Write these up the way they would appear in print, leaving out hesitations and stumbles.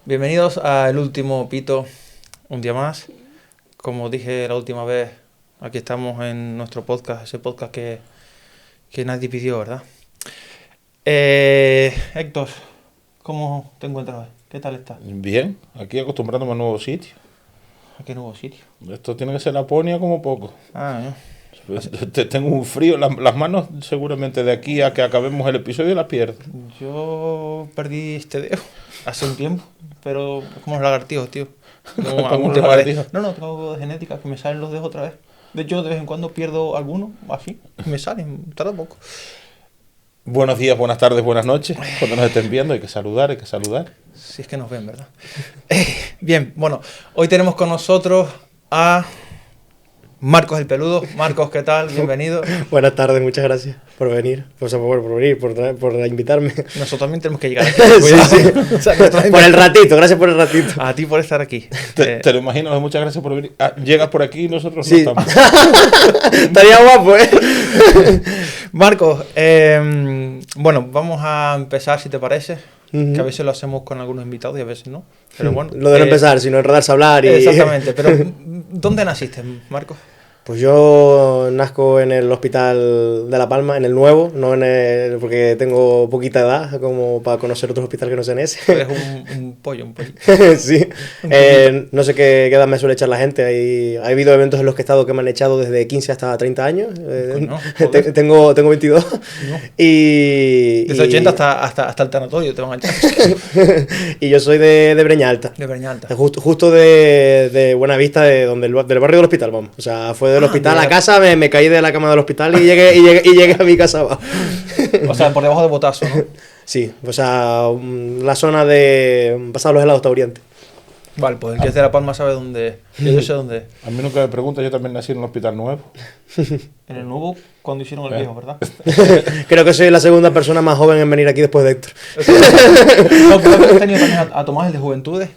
Bienvenidos al último Pito, un día más. Como dije la última vez, aquí estamos en nuestro podcast, ese podcast que nadie pidió, ¿verdad? Héctor, ¿cómo te encuentras hoy? ¿Qué tal estás? Bien, aquí acostumbrándome a nuevos sitios. ¿A qué nuevo sitio? Esto tiene que ser Laponia como poco. Ah, Tengo un frío, las manos seguramente de aquí a que acabemos el episodio las pierdo. yo perdí este dedo hace un tiempo, pero es como los lagartijos, tío. Como algún los tema lagartijos. No, tengo algo de genética que me salen los dedos otra vez. De hecho, de vez en cuando pierdo algunos, así, y me salen, tarda poco. Buenos días, buenas tardes, buenas noches. Cuando nos estén viendo hay que saludar, Si es que nos ven, ¿verdad? Bien, bueno, hoy tenemos con nosotros a Marcos el Peludo. Marcos, ¿qué tal? Bienvenido. Buenas tardes, muchas gracias por venir, por venir, por invitarme. Nosotros también tenemos que llegar aquí. Sí, sí. O sea, nosotros Por el ratito, gracias por el ratito. a ti por estar aquí. Te lo imagino, muchas gracias por venir. Llegas por aquí y nosotros Sí. no estamos. Estaría guapo, ¿eh? Marcos, bueno, vamos a empezar, si te parece. Ujú. Que a veces lo hacemos con algunos invitados y a veces no. Pero bueno. Lo de no empezar, sino enredarse a hablar y... Exactamente, pero ¿dónde naciste, Marcos? Pues yo nazco en el hospital de La Palma, en el nuevo, no en el... porque tengo poquita edad como para conocer otros hospitales que no sean ese. Eres un pollo, un pollo. Sí, no sé qué edad me suele echar la gente. Ha habido eventos en los que he estado que me han echado desde 15 hasta 30 años. Coño, joder. Tengo 22. No. Y... Desde 80 hasta el tanatorio te van a echar. Y yo soy de Breña Alta. De Breñalta. Justo de Buenavista, del barrio del hospital, vamos. O sea, fue del hospital mira. a casa, me caí de la cama del hospital y llegué a mi casa abajo. O sea, por debajo de Botazo, ¿no? Sí, o sea, la zona de pasar los helados hasta Oriente. Vale, pues el que es de La Palma sabe dónde es. Yo sé dónde es. A mí nunca me preguntas, yo también nací en un hospital nuevo. En el nuevo, cuando hicieron el viejo, ¿verdad? Creo que soy la segunda persona más joven en venir aquí después de Héctor. No, creo que has tenido también a Tomás, el de Juventudes,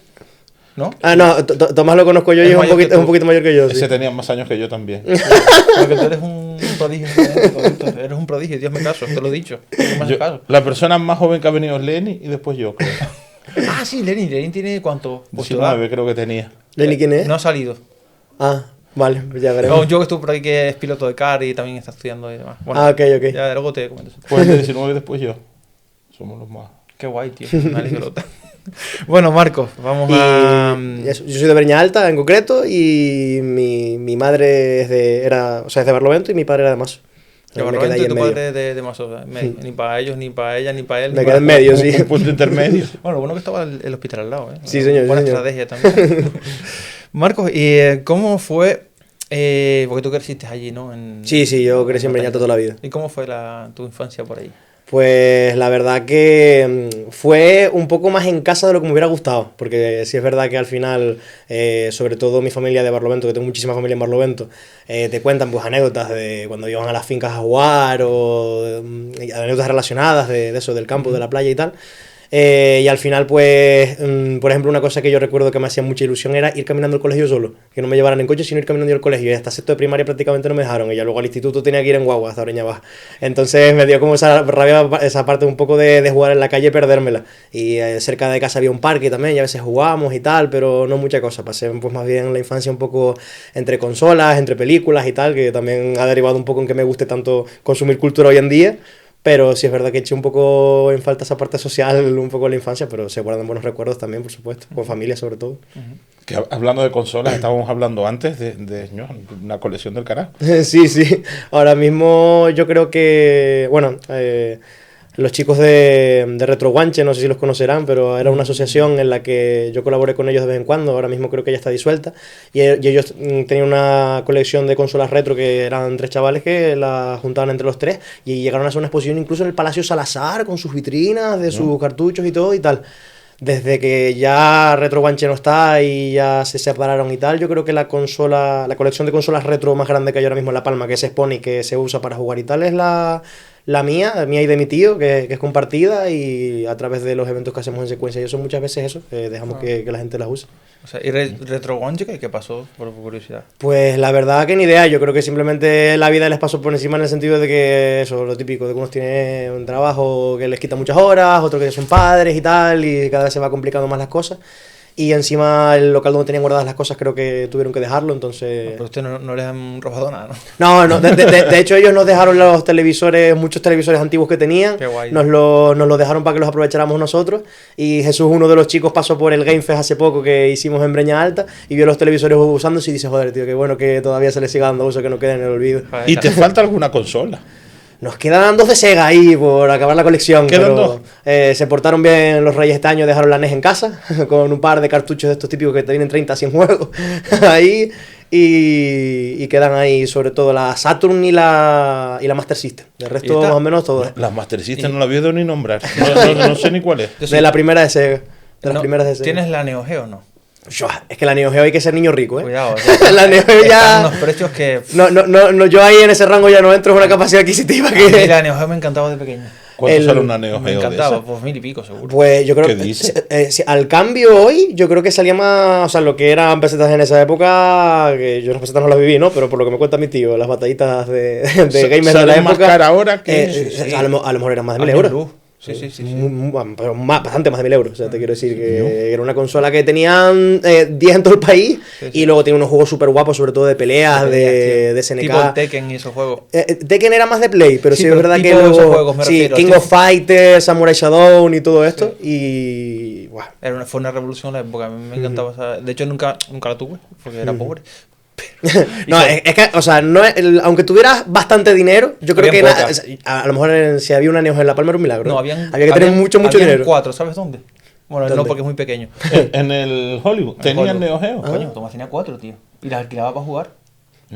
¿no? Ah, no, Tomás lo conozco yo y Es es mayor que es tú. un poquito mayor que yo. Sí. Ese tenía más años que yo también. Porque tú eres un prodigio. Héctor, eres un prodigio, Dios me caso, te lo he dicho. No me haces caso. La persona más joven que ha venido es Lenny y después yo, creo. Ah, sí, Lenin tiene ¿cuánto? Pues tu edad. 19 creo que tenía. ¿Lenny quién es? No ha salido. Ah, vale, pues ya No, veremos. yo que estuve por ahí que es piloto de car y también está estudiando y demás. Bueno, Ah, ok. ya luego te comento. Pues el de 19 y después yo. Somos los más. Qué guay, tío. Me alegro. Bueno, Marcos, vamos Y a... eso, yo soy de Breña Alta en concreto y mi madre es de Barlovento y mi padre era de Maso. De Me quedé Barlovento ahí y en tu medio. padre de Maso. Ni para ellos, ni para ella, ni para él. Me ni quedé en para- medio, sí. Un punto intermedio. Bueno, lo bueno que estaba el hospital al lado, ¿eh? Sí, señor, Buena sí, señor. estrategia también. Marcos, ¿y cómo fue? Porque tú creciste allí, ¿no? Sí, yo crecí en Breña Alta toda la vida. ¿Y cómo fue tu infancia por ahí? Pues la verdad que fue un poco más en casa de lo que me hubiera gustado, porque sí es verdad que al final, sobre todo mi familia de Barlovento, que tengo muchísima familia en Barlovento, te cuentan pues anécdotas de cuando iban a las fincas a jugar o anécdotas relacionadas de eso, del campo, de la playa y tal. Y al final, pues, por ejemplo, una cosa que yo recuerdo que me hacía mucha ilusión era ir caminando al colegio solo, que no me llevaran en coche, sino ir caminando yo al colegio. Y hasta sexto de primaria prácticamente no me dejaron, y ya luego al instituto tenía que ir en guagua hasta Breña Baja. Entonces me dio como esa rabia, esa parte un poco de jugar en la calle y perdérmela. Y cerca de casa había un parque también, y a veces jugábamos y tal, pero no mucha cosa. Pasé pues más bien la infancia un poco entre consolas, entre películas y tal, que también ha derivado un poco en que me guste tanto consumir cultura hoy en día. Pero sí es verdad que eché un poco en falta esa parte social, un poco en la infancia, pero se guardan buenos recuerdos también, por supuesto, con familia sobre todo. Que hablando de consolas, estábamos hablando antes de una colección del carajo. Sí. Ahora mismo yo creo que, bueno, los chicos de Retroguanche, no sé si los conocerán, pero era una asociación en la que yo colaboré con ellos de vez en cuando, ahora mismo creo que ya está disuelta, y ellos tenían una colección de consolas retro que eran 3 chavales que la juntaban entre los 3 y llegaron a hacer una exposición incluso en el Palacio Salazar con sus vitrinas de sus cartuchos y todo y tal. Desde que ya Retroguanche no está y ya se separaron y tal, yo creo que la colección de consolas retro más grande que hay ahora mismo en La Palma, que se expone y que se usa para jugar y tal, es la mía y de mi tío, que es compartida, y a través de los eventos que hacemos en secuencia y eso muchas veces dejamos que la gente las use. O sea, ¿y Retro Gonje qué pasó, por curiosidad? Pues la verdad que ni idea, yo creo que simplemente la vida les pasó por encima en el sentido de que eso, lo típico, de que unos tienen un trabajo que les quita muchas horas, otros que son padres y tal, y cada vez se va complicando más las cosas. Y encima el local donde tenían guardadas las cosas creo que tuvieron que dejarlo, entonces... Pero ustedes no les han robado nada, ¿no? No, de hecho ellos nos dejaron los televisores, muchos televisores antiguos que tenían, Qué guay. nos los dejaron para que los aprovecháramos nosotros, y Jesús, uno de los chicos, pasó por el Game Fest hace poco que hicimos en Breña Alta, y vio los televisores usándose y dice, joder, tío, qué bueno que todavía se les siga dando uso, que no queden en el olvido. Joder, ¿Y te falta alguna consola? Nos quedan 2 de Sega ahí por acabar la colección, ¿Quedan pero 2? Se portaron bien los Reyes este año, dejaron la NES en casa, con un par de cartuchos de estos típicos que te vienen 30 a 100 juegos ahí, y quedan ahí sobre todo la Saturn y la Master System. De resto, más o menos todo. Las Master System no la había ni nombrar. No sé ni cuál es. Yo De la primera de Sega. De las No, primeras de Sega. ¿Tienes la Neo Geo o no? Es que la Neo Geo hay que ser niño rico, ¿eh? Cuidado. La Neo Geo ya... Están unos precios que... No, yo ahí en ese rango ya no entro, es una capacidad adquisitiva A mí que... la Neo Geo me encantaba de pequeño. ¿Cuánto sale una Neo Geo Me de encantaba, esa? pues 1000 y pico seguro. Pues yo creo ¿Qué que dice? al cambio hoy, yo creo que salía más, o sea, lo que eran pesetas en esa época, que yo las pesetas no las viví, ¿no? Pero por lo que me cuenta mi tío, las batallitas de gamers de la ¿Salen más época, cara ahora que...? sí. a lo mejor eran más de 1000 Años euros. luz. Sí. Pero bastante más de 1000 euros. O sea, te quiero decir que era una consola que tenían 10 en todo el país, Sí. y luego tiene unos juegos súper guapos, sobre todo de peleas, de SNK. Tipo el Tekken y esos juegos. Tekken era más de Play, pero Sí, sí, es pero verdad que tipo de esos luego... juegos, me sí, refiero, King sí. of Fighters, Samurai Shodown y todo esto. Y... Buah. Fue una revolución la época. A mí me encantaba esa... De hecho, nunca la tuve, porque era pobre. No, es que, o sea, no aunque tuvieras bastante dinero, yo creo Habían que pocas. a lo mejor si había una Neo Geo en La Palma era un milagro. No, había que tener mucho habían dinero. 4, ¿sabes dónde? Bueno, no, ¿Dónde? porque es muy pequeño. En el Hollywood. ¿Tenían Neo Geo? Coño, Tomás tenía 4, tío. Y las alquilaba para jugar.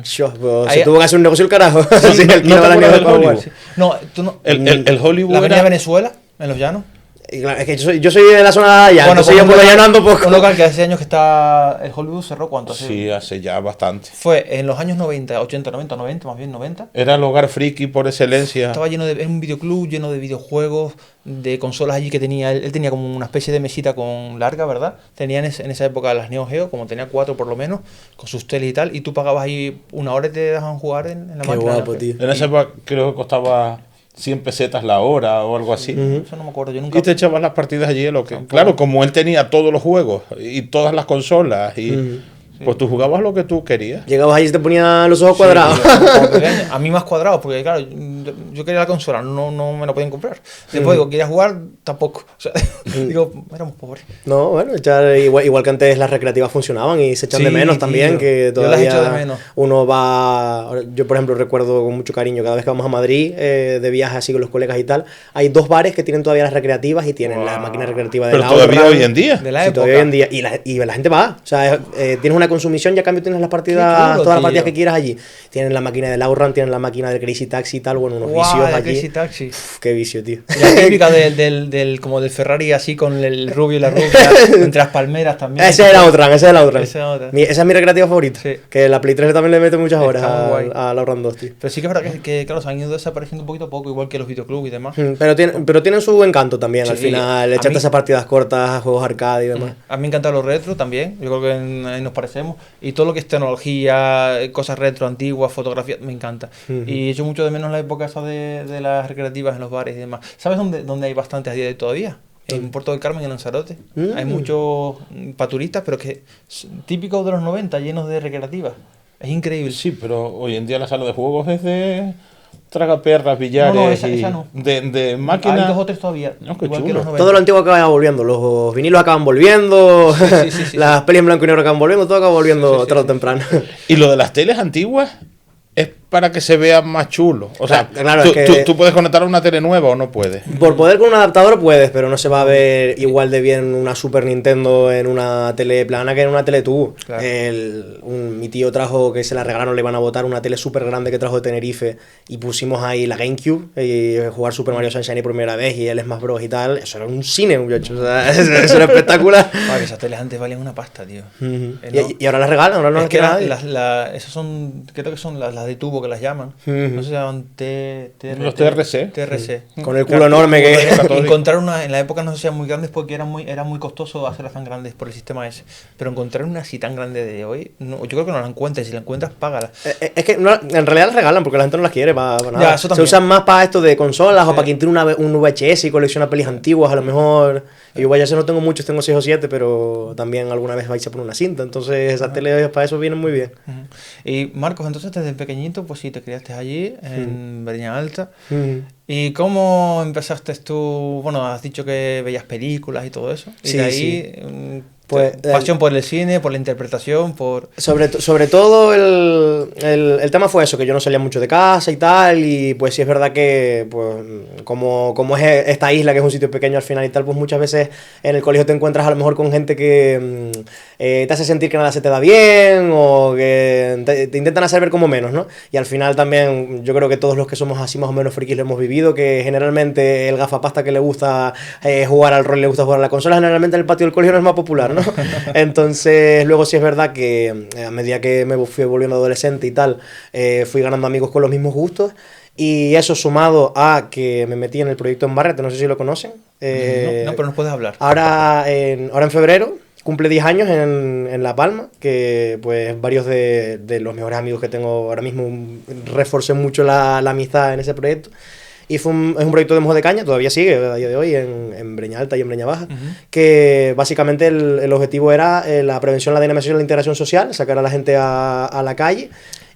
Yo, pues, Ahí- se tuvo que hacer un negocio el carajo. Sí, ¿No el te kilo de la acuerdas Neo del Geo para Hollywood? jugar. No, tú no. El Hollywood La avenida era... Venezuela, en los llanos. Y claro, es que yo soy de la zona de allá, entonces pues yo por allá no ando poco. Un local que hace años que está... El Hollywood cerró, ¿cuánto hace? Sí, hace ya bastante. Fue en los años 90, 80, 90, 90, más bien 90. Era el hogar friki por excelencia. Estaba lleno de... Era un videoclub lleno de videojuegos, de consolas allí que tenía... Él tenía como una especie de mesita con larga, ¿verdad? Tenía en esa época las Neo Geo, como tenía 4 por lo menos, con sus teles y tal, y tú pagabas ahí una hora y te dejaban jugar en la Qué máquina. guapo, tío. En esa época creo que costaba 100 pesetas la hora o algo así. Eso no me acuerdo, yo nunca... Y te echabas las partidas allí, lo que... Tampoco. Claro, como él tenía todos los juegos y todas las consolas, y pues tú jugabas lo que tú querías. Llegabas ahí y te ponían los ojos Sí, cuadrados. como pequeño. A mí más cuadrados, porque claro, yo quería la consola, no me la podían comprar. Después digo, quería jugar, tampoco. O sea, digo, éramos pobres. No, bueno, igual que antes las recreativas funcionaban y se echan de Sí, menos también, tío. que Yo las todavía echo de menos. uno va... Yo, por ejemplo, recuerdo con mucho cariño, cada vez que vamos a Madrid, de viaje así con los colegas y tal, hay 2 bares que tienen todavía las recreativas y tienen la máquina recreativa de Pero la todavía Outrun. hoy en día. De la Sí, época. todavía hoy en día. Y la gente va. O sea, tienes una consumición y a cambio tienes las partidas, Qué chulo, todas las tío. partidas que quieras allí. Tienen la máquina del Outrun, tienen la máquina del Crazy Taxi y tal, bueno, unos Guau, vicios la allí. Crazy Taxi. Uf, qué vicio, tío. Y la típica como del Ferrari así con el rubio y la rubia, entre las palmeras también. Ese es el Outrun, ese es el Outrun. Ese es el Outrun. Esa es mi recreativa favorita. Sí. Que la Play 3 también le mete muchas horas Está muy guay. al Outrun 2, tío. Pero sí que es verdad que, claro, se han ido desapareciendo un poquito a poco, igual que los videoclubs y demás. Pero tienen su encanto también, Sí, al final, a echarte mí- esas partidas cortas, juegos arcade y demás. A mí me encantan los retro también, yo creo que ahí nos parecemos. Y todo lo que es tecnología, cosas retro, antiguas, fotografía, me encanta. Y echo mucho de menos la época esa de las recreativas en los bares y demás. ¿Sabes dónde hay bastantes a día de hoy todavía? En Puerto del Carmen y en Lanzarote. Hay muchos para turistas, pero que típicos de los 90, llenos de recreativas. Es increíble. Sí, pero hoy en día la sala de juegos es de tragaperras, billares No, esa y no. de Hay máquinas. 2 o 3 todavía, No, qué igual que chulo. los 90. Todo lo antiguo acaba volviendo, los vinilos acaban volviendo, sí, las pelis en blanco y negro acaban volviendo, todo acaba volviendo Sí, tarde o sí. temprano. Y lo de las teles antiguas es para que se vea más chulo. O sea, Claro, tú, es que- tú puedes conectar a una tele nueva o no puedes. Por poder con un adaptador puedes, pero no se va a ver igual de bien una Super Nintendo en una tele plana que en una tele tubo. Claro. Mi tío trajo, que se la regalaron, le iban a botar una tele súper grande que trajo de Tenerife y pusimos ahí la GameCube y jugar Super Mario Sunshine por primera vez y el Smash Bros y tal. Eso era un cine, muchachos. O sea, eso era espectacular. Ah, que esas teles antes valían una pasta, tío. Ujú. No. Y ahora las regalan, ahora no Es las que quiere nadie. esas son, creo que son las de tubo que las llaman. No se llaman Los TRC. TRC. Con el culo enorme que encontrar una, en la época no se hacían muy grandes porque era muy costoso hacerlas tan grandes por el sistema ese. Pero encontrar una así tan grande de hoy, no, yo creo que no la encuentras. Si la encuentras, págala. Es que no, en realidad las regalan porque la gente no las quiere para nada. Ya, eso se usan más para esto de consolas o para quien tiene un VHS y colecciona pelis antiguas, a lo mejor. Y yo VHS no tengo muchos, tengo 6 o 7, pero también alguna vez vais a poner una cinta. Entonces esas teles para eso vienen muy bien. Y Marcos, entonces desde pequeñito, pues sí, te criaste allí, en Breña Alta. ¿Y cómo empezaste tú? Bueno, has dicho que veías películas y todo eso. Y Sí, de ahí, sí. Pues, pasión por el cine, por la interpretación, por... Sobre todo el tema fue eso, que yo no salía mucho de casa y tal, y pues sí es verdad que pues como es esta isla, que es un sitio pequeño al final y tal, pues muchas veces en el colegio te encuentras a lo mejor con gente que te hace sentir que nada se te da bien, o que te intentan hacer ver como menos, ¿no? Y al final también yo creo que todos los que somos así más o menos frikis lo hemos vivido, que generalmente el gafapasta que le gusta jugar al rol, le gusta jugar a la consola, generalmente en el patio del colegio no es más popular, ¿no? Entonces luego sí es verdad que a medida que me fui volviendo adolescente y tal, fui ganando amigos con los mismos gustos, y eso sumado a que me metí en el proyecto Embarrete, no sé si lo conocen. No, pero nos puedes hablar. Ahora en febrero cumple 10 años en La Palma, que pues varios de los mejores amigos que tengo ahora mismo reforcé mucho la amistad en ese proyecto. Y es un proyecto de mojo de caña, todavía sigue a día de hoy en Breña Alta y en Breña Baja, que básicamente el objetivo era la prevención, la dinamización y la integración social, sacar a la gente a la calle.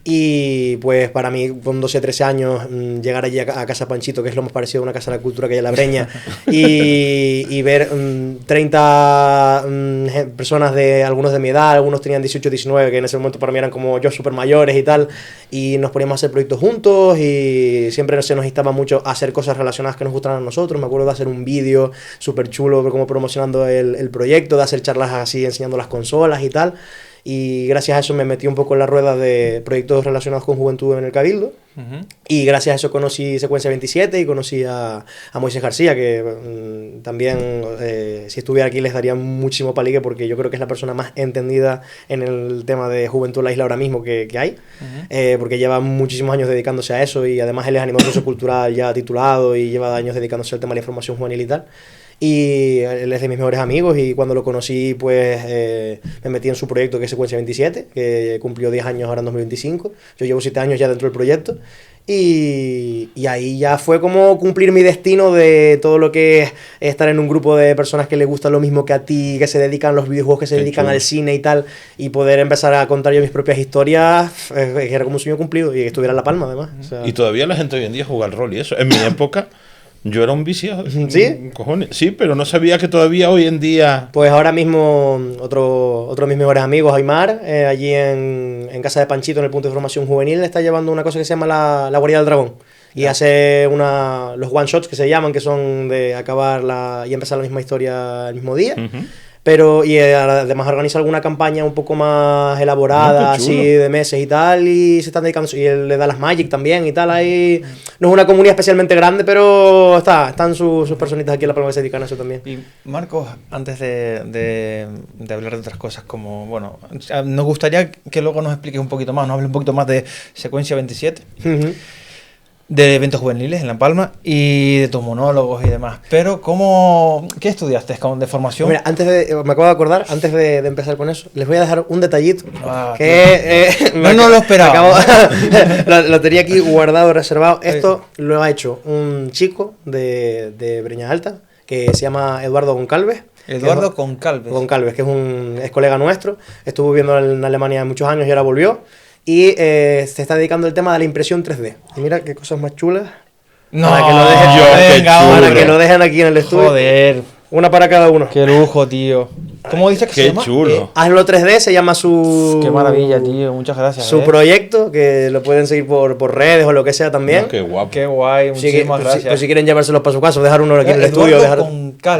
Y pues para mí, con 12 o 13 años, llegar allí a Casa Panchito, que es lo más parecido a una casa de la cultura que hay en La Breña, y ver 30 personas, algunos de mi edad, algunos tenían 18, 19, que en ese momento para mí eran como yo, súper mayores y tal, y nos poníamos a hacer proyectos juntos, y siempre se nos instaba mucho a hacer cosas relacionadas que nos gustaran a nosotros. Me acuerdo de hacer un vídeo súper chulo como promocionando el proyecto, de hacer charlas así enseñando las consolas y tal. Y gracias a eso me metí un poco en la rueda de proyectos relacionados con juventud en el Cabildo. Y gracias a eso conocí Secuencia 27 y conocí a Moisés García, que también si estuviera aquí les daría muchísimo palique, porque yo creo que es la persona más entendida en el tema de juventud en la isla ahora mismo que hay, porque lleva muchísimos años dedicándose a eso, y además él es animador sociocultural ya titulado y lleva años dedicándose al tema de la información juvenil y tal. Y él es de mis mejores amigos, y cuando lo conocí pues me metí en su proyecto, que es Secuencia 27, que cumplió 10 años ahora en 2025. Yo llevo 7 años ya dentro del proyecto, y ahí ya fue como cumplir mi destino de todo lo que es estar en un grupo de personas que les gusta lo mismo que a ti, que se dedican a los videojuegos, que se dedican al cine y tal, y poder empezar a contar yo mis propias historias, era como un sueño cumplido, y que estuviera en La Palma además. O sea, y todavía la gente hoy en día juega al rol y eso. En mi época... Yo era un viciado. ¿Sí? Cojones. Sí, pero no sabía que todavía hoy en día... Pues ahora mismo otro de mis mejores amigos, Aymar, allí en Casa de Panchito, en el punto de formación juvenil, está llevando una cosa que se llama la Guarida del Dragón. Y hace los one shots que se llaman, que son de acabar y empezar la misma historia el mismo día. Pero, y además organiza alguna campaña un poco más elaborada, así de meses y tal, y se están dedicando, y él le da las Magic también y tal. Ahí no es una comunidad especialmente grande, pero están sus personitas aquí en La Palma que se dedican a eso también. Y Marcos, antes de hablar de otras cosas, como, bueno, nos gustaría que luego nos expliques un poquito más, nos hables un poquito más de Secuencia 27. De eventos juveniles en La Palma y de tus monólogos y demás. Pero, ¿qué estudiaste de formación? Mira, me acabo de acordar, antes de empezar con eso, les voy a dejar un detallito. No lo esperaba. Lo tenía aquí guardado, reservado. Esto lo ha hecho un chico de Breña Alta, que se llama Eduardo Goncalves. Eduardo Goncalves, que es colega nuestro. Estuvo viviendo en Alemania muchos años y ahora volvió. Y se está dedicando al tema de la impresión 3D. Y mira qué cosas más chulas. Para que lo dejen aquí en el estudio. Joder. Una para cada uno. Qué lujo, tío. ¿Cómo dices que se llama? Qué chulo. Hazlo 3D, se llama su... Qué maravilla, tío. Muchas gracias. Su proyecto, que lo pueden seguir por redes o lo que sea también. Qué guapo. Qué guay, muchísimas gracias. Pues si quieren llevárselos para su casa, dejar uno aquí en el estudio.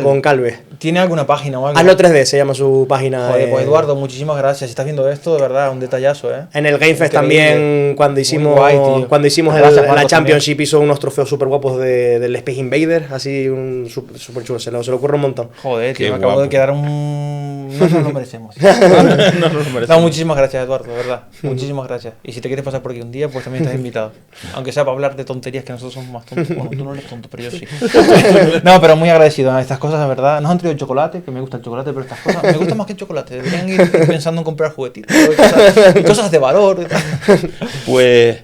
Goncalves. ¿Tiene alguna página o algo? Hazlo 3D, se llama su página. Joder, pues Eduardo, muchísimas gracias. Si estás viendo esto, de verdad, un detallazo, ¿eh? En el Game Fest también, cuando hicimos la Championship, hizo unos trofeos súper guapos del Space Invader, así súper chulo, se le ocurre un montón. Joder, tío, me acabo de quedar un No nos lo merecemos. No nos lo merecemos. No, muchísimas gracias, Eduardo, de verdad. Muchísimas gracias. Y si te quieres pasar por aquí un día, pues también estás invitado. Aunque sea para hablar de tonterías, que nosotros somos más tontos. Bueno, tú no eres tonto, pero yo sí. No, pero muy agradecido a estas cosas, de verdad. Nos han traído chocolate, que me gusta el chocolate, pero estas cosas me gustan más que el chocolate. Deberían ir pensando en comprar juguetitos y cosas de valor. Pues...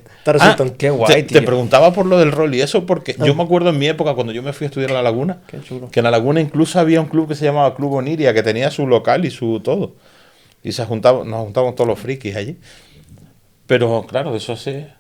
Qué guay, te preguntaba por lo del rol y eso porque yo me acuerdo en mi época cuando yo me fui a estudiar a La Laguna, Qué chulo. que en La Laguna incluso había un club que se llamaba Club Oniria, que tenía su local y su todo. Y nos juntábamos todos los frikis allí. Pero claro, eso hace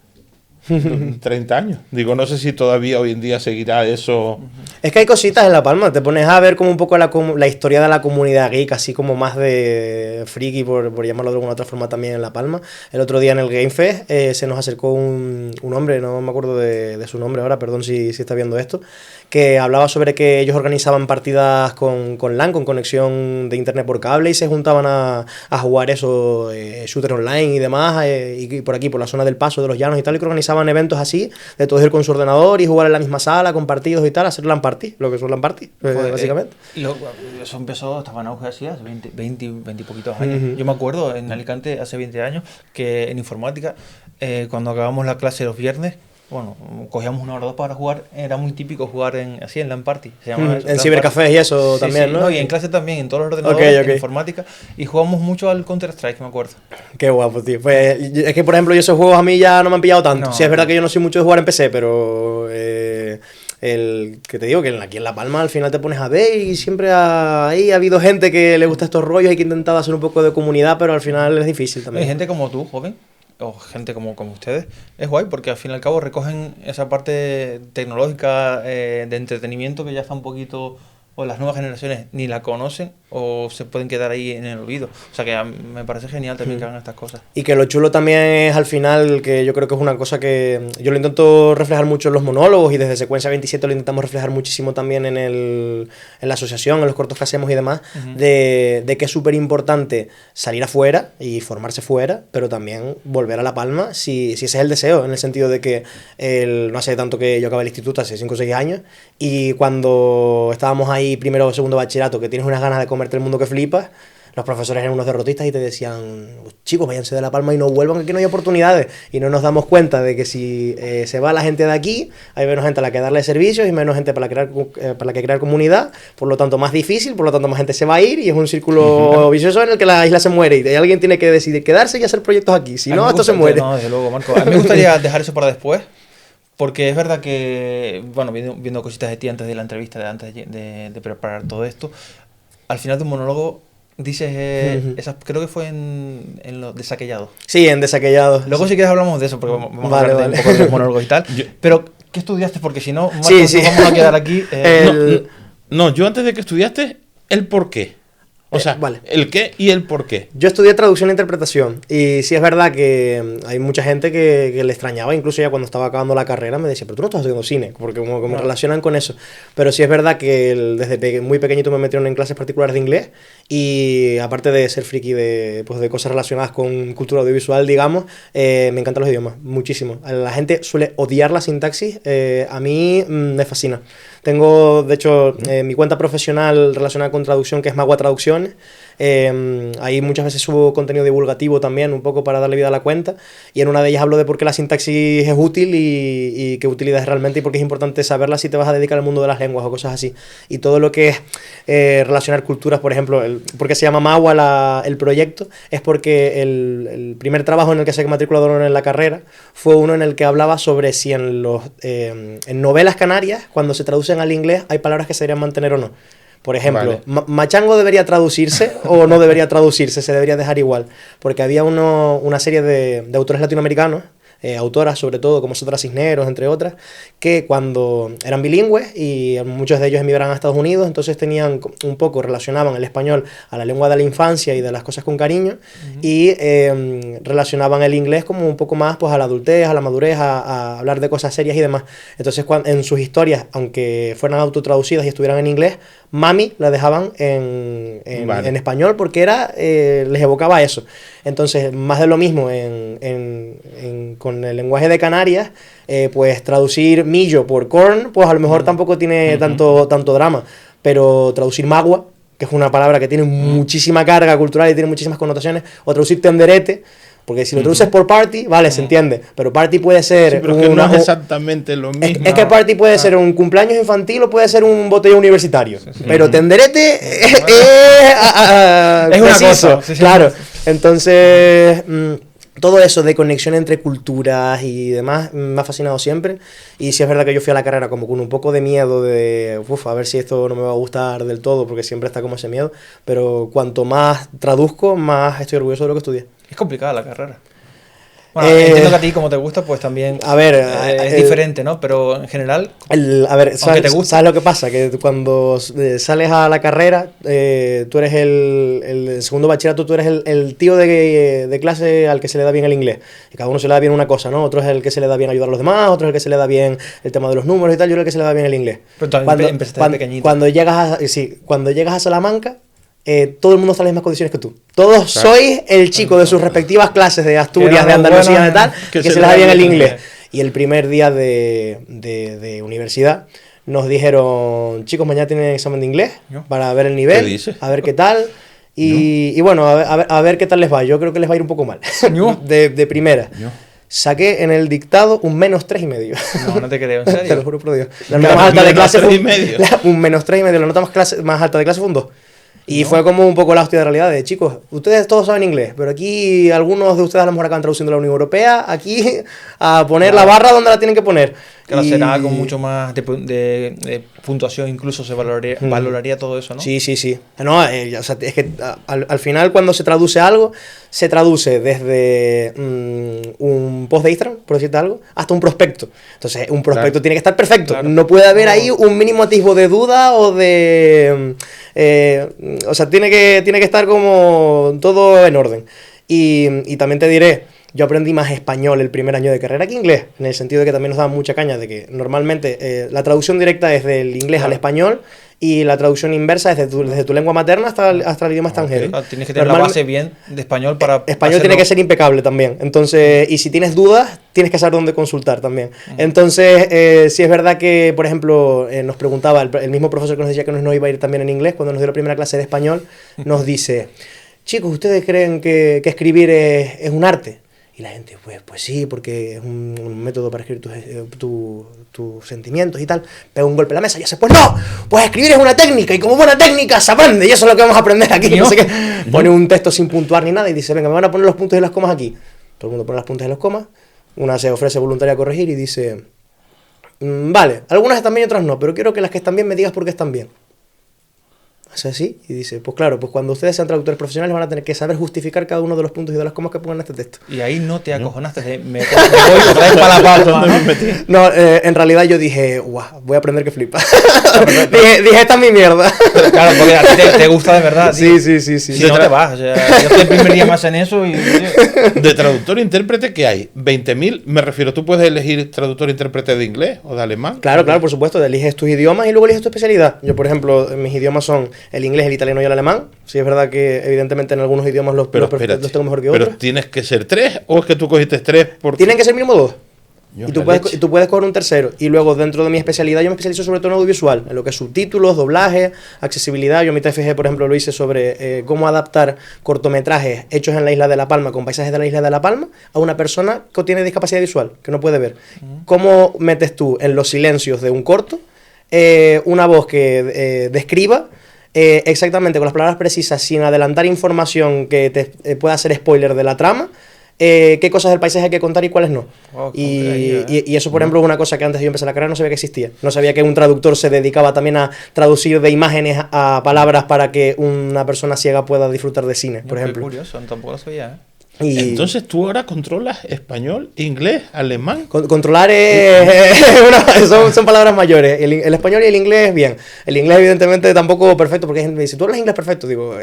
30 años. Digo, no sé si todavía hoy en día seguirá eso. Es que hay cositas en La Palma, te pones a ver como un poco la historia de la comunidad geek, así como más de friki, por llamarlo de alguna otra forma también en La Palma. El otro día en el Game Fest se nos acercó un hombre, no me acuerdo de su nombre ahora, perdón si está viendo esto, que hablaba sobre que ellos organizaban partidas con LAN, con conexión de internet por cable, y se juntaban a jugar eso, shooter online y demás, y por aquí, por la zona del Paso, de los Llanos y tal, y que organizaban eventos así, de todos ir con su ordenador y jugar en la misma sala, con partidos y tal, hacer LAN party, lo que son LAN party, básicamente. Eso empezó, estaba en auge así hace 20 y poquitos años. Yo me acuerdo en Alicante hace 20 años que en informática, cuando acabamos la clase los viernes, bueno, cogíamos una hora o dos para jugar, era muy típico jugar así en LAN party. Se llama eso, en cibercafés y eso también, ¿no? Y en clase también, en todos los ordenadores, en informática, y jugamos mucho al Counter-Strike, me acuerdo. Qué guapo, tío. Pues es que, por ejemplo, yo esos juegos a mí ya no me han pillado tanto. Sí, es verdad que yo no soy mucho de jugar en PC, pero el que te digo que aquí en La Palma al final te pones a ver y siempre ahí ha habido gente que le gusta estos rollos y que ha intentado hacer un poco de comunidad, pero al final es difícil también. Hay gente como tú, joven, o gente como ustedes, es guay porque al fin y al cabo recogen esa parte tecnológica de entretenimiento que ya está un poquito, o las nuevas generaciones ni la conocen o se pueden quedar ahí en el olvido. O sea que me parece genial también que hagan estas cosas. Y que lo chulo también es al final, que yo creo que es una cosa que yo lo intento reflejar mucho en los monólogos, y desde Secuencia 27 lo intentamos reflejar muchísimo también en la asociación, en los cortos que hacemos y demás, de que es súper importante salir afuera y formarse fuera, pero también volver a La Palma si ese es el deseo, en el sentido de que no hace tanto que yo acabé el instituto, hace 5 o 6 años, y cuando estábamos ahí primero o segundo bachillerato, que tienes unas ganas de comerte el mundo que flipas, los profesores eran unos derrotistas y te decían, chicos, váyanse de La Palma y no vuelvan, que aquí no hay oportunidades. Y no nos damos cuenta de que si se va la gente de aquí, hay menos gente a la que darle servicios y menos gente para la que crear comunidad, por lo tanto más difícil, por lo tanto más gente se va a ir, y es un círculo vicioso en el que la isla se muere y alguien tiene que decidir quedarse y hacer proyectos aquí, si no, esto se muere. No, desde luego, Marco. A mí me gustaría dejar eso para después. Porque es verdad que, bueno, viendo cositas de ti antes de la entrevista, antes de preparar todo esto, al final de un monólogo dices, creo que fue en lo de Saquellado. Sí, en Desaquellado. Luego si quieres hablamos de eso, porque vamos a hablar de un poco de los monólogos y tal. Pero, ¿qué estudiaste? Porque si no, Marco, nos vamos a quedar aquí. No, yo antes de que estudiaste, el por qué. O sea, el qué y el por qué. Yo estudié traducción e interpretación, y sí es verdad que hay mucha gente que le extrañaba, incluso ya cuando estaba acabando la carrera me decía, pero tú no estás estudiando cine, porque como que me relacionan con eso. Pero sí es verdad que desde muy pequeñito me metieron en clases particulares de inglés, y aparte de ser friki de cosas relacionadas con cultura audiovisual, digamos, me encantan los idiomas, muchísimo. La gente suele odiar la sintaxis, a mí me fascina. Tengo, de hecho, mi cuenta profesional relacionada con traducción, que es Magua Traducciones. Ahí muchas veces subo contenido divulgativo también, un poco para darle vida a la cuenta, y en una de ellas hablo de por qué la sintaxis es útil y qué utilidad es realmente, y por qué es importante saberla si te vas a dedicar al mundo de las lenguas o cosas así. Y todo lo que es relacionar culturas, por ejemplo, por qué se llama Magua el proyecto, es porque el primer trabajo en el que se matriculó en la carrera fue uno en el que hablaba sobre si en novelas canarias, cuando se traducen al inglés, hay palabras que se deberían mantener o no. Por ejemplo, machango debería traducirse o no debería traducirse, se debería dejar igual. Porque había una serie de autores latinoamericanos, autoras sobre todo, como Sandra Cisneros, entre otras, que cuando eran bilingües, y muchos de ellos emigraron a Estados Unidos, entonces tenían un poco, relacionaban el español a la lengua de la infancia y de las cosas con cariño, y relacionaban el inglés como un poco más pues a la adultez, a la madurez, a hablar de cosas serias y demás. Entonces en sus historias, aunque fueran autotraducidas y estuvieran en inglés, mami la dejaban en español, porque les evocaba eso. Entonces, más de lo mismo con el lenguaje de Canarias, pues traducir millo por corn, pues a lo mejor tampoco tiene tanto drama, pero traducir magua, que es una palabra que tiene muchísima carga cultural y tiene muchísimas connotaciones, o traducir tenderete, porque si lo traduces por party, vale, se entiende, pero party puede ser... Sí, pero es que no es exactamente lo mismo. Es que party puede ser un cumpleaños infantil o puede ser un botellón universitario, pero tenderete es una preciso, cosa, claro. Entonces... todo eso de conexión entre culturas y demás me ha fascinado siempre. Y sí es verdad que yo fui a la carrera como con un poco de miedo de, a ver si esto no me va a gustar del todo, porque siempre está como ese miedo. Pero cuanto más traduzco, más estoy orgulloso de lo que estudié. Es complicada la carrera. Bueno, entiendo que a ti como te gusta, pues también a ver, es diferente, ¿no? Pero en general, a ver, ¿sabes lo que pasa? Que cuando sales a la carrera, tú eres el segundo bachillerato, tú eres el tío de clase al que se le da bien el inglés. Y cada uno se le da bien una cosa, ¿no? Otro es el que se le da bien ayudar a los demás, otro es el que se le da bien el tema de los números y tal, yo era el que se le da bien el inglés. Pero también empezaste de pequeñito. Cuando llegas a Salamanca, todo el mundo está en las mismas condiciones que tú. Todos sois el chico de sus respectivas clases de Asturias, de Andalucía, de tal, que se les da bien el inglés. Y el primer día de universidad nos dijeron, chicos, mañana tienen examen de inglés para ver el nivel, a ver qué tal. Y bueno, a ver qué tal les va. Yo creo que les va a ir un poco mal. de primera. Saqué en el dictado un -3,5. No te creo, en serio. Te lo juro por Dios. La nota más alta de clase fue un -3,5. La nota más alta de clase fue un 2. Y fue como un poco la hostia de realidad de, chicos, ustedes todos saben inglés, pero aquí algunos de ustedes a lo mejor acaban traduciendo la Unión Europea, aquí a poner la barra donde la tienen que poner. Claro, será con mucho más de puntuación, incluso se valoraría todo eso, ¿no? Sí. No, o sea, es que al final cuando se traduce algo, se traduce desde un post de Instagram, por decirte algo, hasta un prospecto. Entonces, un prospecto tiene que estar perfecto. Claro. No puede haber ahí un mínimo atisbo de duda o de... o sea, tiene que estar como todo en orden. Y también te diré... Yo aprendí más español el primer año de carrera que inglés, en el sentido de que también nos daban mucha caña, de que normalmente la traducción directa es del inglés al español y la traducción inversa es desde tu lengua materna hasta el idioma extranjero. Claro, tienes que tener la base bien de español para... Español tiene que ser impecable también, entonces, y si tienes dudas, tienes que saber dónde consultar también. Entonces, sí es verdad que, por ejemplo, nos preguntaba, el mismo profesor que nos decía que nos iba a ir también en inglés, cuando nos dio la primera clase de español, nos dice, chicos, ¿ustedes creen que escribir es un arte? Y la gente, pues sí, porque es un método para escribir tus sentimientos y tal. Pega un golpe en la mesa y dice, pues no, pues escribir es una técnica y como buena técnica se aprende y eso es lo que vamos a aprender aquí. No sé qué. Pone un texto sin puntuar ni nada y dice, venga, me van a poner los puntos y las comas aquí. Todo el mundo pone las puntas y las comas. Una se ofrece voluntaria a corregir y dice, vale, algunas están bien y otras no, pero quiero que las que están bien me digas por qué están bien. Hace así y dice, pues claro, pues cuando ustedes sean traductores profesionales van a tener que saber justificar cada uno de los puntos y de las comas que pongan en este texto. Y ahí no te acojonaste, me voy otra vez para la palma. No, en realidad yo dije, guau, voy a aprender que flipa. dije, esta es mi mierda. Pero claro, porque a ti te gusta de verdad. Sí. Si no te vas, o sea, yo estoy el primer día más en eso y... De traductor e intérprete, ¿qué hay? 20.000, me refiero, ¿tú puedes elegir traductor e intérprete de inglés o de alemán? Claro, por supuesto, eliges tus idiomas y luego eliges tu especialidad. Yo, por ejemplo, mis idiomas son el inglés, el italiano y el alemán. Sí, es verdad que evidentemente en algunos idiomas los tengo mejor que otros. ¿Pero tienes que ser 3 o es que tú cogiste 3? Tienen que ser mínimo 2. Y tú puedes coger un tercero. Y luego dentro de mi especialidad yo me especializo sobre todo en audiovisual, en lo que es subtítulos, doblaje, accesibilidad. Yo mi TFG, por ejemplo, lo hice sobre cómo adaptar cortometrajes hechos en la isla de La Palma, con paisajes de la isla de La Palma, a una persona que tiene discapacidad visual, que no puede ver. ¿Cómo metes tú en los silencios de un corto una voz que describa exactamente con las palabras precisas, sin adelantar información que te pueda hacer spoiler de la trama, qué cosas del paisaje hay que contar y cuáles no? Wow, y eso, por ejemplo, es una cosa que antes de yo empezar la carrera no sabía que existía. No sabía que un traductor se dedicaba también a traducir de imágenes a palabras para que una persona ciega pueda disfrutar de cine, por ejemplo. Qué curioso, tampoco lo sabía, Entonces tú ahora controlas español, inglés, alemán. Controlar son palabras mayores. El español y el inglés, bien. El inglés, evidentemente, tampoco perfecto, porque me dice, ¿tú hablas inglés perfecto? Digo,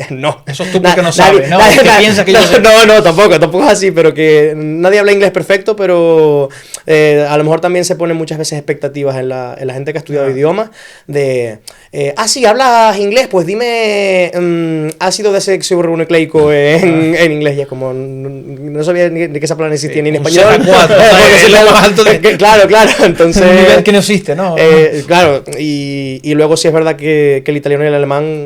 no. Eso es tú porque no sabes, ¿no? Piensa que no, tampoco es así, pero que nadie habla inglés perfecto, pero a lo mejor también se ponen muchas veces expectativas en la gente que ha estudiado idiomas de, sí, hablas inglés, pues dime ácido desoxirribonucleico en inglés, y es como, como no sabía ni que esa palabra existía ni en un español. es lo más alto de... Claro, entonces... un nivel que no existe, ¿no? Claro, y luego sí es verdad que el italiano y el alemán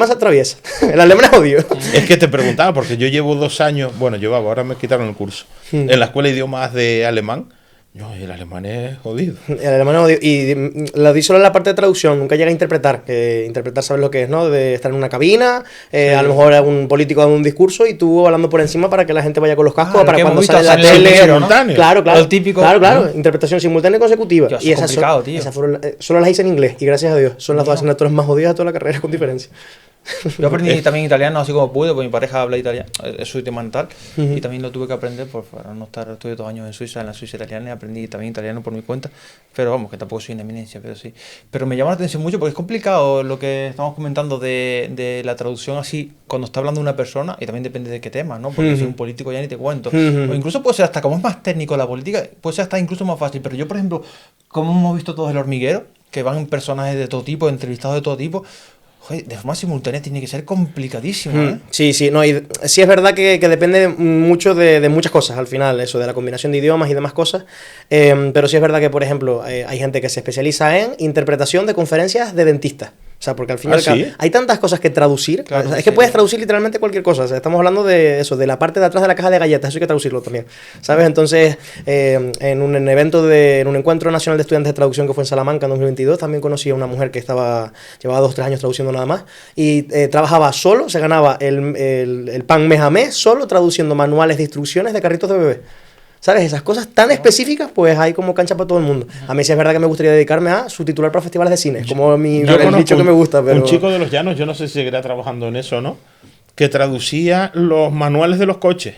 se atraviesa. El alemán es odio. Es que te preguntaba, porque yo llevo 2 años, bueno, llevaba, ahora me quitaron el curso, en la escuela de idiomas de alemán. No, el alemán es jodido. El alemán es odio. Y lo di solo en la parte de traducción, nunca llega a interpretar. Que interpretar sabes lo que es, ¿no? De estar en una cabina, a lo mejor un político dando un discurso y tú hablando por encima para que la gente vaya con los cascos, para cuando sale la tele. Simultáneo. Claro. El típico. Claro. Interpretación simultánea y consecutiva. Dios, y esas complicado, tío. solo las hice en inglés. Y gracias a Dios, son las 2 asignaturas más jodidas de toda la carrera, con diferencia. Yo aprendí también italiano así como pude, porque mi pareja habla italiano, es su idioma natal, y también lo tuve que aprender para no estar. Estuve 2 años en la Suiza italiana, y aprendí también italiano por mi cuenta, pero vamos, que tampoco soy una eminencia, pero sí. Pero me llama la atención mucho porque es complicado lo que estamos comentando de la traducción así, cuando está hablando una persona, y también depende de qué tema, ¿no? Porque si es un político ya ni te cuento. O incluso puede ser hasta, como es más técnico la política, puede ser hasta incluso más fácil, pero yo, por ejemplo, como hemos visto todos El Hormiguero, que van personajes de todo tipo, entrevistados de todo tipo, de forma simultánea tiene que ser complicadísimo, ¿eh? Sí, no, y sí es verdad que depende mucho de muchas cosas al final, eso, de la combinación de idiomas y demás cosas, pero sí es verdad que, por ejemplo, hay gente que se especializa en interpretación de conferencias de dentistas. O sea, porque al final ¿Sí? hay tantas cosas que traducir. Claro, o sea, es que puedes traducir literalmente cualquier cosa. O sea, estamos hablando de eso, de la parte de atrás de la caja de galletas. Eso hay que traducirlo también. ¿Sabes? Entonces, en un encuentro nacional de estudiantes de traducción que fue en Salamanca en 2022, también conocí a una mujer que llevaba 2 o 3 años traduciendo nada más. Y trabajaba solo, se ganaba el pan mes a mes, solo traduciendo manuales de instrucciones de carritos de bebé. ¿Sabes? Esas cosas tan específicas, pues hay como cancha para todo el mundo. A mí sí es verdad que me gustaría dedicarme a subtitular para festivales de cine, como el nicho que me gusta. Pero... un chico de los Llanos, yo no sé si seguirá trabajando en eso o no, que traducía los manuales de los coches.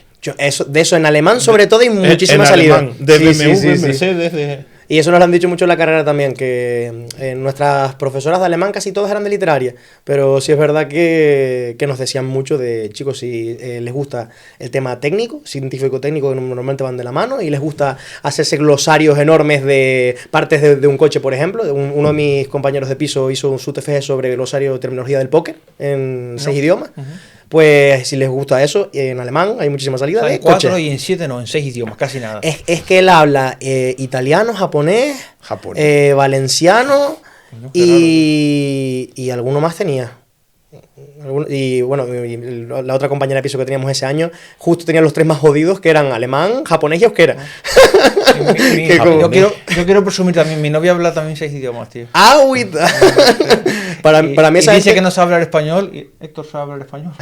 De eso en alemán sobre todo, y muchísima salida. De BMW, Mercedes, de... Y eso nos lo han dicho mucho en la carrera también, que nuestras profesoras de alemán casi todas eran de literaria, pero sí es verdad que nos decían mucho de, chicos, si les gusta el tema técnico, científico-técnico, que normalmente van de la mano, y les gusta hacerse glosarios enormes de partes de un coche, por ejemplo. Uno de mis compañeros de piso hizo su TFG sobre glosario de terminología del póker en 6 idiomas. Pues si les gusta eso, en alemán hay muchísima salida, o sea, de en 4 coches. y en 7 no, en 6 idiomas, casi nada. Es que él habla italiano, japonés. Valenciano y alguno más tenía. Y bueno, la otra compañera de piso que teníamos ese año justo tenía los 3 más jodidos, que eran alemán, japonés y euskera. Yo quiero presumir también, mi novia habla también 6 idiomas, tío. ¡Agüita! para mí esa dice gente... que no sabe hablar español, y Héctor sabe hablar español.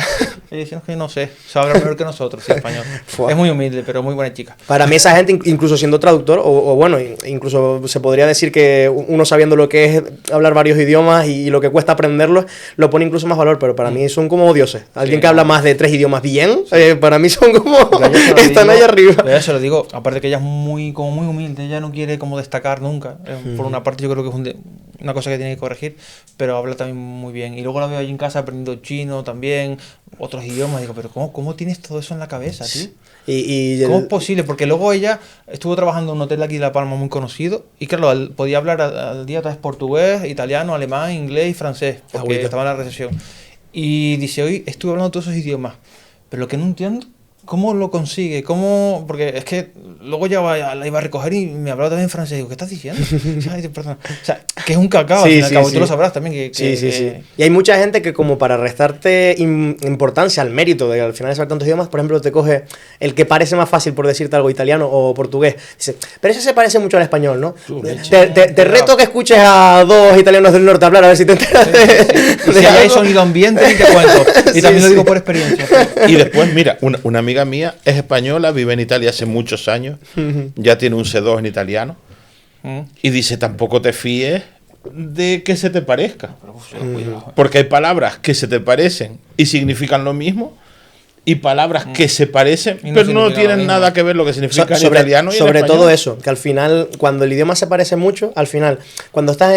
Y dice, no, que no sé, sabe hablar mejor que nosotros, sí, español. Es muy humilde, pero muy buena chica. Para mí esa gente, incluso siendo traductor, o bueno, incluso se podría decir que uno sabiendo lo que es hablar varios idiomas y lo que cuesta aprenderlos, lo pone incluso más valor, pero para mí son como dioses. Alguien que habla más de 3 idiomas bien, para mí son como... están ahí arriba. Ya se lo digo, aparte que ella es muy humilde, ella no quiere como destacar nunca. Por una parte yo creo que es una cosa que tiene que corregir, pero habla también muy bien. Y luego la veo allí en casa aprendiendo chino también, otros idiomas. Digo, pero ¿cómo tienes todo eso en la cabeza, tío? ¿Cómo es posible? Porque luego ella estuvo trabajando en un hotel aquí de La Palma muy conocido y claro, podía hablar al día tal vez portugués, italiano, alemán, inglés y francés, porque estaba en la recesión. Y dice, hoy estuve hablando todos esos idiomas, pero lo que no entiendo, ¿cómo lo consigue? Porque es que luego ya la iba a recoger y me hablaba también en francés. Digo, ¿qué estás diciendo? O sea, que es un cacao, al fin y al cabo, tú lo sabrás también. Sí. Y hay mucha gente que como para restarte importancia al mérito de al final saber tantos idiomas, por ejemplo, te coge el que parece más fácil, por decirte algo, italiano o portugués. Dice, pero ese se parece mucho al español, ¿no? Te reto que escuches a 2 italianos del norte hablar, a ver si te enteras de si hay sonido ambiente, y te cuento. Y también lo digo por experiencia. Y después, mira, una amiga mía es española, vive en Italia hace muchos años, ya tiene un C2 en italiano, y dice, tampoco te fíes de que se te parezca, porque hay palabras que se te parecen y significan lo mismo, y palabras que se parecen pero no tienen nada que ver lo que significa en italiano y en sobre español. todo eso, que al final cuando el idioma se parece mucho, al final cuando estás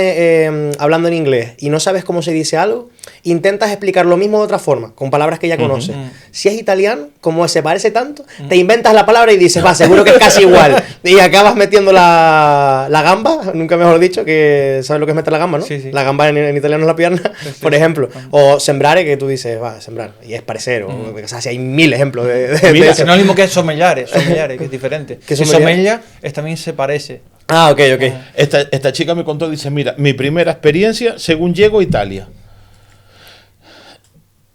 hablando en inglés y no sabes cómo se dice algo, intentas explicar lo mismo de otra forma, con palabras que ya conoces. Si es italiano, como se parece tanto, te inventas la palabra y dices, va, seguro que es casi igual. Y acabas metiendo la gamba, nunca mejor dicho, que sabes lo que es meter la gamba, ¿no? Sí, sí. La gamba en italiano es la pierna, por ejemplo. O sembrare, que tú dices, va, sembrar, y es parecer. O sea, si hay mil ejemplos Mira, eso. que no es lo mismo que sommeliare, que es diferente. ¿Qué Si sommelier? sommella también se parece. Ah, ok. Esta chica me contó, dice, mira, mi primera experiencia según llego a Italia.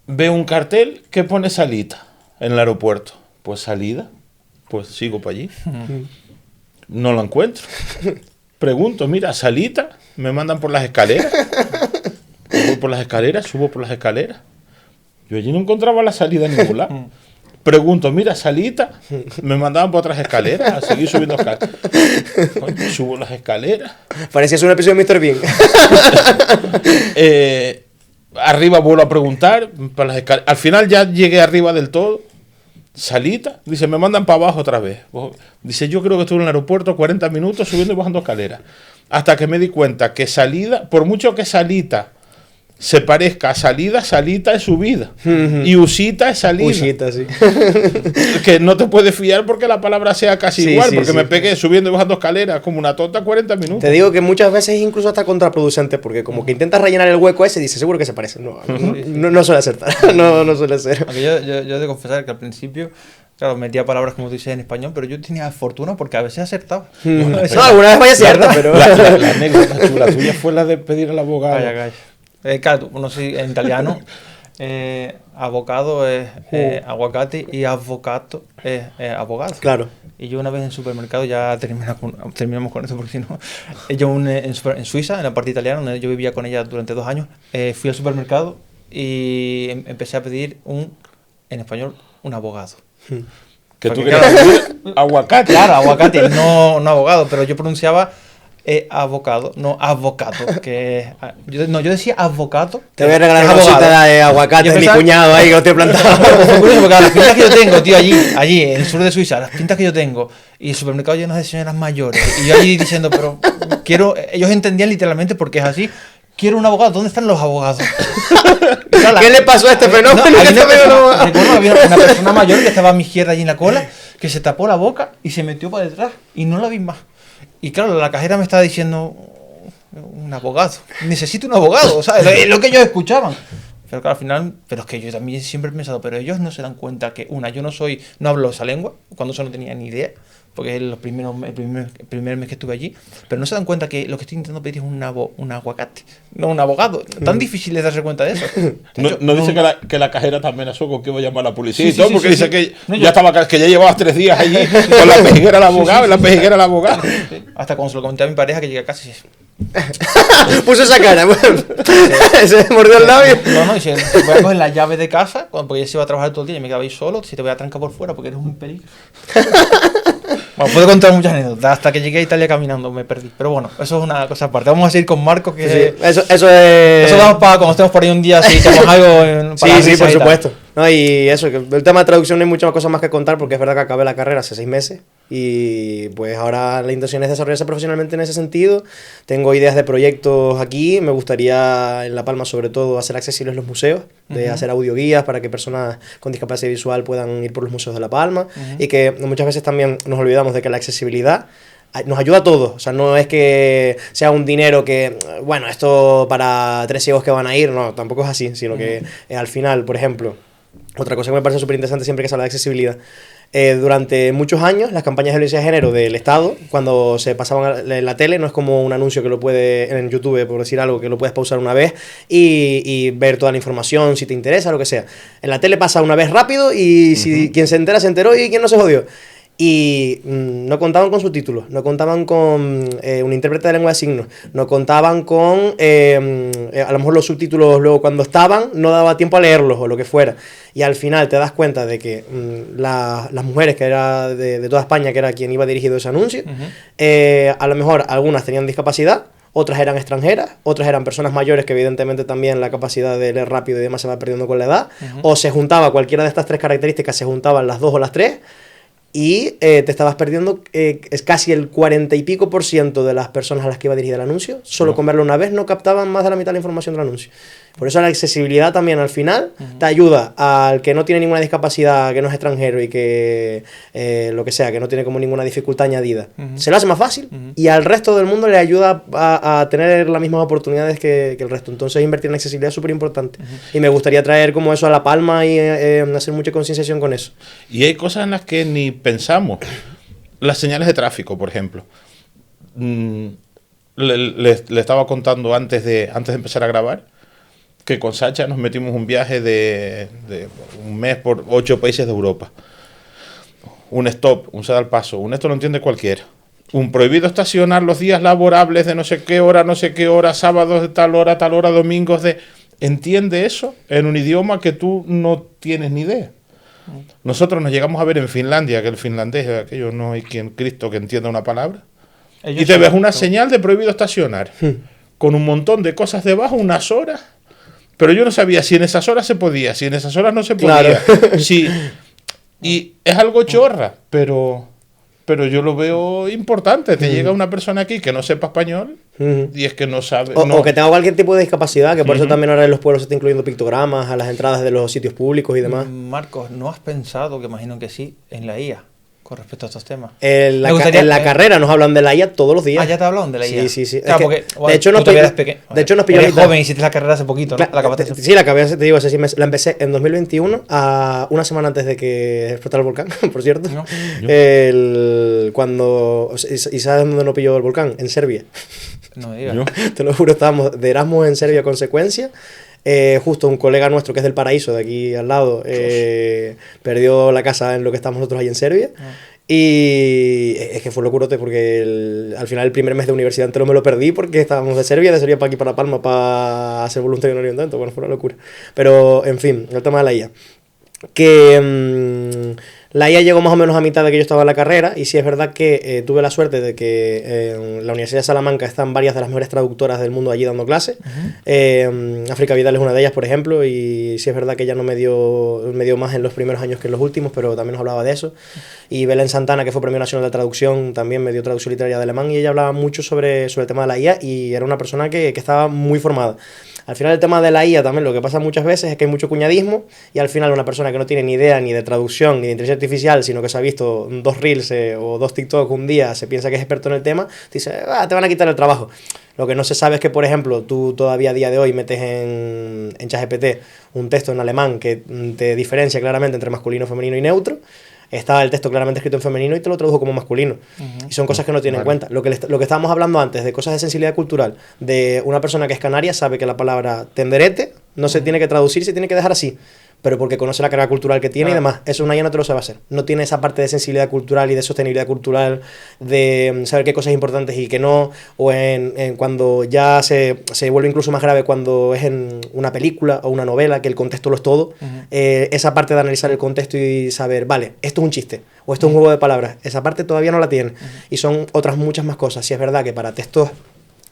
Veo un cartel que pone salita en el aeropuerto. Pues salida, pues sigo para allí. No lo encuentro. Pregunto, mira, salita, me mandan por las escaleras. Voy por las escaleras, subo por las escaleras. Yo allí no encontraba la salida en ningún lado. Pregunto, mira, salita, me mandaban por otras escaleras, a seguir subiendo escaleras. Coño, subo las escaleras. Parecía un episodio de Mr. Bean. Arriba vuelvo a preguntar, para las escaleras. Al final ya llegué arriba del todo. Salita, dice, me mandan para abajo otra vez. Dice, yo creo que estuve en el aeropuerto 40 minutos subiendo y bajando escaleras. Hasta que me di cuenta que salida, por mucho que salita se parezca a salida, salita es subida. Y usita es salida. Usita, sí. Que no te puedes fiar porque la palabra sea casi Sí, igual, sí, porque sí. me pegué subiendo y bajando escaleras como una tonta 40 minutos. Te digo que muchas veces es incluso hasta contraproducente, porque como que intentas rellenar el hueco ese y dices, seguro que se parece. No suele acertar. No suele ser. Aunque yo he de confesar que al principio, claro, metía palabras como tú dices en español, pero yo tenía fortuna porque a veces acertaba. No, alguna vez vaya cierta, pero... La anécdota chula tuya fue la de pedir al abogado. Calla, calla. Claro, no sé, en italiano, avocado es aguacate y avvocato es abogado. Claro. Y yo una vez en el supermercado, ya terminamos con esto porque si no, en Suiza, en la parte italiana, donde yo vivía con ella durante 2 años, fui al supermercado y empecé a pedir en español, un abogado. Que tú Porque, querías pedir aguacate. Claro, aguacate, no abogado, pero yo pronunciaba avocado, no avocado, que yo decía avocado. Te voy a regalar es una abogado. bolsita de aguacate Yo de mi pensaba- cuñado ahí que lo estoy plantado. Fue curioso porque las pintas que yo tengo, tío, allí, en el sur de Suiza, las pintas que yo tengo, y el supermercado lleno de señoras mayores, y yo allí diciendo, pero ellos entendían literalmente porque es así, quiero un abogado, ¿dónde están los abogados? Y claro, ¿Qué le pasó a este fenómeno? había Que una está medio persona- loco. recuerdo, había una persona mayor que estaba a mi izquierda allí en la cola, que se tapó la boca y se metió para detrás, y no la vi más. Y claro, la cajera me estaba diciendo, un abogado, necesito un abogado, o sea, es lo que ellos escuchaban. Pero claro, al final, pero es que yo también siempre he pensado, pero ellos no se dan cuenta que, yo no hablo esa lengua, cuando eso no tenía ni idea, porque es el primer mes que estuve allí, pero no se dan cuenta que lo que estoy intentando pedir es un aguacate, no un abogado. Tan difícil es darse cuenta de eso. De hecho, No dice que la cajera te amenazó con que iba a llamar a la policía Sí, y todo, sí, porque sí, dice sí. que No, que ya llevabas 3 días allí con la pejiguera al abogado, y la pejiguera al abogado. sí, hasta cuando se lo comenté a mi pareja que llegué a casa y Puso esa cara. Se mordió el labio. no, dice, voy a coger la llave de casa, porque ella se iba a trabajar todo el día y me quedaba ahí solo, si te voy a trancar por fuera porque eres un peligro. Bueno, puedo contar muchas anécdotas. Hasta que llegué a Italia caminando me perdí. Pero bueno, eso es una cosa aparte. Vamos a seguir con Marcos, que Sí, eso es... eso vamos para cuando estemos por ahí un día, si hacemos algo para Sí, risas por y tal. supuesto. No, y eso, que el tema de traducción no hay muchas cosas más que contar porque es verdad que acabé la carrera hace 6 meses y pues ahora la intención es desarrollarse profesionalmente en ese sentido. Tengo ideas de proyectos aquí, me gustaría en La Palma sobre todo hacer accesibles los museos, de hacer audioguías para que personas con discapacidad visual puedan ir por los museos de La Palma y que muchas veces también nos olvidamos de que la accesibilidad nos ayuda a todos, o sea, no es que sea un dinero que, bueno, esto para 3 ciegos que van a ir, no, tampoco es así, sino que al final, por ejemplo, otra cosa que me parece súper interesante siempre que se habla de accesibilidad, durante muchos años las campañas de violencia de género del Estado, cuando se pasaban en la tele, no es como un anuncio que lo puede en YouTube, por decir algo, que lo puedes pausar una vez y ver toda la información si te interesa, lo que sea. En la tele pasa una vez rápido y si quien se entera se enteró y quien no se jodió. Y no contaban con subtítulos, no contaban con un intérprete de lengua de signos, no contaban con, a lo mejor los subtítulos luego cuando estaban no daba tiempo a leerlos o lo que fuera. Y al final te das cuenta de que las mujeres, que era de toda España, que era quien iba dirigido ese anuncio, a lo mejor algunas tenían discapacidad, otras eran extranjeras, otras eran personas mayores que evidentemente también la capacidad de leer rápido y demás se va perdiendo con la edad, o se juntaba cualquiera de estas 3 características, se juntaban las 2 o las 3, y te estabas perdiendo es casi el 40 y pico % de las personas a las que iba dirigida el anuncio, solo con verlo una vez no captaban más de la mitad de la información del anuncio. Por eso la accesibilidad también al final te ayuda al que no tiene ninguna discapacidad, que no es extranjero y que lo que sea, que no tiene como ninguna dificultad añadida. Se lo hace más fácil y al resto del mundo le ayuda a tener las mismas oportunidades que el resto. Entonces invertir en accesibilidad es súper importante. Y me gustaría traer como eso a La Palma y hacer mucha concienciación con eso. Y hay cosas en las que ni pensamos. Las señales de tráfico, por ejemplo. Le estaba contando antes de empezar a grabar que con Sacha nos metimos un viaje de un mes por 8 países de Europa. Un stop, un se da al paso, esto lo entiende cualquiera. Un prohibido estacionar los días laborables de no sé qué hora, sábados de tal hora, domingos de... Entiende eso en un idioma que tú no tienes ni idea. Nosotros nos llegamos a ver en Finlandia, que el finlandés, aquello no hay quien Cristo que entienda una palabra. Y te ves una señal de prohibido estacionar, con un montón de cosas debajo, unas horas. Pero yo no sabía si en esas horas se podía, si en esas horas no se podía. Claro. Sí. Y es algo chorra, pero yo lo veo importante. Te llega una persona aquí que no sepa español y es que no sabe... O que tenga cualquier tipo de discapacidad, que por eso también ahora en los pueblos se está incluyendo pictogramas a las entradas de los sitios públicos y demás. Marcos, ¿no has pensado, que imagino que sí, en la IA? Con respecto a estos temas. En la carrera nos hablan de la IA todos los días. Ah, ya te hablan de la IA. Sí. Claro, porque, de hecho, nos pilló eres joven, hiciste la carrera hace poquito, ¿no? Sí, la acabé, te digo, la empecé en 2021, una semana antes de que explotara el volcán, por cierto. No. ¿Y sabes dónde nos pilló el volcán? En Serbia. No digas. Te lo juro, estábamos de Erasmus en Serbia con Secuencia. Justo un colega nuestro que es del Paraíso, de aquí al lado, perdió la casa en lo que estamos nosotros ahí en Serbia. Y es que fue locurote porque al final el primer mes de universidad entero me lo perdí porque estábamos de Serbia para aquí, para La Palma, para hacer voluntario en Oriente. Bueno, fue una locura. Pero, en fin, el tema de la IA. La IA llegó más o menos a mitad de que yo estaba en la carrera y sí es verdad que tuve la suerte de que en la Universidad de Salamanca están varias de las mejores traductoras del mundo allí dando clases. África Vidal es una de ellas, por ejemplo, y sí es verdad que ella no me dio más en los primeros años que en los últimos, pero también nos hablaba de eso. Y Belén Santana, que fue Premio Nacional de Traducción, también me dio traducción literaria de alemán y ella hablaba mucho sobre el tema de la IA y era una persona que estaba muy formada. Al final el tema de la IA también lo que pasa muchas veces es que hay mucho cuñadismo y al final una persona que no tiene ni idea ni de traducción ni de inteligencia artificial, sino que se ha visto 2 Reels o 2 TikTok un día, se piensa que es experto en el tema, dice, te van a quitar el trabajo. Lo que no se sabe es que, por ejemplo, tú todavía a día de hoy metes en ChatGPT un texto en alemán que te diferencia claramente entre masculino, femenino y neutro. Está el texto claramente escrito en femenino y te lo tradujo como masculino. Y son cosas que no tienen en cuenta. Lo que estábamos hablando antes, de cosas de sensibilidad cultural, de una persona que es canaria, sabe que la palabra tenderete no se tiene que traducir, se tiene que dejar así. Pero porque conoce la carga cultural que tiene y demás. Eso una IA no te lo sabe hacer. No tiene esa parte de sensibilidad cultural y de sostenibilidad cultural, de saber qué cosas importantes y qué no, o en cuando ya se vuelve incluso más grave cuando es en una película o una novela, que el contexto lo es todo. Esa parte de analizar el contexto y saber, vale, esto es un chiste, o esto es un juego de palabras, esa parte todavía no la tiene. Y son otras muchas más cosas. Si es verdad que para textos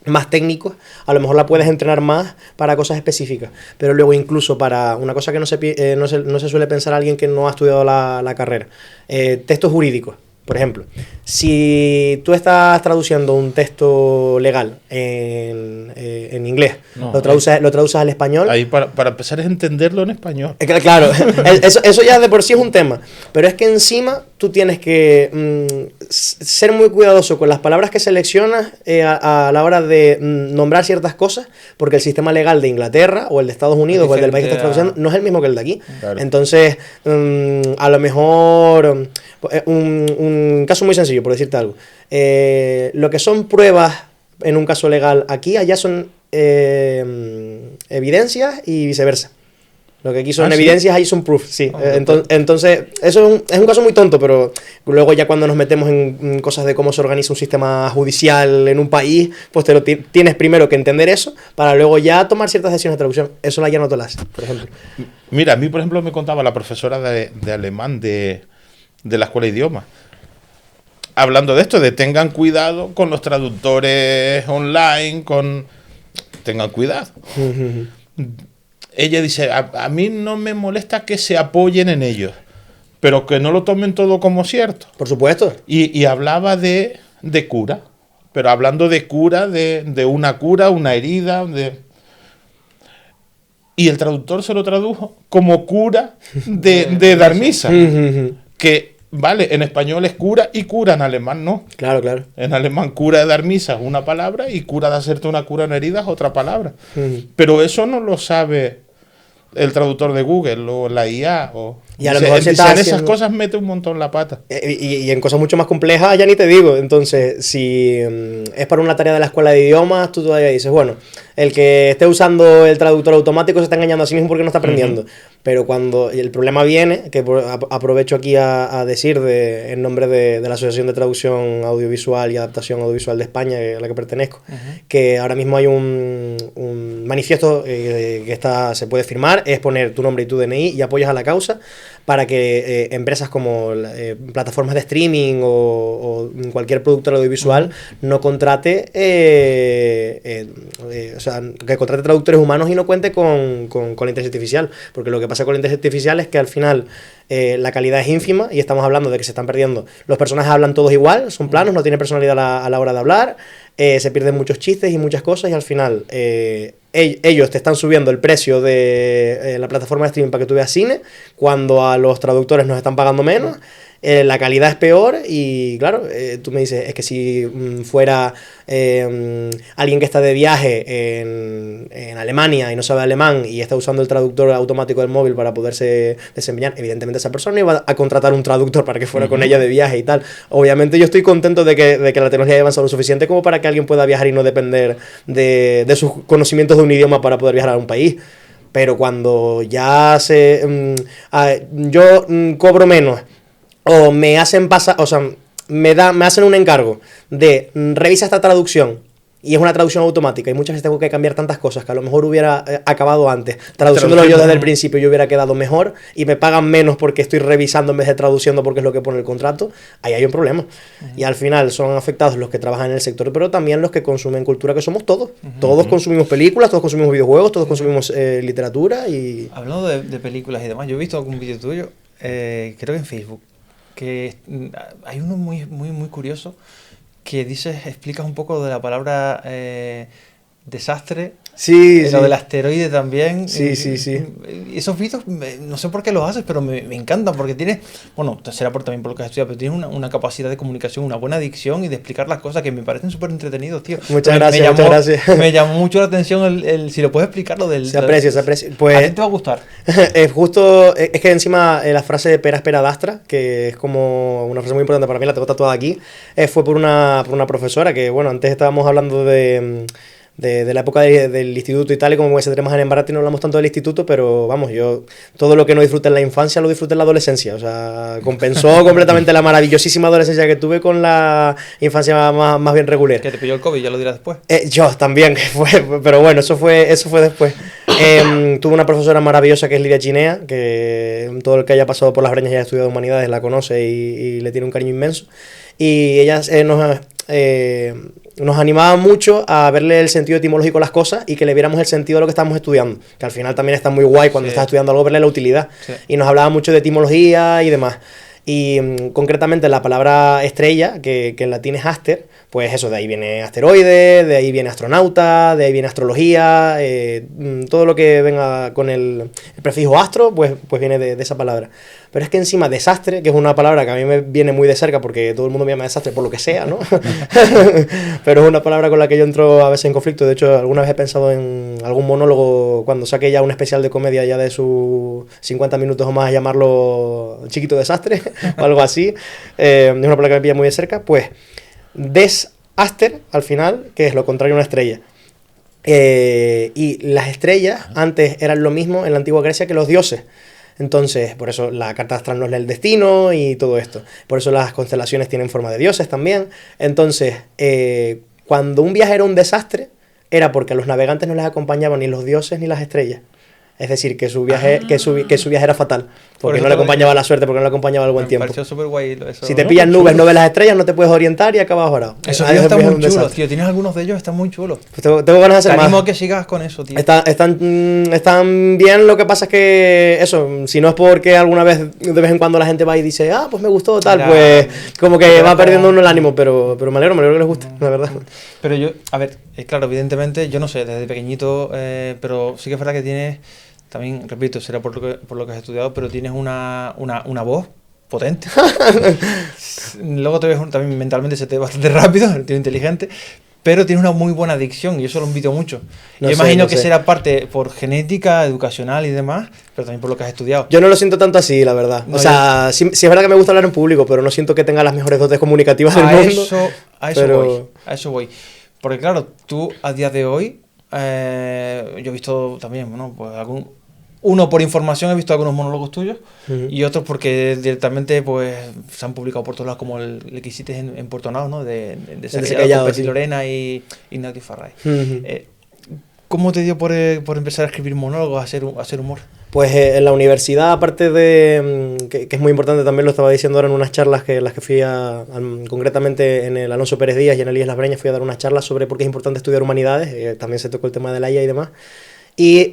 más técnicos, a lo mejor la puedes entrenar más para cosas específicas, pero luego incluso para una cosa que no se suele pensar alguien que no ha estudiado la carrera, textos jurídicos, por ejemplo. Si tú estás traduciendo un texto legal en inglés, lo traduces al español. Ahí para empezar es entenderlo en español. Claro, eso ya de por sí es un tema, pero es que encima tú tienes que ser muy cuidadoso con las palabras que seleccionas a la hora de nombrar ciertas cosas, porque el sistema legal de Inglaterra o el de Estados Unidos o el del país que estás traduciendo no es el mismo que el de aquí. Claro. Entonces, a lo mejor, un caso muy sencillo, por decirte algo, lo que son pruebas en un caso legal aquí, allá son evidencias y viceversa. Lo que aquí son evidencias, ahí son proof, sí. Entonces, eso es un caso muy tonto, pero luego ya cuando nos metemos en cosas de cómo se organiza un sistema judicial en un país, pues tienes primero que entender eso, para luego ya tomar ciertas decisiones de traducción. Eso la ya no te lo hace, por ejemplo. Mira, a mí, por ejemplo, me contaba la profesora de alemán de la escuela de idiomas, hablando de esto, de tengan cuidado con los traductores online, tengan cuidado. Ella dice, a mí no me molesta que se apoyen en ellos, pero que no lo tomen todo como cierto. Por supuesto. Y hablaba de cura, pero hablando de cura, de una herida, y el traductor se lo tradujo como cura de dar misa. Que, vale, en español es cura y cura, en alemán no. Claro, claro. En alemán cura de dar misa es una palabra y cura de hacerte una cura en herida es otra palabra. Pero eso no lo sabe el traductor de Google o la IA. Y a lo mejor en esas cosas mete un montón la pata. Y en cosas mucho más complejas ya ni te digo. Entonces, si es para una tarea de la escuela de idiomas, tú todavía dices, bueno, el que esté usando el traductor automático se está engañando a sí mismo porque no está aprendiendo. Pero cuando el problema viene, que aprovecho aquí a decir en nombre de la Asociación de Traducción Audiovisual y Adaptación Audiovisual de España, a la que pertenezco, que ahora mismo hay un manifiesto que se puede firmar, es poner tu nombre y tu DNI y apoyas a la causa para que empresas como plataformas de streaming o cualquier productor audiovisual no contrate, o sea, que contrate traductores humanos y no cuente con la inteligencia artificial, porque lo que pasa con la inteligencia artificial es que al final la calidad es ínfima y estamos hablando de que se están perdiendo. Los personajes hablan todos igual, son planos, no tienen personalidad a la hora de hablar, se pierden muchos chistes y muchas cosas y al final ellos te están subiendo el precio de la plataforma de streaming para que tú veas cine, cuando a los traductores nos están pagando menos. La calidad es peor y claro, tú me dices, es que si fuera alguien que está de viaje en Alemania y no sabe alemán y está usando el traductor automático del móvil para poderse desempeñar, evidentemente esa persona iba a contratar un traductor para que fuera con ella de viaje y tal. Obviamente yo estoy contento de que la tecnología haya avanzado lo suficiente como para que alguien pueda viajar y no depender de sus conocimientos de un idioma para poder viajar a un país. Pero cuando ya yo cobro menos o me hacen pasar, o sea, me hacen un encargo de revisa esta traducción y es una traducción automática y muchas veces tengo que cambiar tantas cosas que a lo mejor hubiera acabado antes traduciéndolo yo desde el principio y hubiera quedado mejor y me pagan menos porque estoy revisando en vez de traduciendo porque es lo que pone el contrato, ahí hay un problema. Y al final son afectados los que trabajan en el sector, pero también los que consumen cultura, que somos todos. Todos consumimos películas, todos consumimos videojuegos, todos consumimos literatura y... Hablando de películas y demás, yo he visto algún vídeo tuyo, creo que en Facebook, que hay uno muy curioso que explicas un poco de la palabra desastre. Sí, lo del asteroide también. Sí. Esos vídeos, no sé por qué los haces, pero me encantan, porque tienes, bueno, será también por lo que has estudiado, pero tienes una capacidad de comunicación, una buena dicción y de explicar las cosas que me parecen súper entretenidos, tío. Muchas gracias. Me llamó mucho la atención si lo puedes explicar lo del... Se aprecia. Pues, a ti te va a gustar. Es que encima la frase de pera espera dastra, que es como una frase muy importante para mí, la tengo tatuada aquí, fue por una profesora que, bueno, antes estábamos hablando de la época del instituto y tal, y como que se tenemos en Embarati no hablamos tanto del instituto, pero vamos, yo todo lo que no disfruté en la infancia lo disfruté en la adolescencia, o sea, compensó completamente la maravillosísima adolescencia que tuve con la infancia más bien regular. Que te pilló el COVID, ya lo dirás después. Yo también, pero bueno, eso fue después. Tuve una profesora maravillosa que es Lidia Chinea, que todo el que haya pasado por las breñas y haya estudiado humanidades la conoce y le tiene un cariño inmenso, y ella nos animaba mucho a verle el sentido etimológico a las cosas y que le viéramos el sentido de lo que estábamos estudiando, que al final también está muy guay cuando estás estudiando algo, verle la utilidad. Y nos hablaba mucho de etimología y demás. Y concretamente la palabra estrella, que en latín es aster, pues eso, de ahí viene asteroide, de ahí viene astronauta, de ahí viene astrología, todo lo que venga con el prefijo astro, pues viene de esa palabra. Pero es que encima desastre, que es una palabra que a mí me viene muy de cerca porque todo el mundo me llama desastre por lo que sea, ¿no? Pero es una palabra con la que yo entro a veces en conflicto. De hecho, alguna vez he pensado en algún monólogo, cuando saque ya un especial de comedia ya de sus 50 minutos o más, llamarlo Chiquito Desastre o algo así. Es una palabra que me pilla muy de cerca. Pues desaster, al final, que es lo contrario a una estrella. Y las estrellas antes eran lo mismo en la antigua Grecia que los dioses. Entonces, por eso la carta astral nos lee el destino y todo esto. Por eso las constelaciones tienen forma de dioses también. Entonces, cuando un viaje era un desastre, era porque a los navegantes no les acompañaban ni los dioses ni las estrellas. Es decir, que su viaje, que su viaje era fatal. Por Porque eso no le te- acompañaba la suerte, porque no le acompañaba el buen Me tiempo. pareció súper guay eso. Si te ¿no? pillan nubes, no ves las estrellas, no te puedes orientar y acabas varado. Esos Ah, vídeos están viaje es muy un chulos, desastre. tío. Tienes algunos de ellos, están muy chulos. Pues tengo ganas de Te hacer animo más. a que sigas con eso, tío. Están bien, lo que pasa es que eso, si no es porque alguna vez, de vez en cuando la gente va y dice, ah, pues me gustó, tal, Mira, pues como que te va da perdiendo como- uno el ánimo, pero me alegro que les guste, la verdad. Pero yo, a ver, claro, evidentemente, yo no sé, desde pequeñito, pero sí que es verdad que tienes, también, repito, será por lo que has estudiado, pero tienes una voz potente. Luego te ves también mentalmente se te ve bastante rápido, eres un tío inteligente, pero tienes una muy buena dicción y eso lo envidio mucho. No Yo sé, imagino no que sé. será parte por genética, educacional y demás, pero también por lo que has estudiado. Yo no lo siento tanto así, la verdad. No, O sea, sí es verdad que me gusta hablar en público, pero no siento que tenga las mejores dotes comunicativas del mundo. A eso pero- voy, a eso voy. Porque claro, tú a día de hoy, yo he visto también, bueno, pues uno por información he visto algunos monólogos tuyos Ujú. y otros porque directamente pues se han publicado por todos lados como el que hiciste en Puerto Nao, ¿no? De Secallado, con Peti sí. Lorena y Ignatius Farray. Ujú. ¿Cómo te dio por empezar a escribir monólogos, a hacer humor? Pues en la universidad, aparte de que es muy importante, también lo estaba diciendo ahora en unas charlas que las que fui concretamente en el Alonso Pérez Díaz y en Elías Las Breñas, fui a dar unas charlas sobre por qué es importante estudiar humanidades, también se tocó el tema de la IA y demás. Y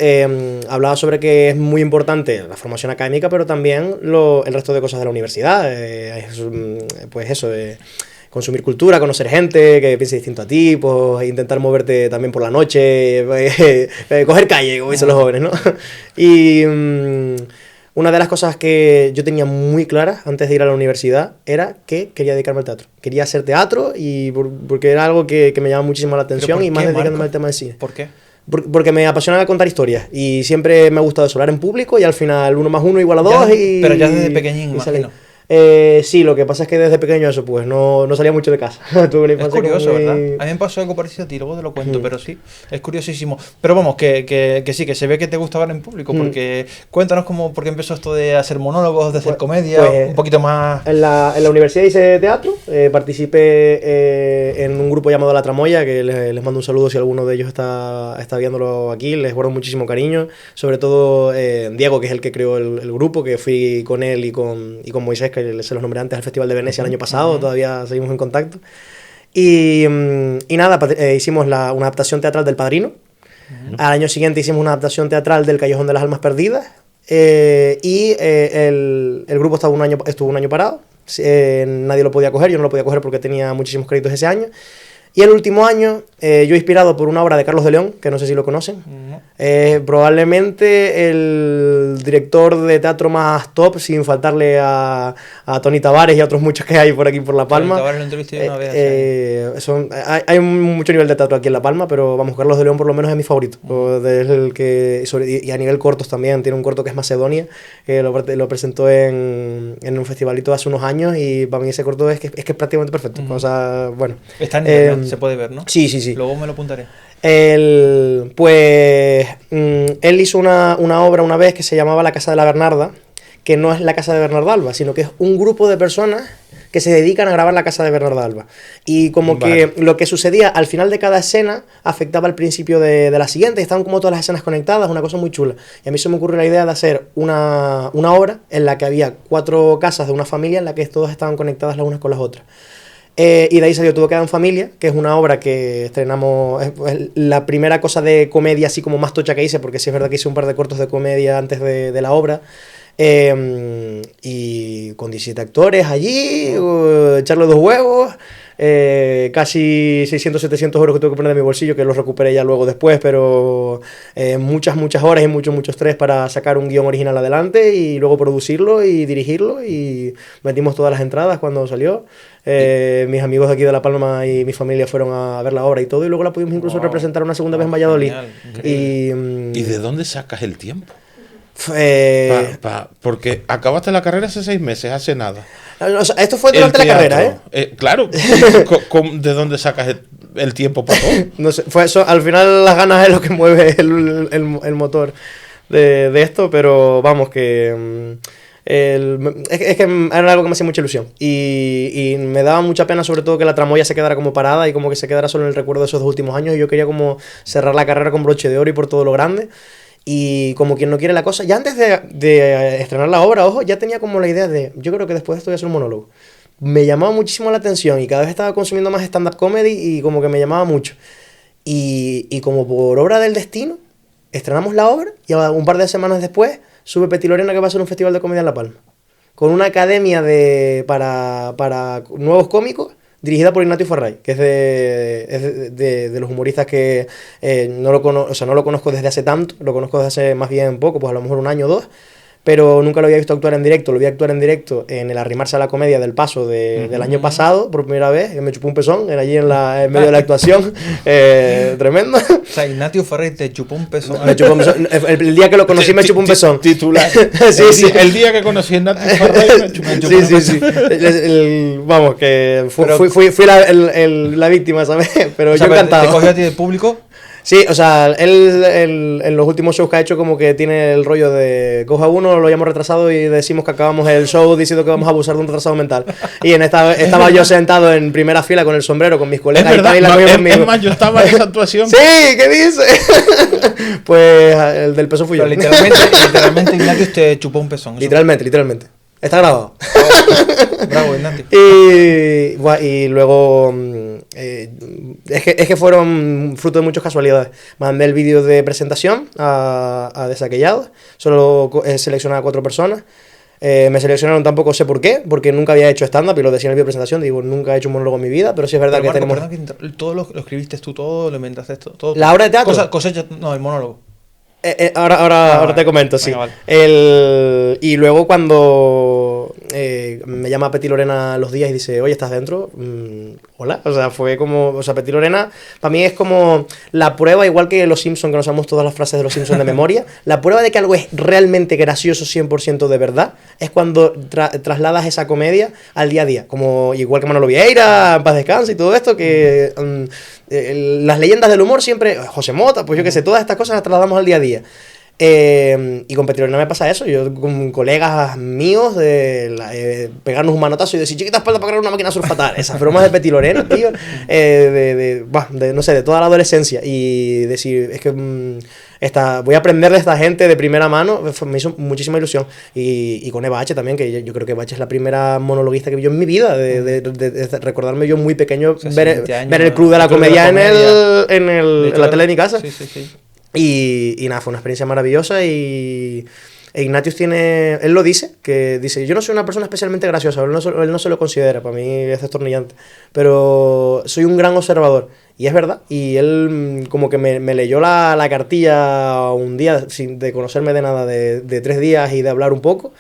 hablaba sobre que es muy importante la formación académica, pero también el resto de cosas de la universidad. Pues eso, consumir cultura, conocer gente que piense distinto a ti, pues intentar moverte también por la noche, coger calle, como dicen los jóvenes, ¿no? Y una de las cosas que yo tenía muy claras antes de ir a la universidad era que quería dedicarme al teatro. Quería hacer teatro y porque era algo que me llamaba muchísimo la atención ¿Por y más qué, dedicándome Marco? al tema del cine. ¿Por qué? Porque me apasionaba contar historias y siempre me ha gustado eso, hablar en público y al final 1 más 1 igual a Ya 2 desde- y... pero ya desde pequeñín, y salí. imagino. Sí, lo que pasa es que desde pequeño eso, pues no salía mucho de casa. Tuve una Es infancia curioso, como muy- ¿verdad? A mí me pasó algo parecido a ti, luego te lo cuento, pero sí, es curiosísimo. Pero vamos, que sí, que se ve que te gusta hablar en público, porque cuéntanos por qué empezó esto de hacer monólogos, de hacer Pues- comedia, pues- un poquito más... En la universidad hice teatro, participé en un grupo llamado La Tramoya, que les mando un saludo si alguno de ellos está viéndolo aquí, les guardo muchísimo cariño, sobre todo Diego, que es el que creó el grupo, que fui con él y con Moisés, que se los nombré antes al Festival de Venecia el año pasado, todavía seguimos en contacto. Y nada, hicimos una adaptación teatral del Padrino, al año siguiente hicimos una adaptación teatral del Callejón de las Almas Perdidas, el grupo estuvo un año parado. Nadie lo podía coger, yo no lo podía coger porque tenía muchísimos créditos ese año. Y el último año, yo inspirado por una obra de Carlos de León, que no sé si lo conocen, probablemente el director de teatro más top, sin faltarle a Tony Tavares y a otros muchos que hay por aquí por La Palma. Tavares lo entrevisté una vez. Hay mucho nivel de teatro aquí en La Palma, pero vamos, Carlos de León por lo menos es mi favorito. Y a nivel cortos también, tiene un corto que es Macedonia, que lo presentó en un festivalito hace unos años y para mí ese corto es que es prácticamente perfecto. O sea, bueno. Está en internet, se puede ver, ¿no? Sí, sí, sí. Luego me lo apuntaré. Él hizo una obra una vez que se llamaba La Casa de la Bernarda, que no es la casa de Bernarda Alba, sino que es un grupo de personas que se dedican a grabar la casa de Bernarda Alba. Y como que lo que sucedía al final de cada escena afectaba al principio de la siguiente, y estaban como todas las escenas conectadas, una cosa muy chula. Y a mí se me ocurrió la idea de hacer una obra en la que había 4 casas de una familia en la que todas estaban conectadas las unas con las otras. Y de ahí salió Todo queda en familia, que es una obra que estrenamos, es la primera cosa de comedia así como más tocha que hice, porque sí es verdad que hice un par de cortos de comedia antes de la obra. Y con 17 actores allí, echarle 2 huevos, casi 600-700 euros que tengo que poner de mi bolsillo, que los recuperé ya luego después, pero muchas horas y mucho estrés para sacar un guión original adelante y luego producirlo y dirigirlo, y metimos todas las entradas cuando salió. Mis amigos de aquí de La Palma y mi familia fueron a ver la obra y todo, y luego la pudimos incluso representar una segunda vez en Valladolid. Genial, ¿Y de dónde sacas el tiempo? Fue- Porque acabaste la carrera hace 6 meses, hace nada. o sea, esto fue durante la carrera, Claro, ¿de dónde sacas el tiempo para todo? No sé, fue eso, al final las ganas es lo que mueve el motor de esto, pero vamos, que es que era algo que me hacía mucha ilusión y me daba mucha pena, sobre todo, que La Tramoya se quedara como parada y como que se quedara solo en el recuerdo de esos 2 últimos años, y yo quería como cerrar la carrera con broche de oro y por todo lo grande. Y como quien no quiere la cosa, ya antes de estrenar la obra, ojo, ya tenía como la idea de, yo creo que después de esto voy a hacer un monólogo. Me llamaba muchísimo la atención y cada vez estaba consumiendo más stand-up comedy y como que me llamaba mucho. Y como por obra del destino, estrenamos la obra y un par de semanas después sube Petit Lorena, que va a ser un festival de comedia en La Palma. Con una academia para nuevos cómicos dirigida por Ignacio Farray, que es de los humoristas que no lo conozco desde hace tanto, lo conozco desde hace más bien poco, pues a lo mejor un año o dos, pero nunca lo había visto actuar en directo. Lo vi actuar en directo en el Arrimarse a la Comedia del Paso del año pasado, por primera vez, me chupó un pezón, era allí en medio de la actuación, tremendo. O sea, Ignacio Farray te chupó un pezón. Me chupó un pezón. El día que lo conocí me chupó un pezón. Titular. Sí. El día que conocí a Ignacio Farray me chupó un pezón. Sí. Vamos, que fui la víctima, ¿sabes? Pero o sea, yo encantado. ¿Te cogió a ti del público? Sí, o sea, él en los últimos shows que ha hecho como que tiene el rollo de coja uno, lo llamo retrasado y decimos que acabamos el show diciendo que vamos a abusar de un retrasado mental. Y estaba yo sentado en primera fila con el sombrero con mis colegas. Es verdad, y la es más, yo estaba en esa actuación. Sí, ¿qué dices? Pues el del peso fui yo. Literalmente Ignacio te chupó un pezón. Literalmente. Está grabado. Bravo, Ignacio. Y luego es que fueron fruto de muchas casualidades. Mandé el vídeo de presentación a Desaquellados. Solo he seleccionado a 4 personas. Me seleccionaron, tampoco sé por qué, porque nunca había hecho stand-up y lo decía en el vídeo de presentación. Digo, nunca he hecho un monólogo en mi vida, pero sí es verdad que Marco, tenemos. ¿Todo lo escribiste tú, todo lo inventaste todo? ¿La obra de teatro? Cosecha, no, el monólogo. Ahora te comento, sí. Venga, vale. Y luego cuando me llama Petit Lorena los días y dice, oye, ¿estás dentro? Hola. O sea, fue como... O sea, Petit Lorena para mí es como la prueba, igual que Los Simpsons, que nos sabemos todas las frases de Los Simpsons de memoria, la prueba de que algo es realmente gracioso 100% de verdad es cuando trasladas esa comedia al día a día. Como igual que Manolo Vieira, Paz Descanse y todo esto, que... las leyendas del humor siempre, José Mota, pues yo qué sé, todas estas cosas las trasladamos al día a día. Y con Petit Lorena me pasa eso. Yo con colegas míos pegarnos un manotazo y decir chiquita espalda para crear una máquina surfatal. Esas bromas de Petit Lorena, tío, no sé, de toda la adolescencia. Y decir, es que voy a aprender de esta gente de primera mano, me hizo muchísima ilusión. Y con Eva H también, que yo creo que Eva H es la primera monologuista que vi yo en mi vida, de recordarme yo muy pequeño, o sea, ver el Club de la Comedia en la tele de mi casa. Sí. Y nada, fue una experiencia maravillosa y Ignatius él lo dice, yo no soy una persona especialmente graciosa, él no se lo considera, para mí es destornillante, pero soy un gran observador, y es verdad, y él como que me leyó la cartilla un día, sin de conocerme de nada, de 3 días y de hablar un poco,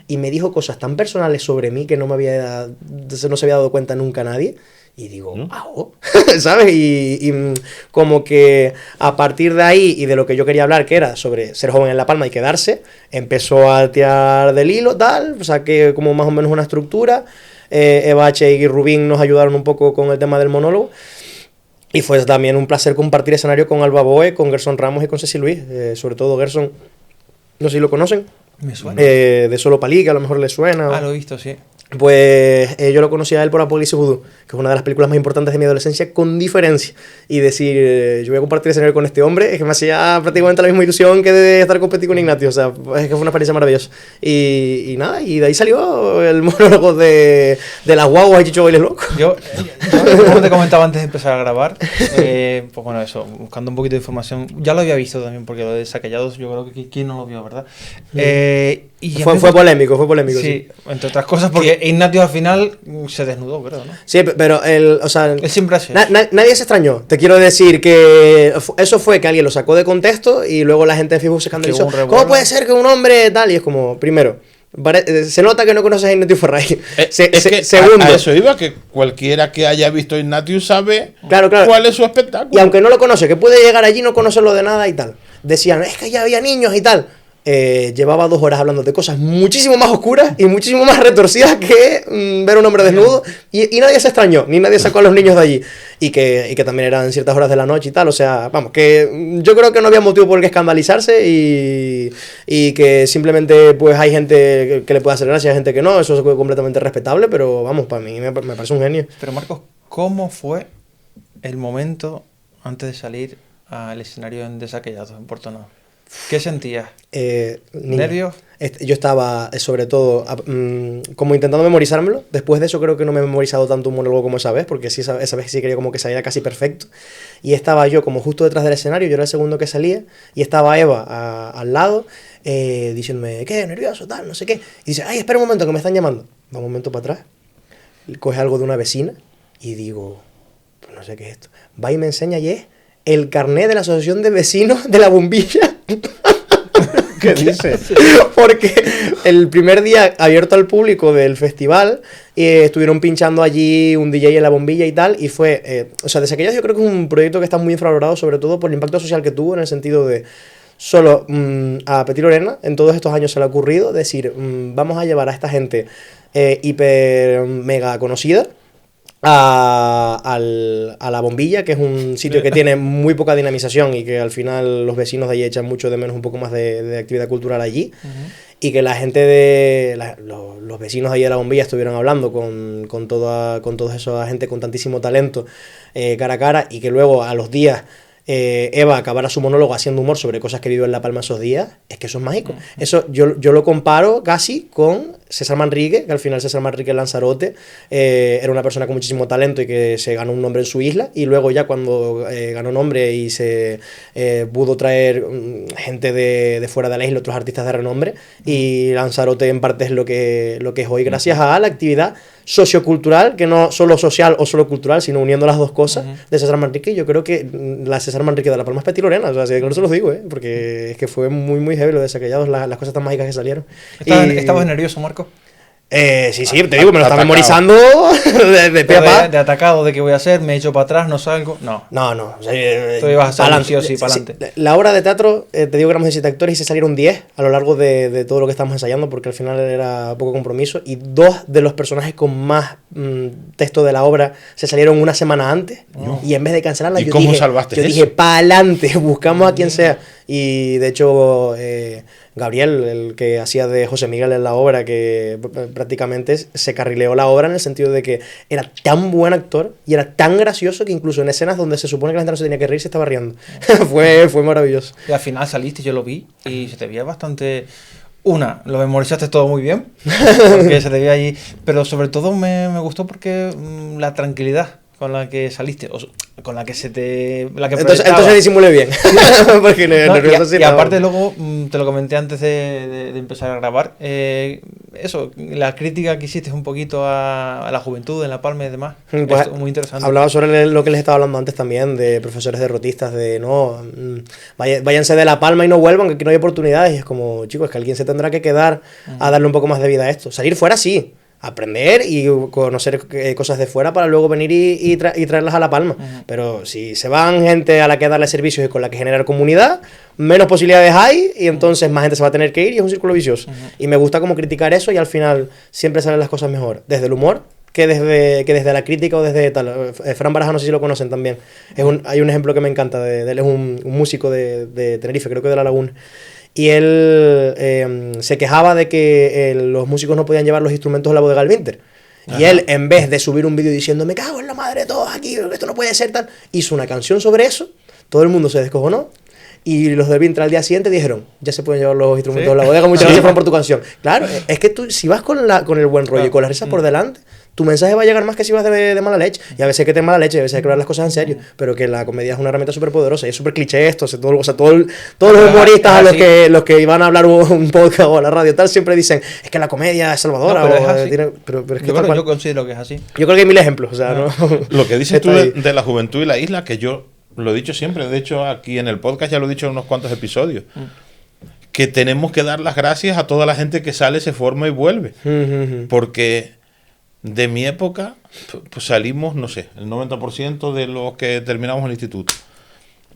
y me dijo cosas tan personales sobre mí que no se había dado cuenta nunca nadie. Y digo, ¿sabes? Y como que a partir de ahí y de lo que yo quería hablar, que era sobre ser joven en La Palma y quedarse, empezó a tirar del hilo, tal, saqué como más o menos una estructura. Eva H. y Rubín nos ayudaron un poco con el tema del monólogo. Y fue también un placer compartir escenario con Alba Boe, con Gerson Ramos y con Ceci Luis. Sobre todo Gerson, no sé si lo conocen. Me suena. De Solo Palí, que a lo mejor le suena. Lo he visto, sí. Pues yo lo conocí a él por Apocalipsis Vudú, que es una de las películas más importantes de mi adolescencia, con diferencia. Y decir, yo voy a compartir escenario con este hombre, es que me hacía prácticamente la misma ilusión que de estar competiendo con Ignacio. O sea, es que fue una experiencia maravillosa. Y nada, y de ahí salió el monólogo de las guaguas y Chicho Bailes Loco. Yo como te comentaba antes de empezar a grabar, pues bueno, eso, buscando un poquito de información, ya lo había visto también, porque lo de Desaquellados yo creo que quién no lo vio, ¿verdad? Y fue polémico. Sí, entre otras cosas, porque Ignatius al final se desnudó, creo, ¿no? Sí, pero él siempre así. Nadie se extrañó. Te quiero decir que eso fue que alguien lo sacó de contexto y luego la gente en Facebook se escandalizó. ¿Cómo puede ser que un hombre tal? Y es como, primero, se nota que no conoces a Ignatius Farray. Segundo, a eso iba, que cualquiera que haya visto Ignatius sabe claro. cuál es su espectáculo. Y aunque no lo conoce, que puede llegar allí y no conocerlo de nada y tal. Decían, es que ya había niños y tal. Llevaba 2 horas hablando de cosas muchísimo más oscuras y muchísimo más retorcidas que ver a un hombre desnudo y nadie se extrañó, ni nadie sacó a los niños de allí y que también eran ciertas horas de la noche y tal, o sea, vamos, que yo creo que no había motivo por el que escandalizarse y que simplemente pues hay gente que le puede hacer gracia, hay gente que no, eso es completamente respetable, pero vamos, para mí me parece un genio. Pero Marcos, ¿cómo fue el momento antes de salir al escenario en Desaquellados, en Puerto Nuevo? ¿Qué sentías? Niño, ¿Nervios? Yo estaba, sobre todo, como intentando memorizármelo. Después de eso creo que no me he memorizado tanto un monólogo como esa vez, porque sí, esa vez sí quería como que saliera casi perfecto. Y estaba yo como justo detrás del escenario, yo era el segundo que salía, y estaba Eva al lado, diciéndome, ¿qué? Nervioso, tal, no sé qué. Y dice, ay, espera un momento, que me están llamando. Va un momento para atrás, coge algo de una vecina, y digo, pues no sé qué es esto. Va y me enseña, y es el carnet de la asociación de vecinos de La Bombilla. ¿Qué dices? Porque el primer día abierto al público del festival estuvieron pinchando allí un DJ en La Bombilla y tal, y fue, o sea, desde aquellos yo creo que es un proyecto que está muy infravalorado, sobre todo por el impacto social que tuvo, en el sentido de solo a Petit Lorena en todos estos años se le ha ocurrido decir, vamos a llevar a esta gente hiper mega conocida a La Bombilla, que es un sitio que tiene muy poca dinamización y que al final los vecinos de allí echan mucho de menos un poco más de actividad cultural allí. Y que la gente los vecinos de allí de La Bombilla estuvieron hablando con toda esa gente con tantísimo talento cara a cara, y que luego a los días Eva acabara su monólogo haciendo humor sobre cosas que vivió en La Palma esos días. Es que eso es mágico. Eso yo lo comparo casi con César Manrique, que al final César Manrique Lanzarote era una persona con muchísimo talento y que se ganó un nombre en su isla, y luego ya cuando ganó nombre y se pudo traer gente de fuera de la isla, otros artistas de renombre, y Lanzarote en parte es lo que es hoy, gracias a la actividad sociocultural, que no solo social o solo cultural, sino uniendo las dos cosas de César Manrique. Yo creo que la César Manrique de La Palma es Petit Lorena, o sea, si no se los digo, porque es que fue muy muy heavy lo de Saquellados, las cosas tan mágicas que salieron. ¿Estabas nervioso, Marco? Sí, te digo, me lo estaba memorizando de pie a pa. De atacado, de qué voy a hacer, me echo para atrás, no salgo. No. O sea, tú ibas a salir sí, para adelante. La obra de teatro, te digo que éramos 17 actores y se salieron 10 a lo largo de todo lo que estábamos ensayando, porque al final era poco compromiso, y 2 de los personajes con más texto de la obra se salieron una semana antes, y en vez de cancelarla, yo dije, para adelante, buscamos a quien sea. Y de hecho Gabriel, el que hacía de José Miguel en la obra, que prácticamente se carrileó la obra en el sentido de que era tan buen actor y era tan gracioso que incluso en escenas donde se supone que la gente no se tenía que reír se estaba riendo. fue maravilloso. Y al final saliste, yo lo vi, y se te veía bastante... Lo memorizaste todo muy bien, porque se te veía allí, pero sobre todo me gustó porque la tranquilidad con la que saliste, o con la que se te... Entonces disimulé bien. Porque y aparte luego, te lo comenté antes de empezar a grabar, eso, la crítica que hiciste un poquito a la juventud en La Palma y demás, pues, muy interesante. Hablaba sobre lo que les estaba hablando antes también, de profesores derrotistas, de váyanse de La Palma y no vuelvan, que aquí no hay oportunidades. Y es como, chicos, es que alguien se tendrá que quedar a darle un poco más de vida a esto. Salir fuera sí, aprender y conocer cosas de fuera para luego venir y traerlas a La Palma. Pero si se van gente a la que darle servicios y con la que generar comunidad, menos posibilidades hay, y entonces más gente se va a tener que ir, y es un círculo vicioso. Y me gusta como criticar eso, y al final siempre salen las cosas mejor desde el humor que desde la crítica o desde tal. Fran Baraja, no sé si lo conocen también, hay un ejemplo que me encanta de él. Es un músico de Tenerife, creo que de La Laguna. Y él se quejaba de que los músicos no podían llevar los instrumentos a la bodega del Winter. Y él, en vez de subir un vídeo diciendo, me cago en la madre de todos aquí, esto no puede ser tal, hizo una canción sobre eso, todo el mundo se descojonó, y los del Winter al día siguiente dijeron, ya se pueden llevar los instrumentos a la bodega, muchas gracias por tu canción. Claro, es que tú, si vas con el buen rollo y con las risas por delante, tu mensaje va a llegar más que si vas de mala leche. Y a veces hay que tener mala leche, a veces hay que hablar las cosas en serio. Pero que la comedia es una herramienta súper poderosa y es súper cliché esto. Todos los humoristas a los que iban a hablar un podcast o a la radio tal siempre dicen, es que la comedia es salvadora. No, pero es así. Pero es que yo considero que es así. Yo creo que hay mil ejemplos. O sea, ¿no? Lo que dices tú de la juventud y la isla, que yo lo he dicho siempre, de hecho aquí en el podcast ya lo he dicho en unos cuantos episodios, que tenemos que dar las gracias a toda la gente que sale, se forma y vuelve. Porque... de mi época, pues salimos, no sé, el 90% de los que terminamos el instituto.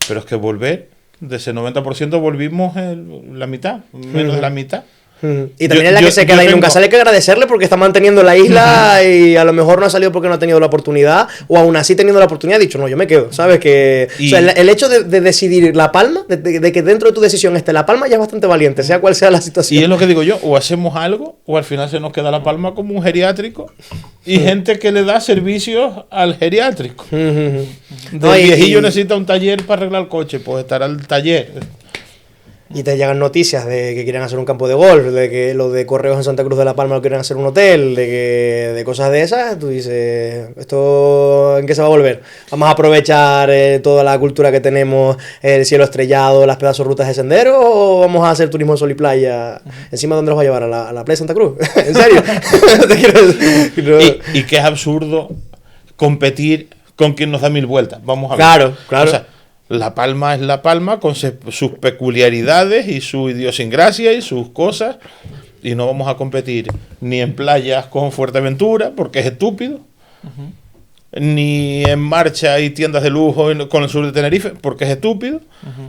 Pero es que volver, de ese 90% volvimos la mitad, menos de la mitad. Y también es la que se queda y nunca sale, que agradecerle porque está manteniendo la isla y a lo mejor no ha salido porque no ha tenido la oportunidad, o aún así teniendo la oportunidad ha dicho, no, yo me quedo, ¿sabes? O sea, el hecho de decidir La Palma, de que dentro de tu decisión esté La Palma, ya es bastante valiente, sea cual sea la situación. Y es lo que digo yo, o hacemos algo, o al final se nos queda La Palma como un geriátrico y gente que le da servicios al geriátrico. El viejillo necesita un taller para arreglar el coche, pues estará el taller. y te llegan noticias de que quieren hacer un campo de golf, de que los de Correos en Santa Cruz de la Palma lo quieren hacer un hotel, de cosas de esas, tú dices, ¿esto en qué se va a volver? Vamos a aprovechar toda la cultura que tenemos, el cielo estrellado, las pedazos rutas de sendero, o vamos a hacer turismo de sol y playa. Encima, ¿dónde los va a llevar? ¿A la playa de Santa Cruz? ¿En serio? Te quiero decir, no. Y que es absurdo competir con quien nos da 1000 vueltas. Vamos a ver. Claro, claro. O sea, La Palma es La Palma con sus peculiaridades y su idiosincrasia y sus cosas. Y no vamos a competir ni en playas con Fuerteventura, porque es estúpido. Ni en marcha y tiendas de lujo con el sur de Tenerife, porque es estúpido.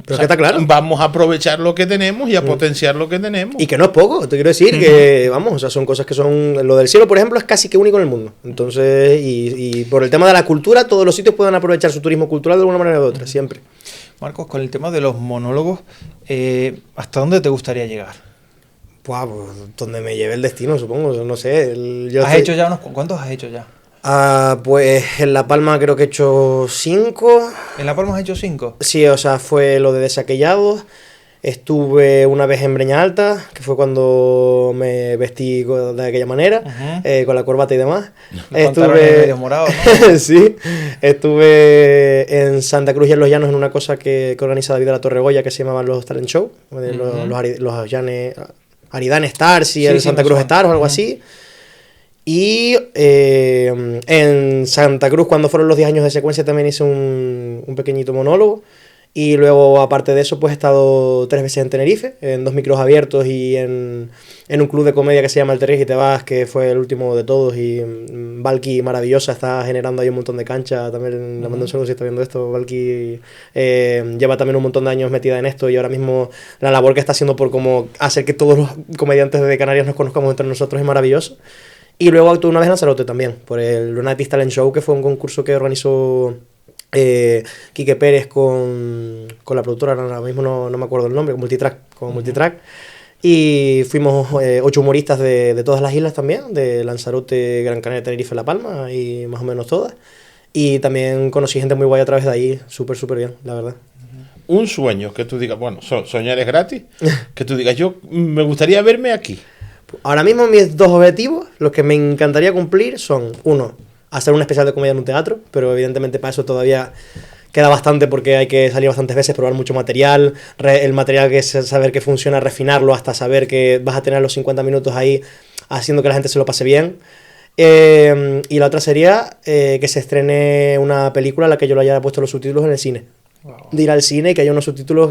Pero es que está claro. Vamos a aprovechar lo que tenemos y a potenciar lo que tenemos. Y que no es poco, te quiero decir que, vamos, o sea, son cosas que son... Lo del cielo, por ejemplo, es casi que único en el mundo. Entonces, y por el tema de la cultura, todos los sitios pueden aprovechar su turismo cultural de alguna manera u otra, siempre. Marcos, con el tema de los monólogos, ¿hasta dónde te gustaría llegar? Pues donde me lleve el destino, supongo, no sé. Hecho ya ¿Cuántos has hecho ya? Pues en La Palma creo que he hecho 5. ¿En La Palma has hecho 5? Sí, o sea, fue lo de Desaquellados. Estuve una vez en Breña Alta, que fue cuando me vestí de aquella manera, con la corbata y demás. Estuve medio morado, ¿no? Sí, estuve en Santa Cruz y en Los Llanos en una cosa que organiza David de la Torregoya que se llamaban los Talent Show, los Aridane Stars y el Santa Cruz Stars o algo así. Y en Santa Cruz, cuando fueron los 10 años de secuencia, también hice un pequeñito monólogo. Y luego, aparte de eso, pues he estado 3 veces en Tenerife, en 2 micros abiertos y en un club de comedia que se llama El Te y Te Vas, que fue el último de todos. Y Valky, maravillosa, está generando ahí un montón de cancha. También le mando un saludo si está viendo esto. Valky lleva también un montón de años metida en esto y ahora mismo la labor que está haciendo por como hacer que todos los comediantes de Canarias nos conozcamos entre nosotros es maravilloso. Y luego actué una vez en Lanzarote también, por el Lunatic Talent Show, que fue un concurso que organizó Quique Pérez con la productora, ahora mismo no me acuerdo el nombre, con Multitrack. Y fuimos 8 humoristas de todas las islas también, de Lanzarote, Gran Canaria, Tenerife, La Palma, y más o menos todas. Y también conocí gente muy guay a través de ahí, súper bien, la verdad. Un sueño que tú digas, bueno, soñar es gratis, que tú digas, yo me gustaría verme aquí. Ahora mismo mis 2 objetivos, los que me encantaría cumplir son, 1, hacer un especial de comedia en un teatro, pero evidentemente para eso todavía queda bastante porque hay que salir bastantes veces, probar mucho material, el material que es saber que funciona, refinarlo hasta saber que vas a tener los 50 minutos ahí haciendo que la gente se lo pase bien. Y la otra sería que se estrene una película a la que yo le haya puesto los subtítulos en el cine. Wow. De ir al cine y que haya unos subtítulos